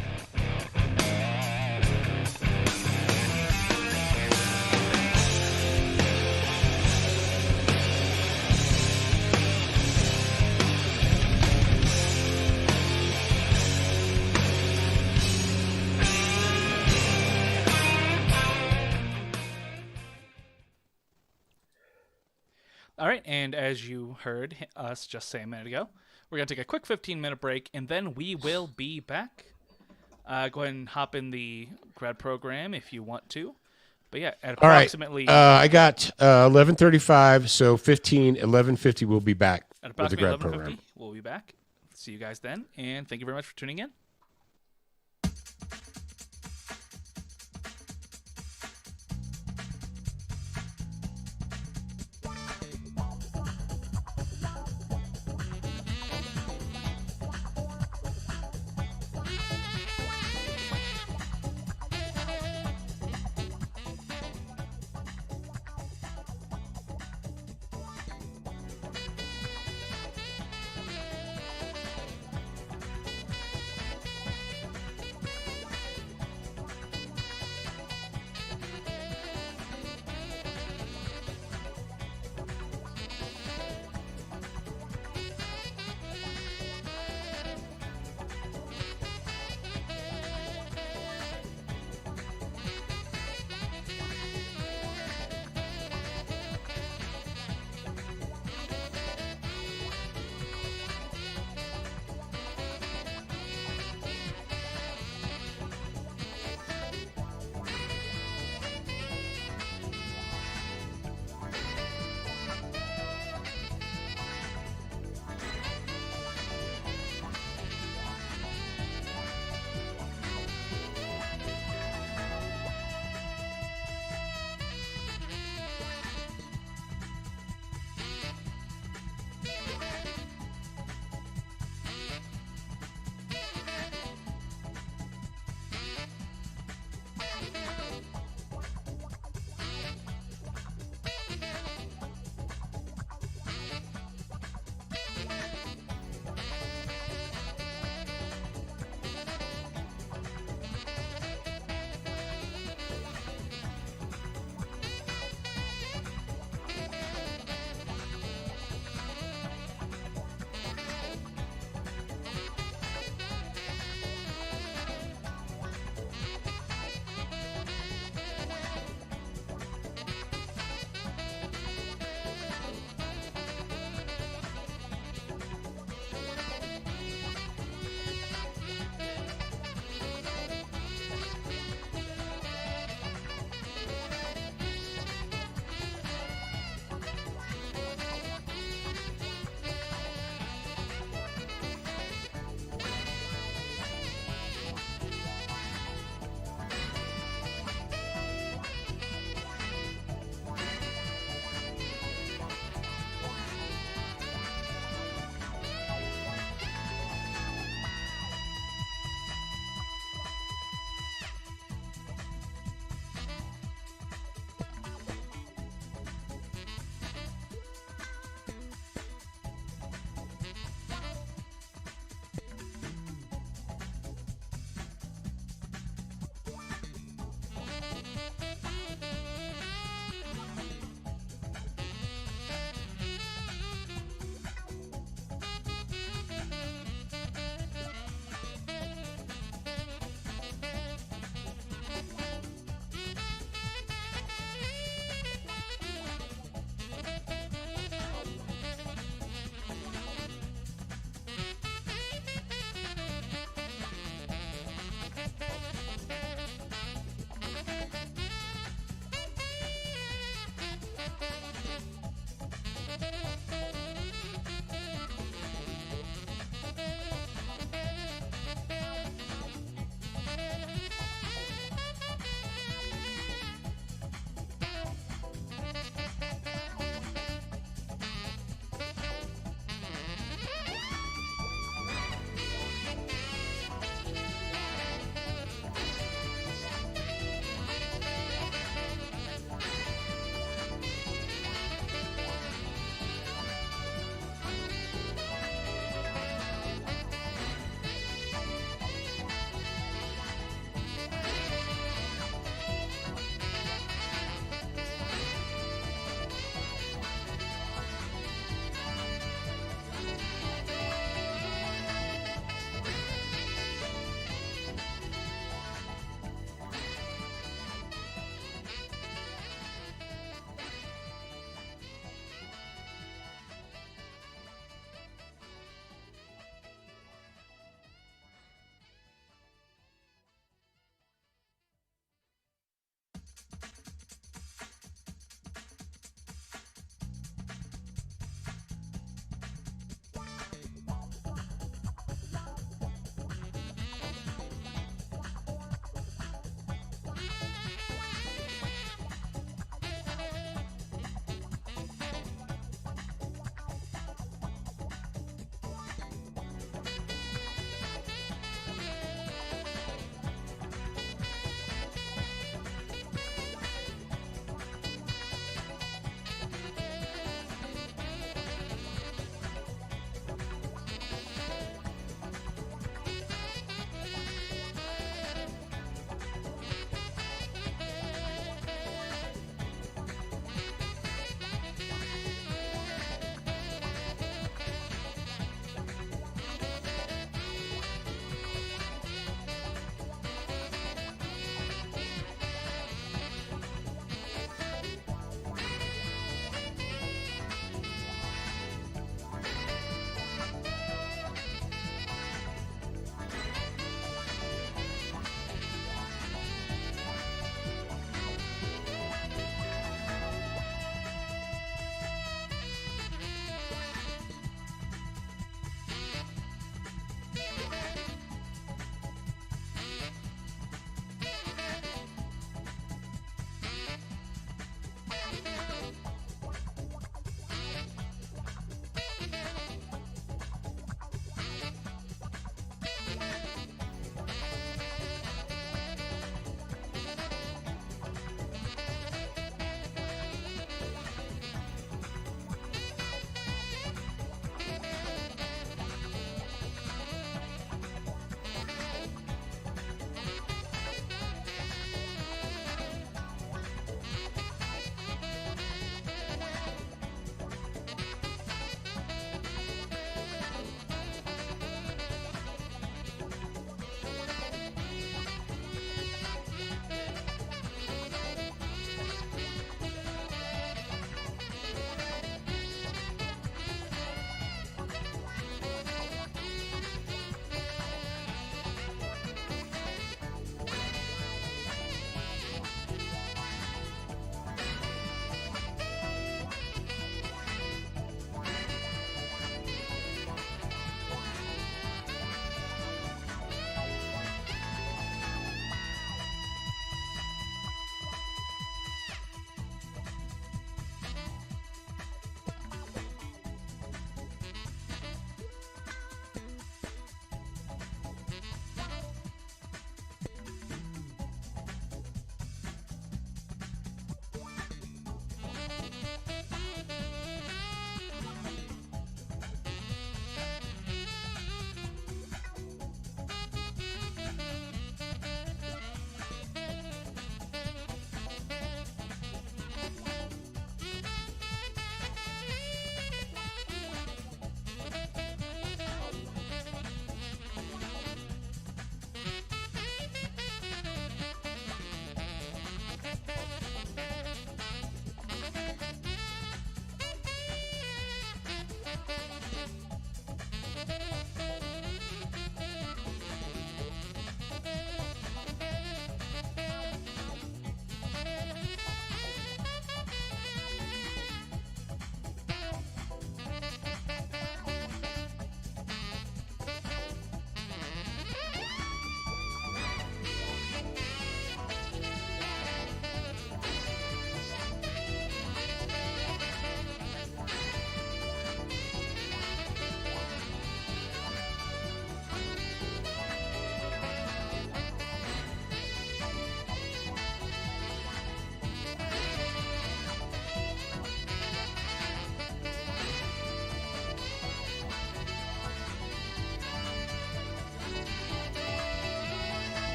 All right, and as you heard us just say a minute ago, we're going to take a quick 15-minute break, and then we will be back. Go ahead and hop in the grad program if you want to. But yeah, at approximately... All right. I got 11:35, so 11:50 we'll be back at with the approximately grad 11:50, program. we'll be back. See you guys then, and thank you very much for tuning in.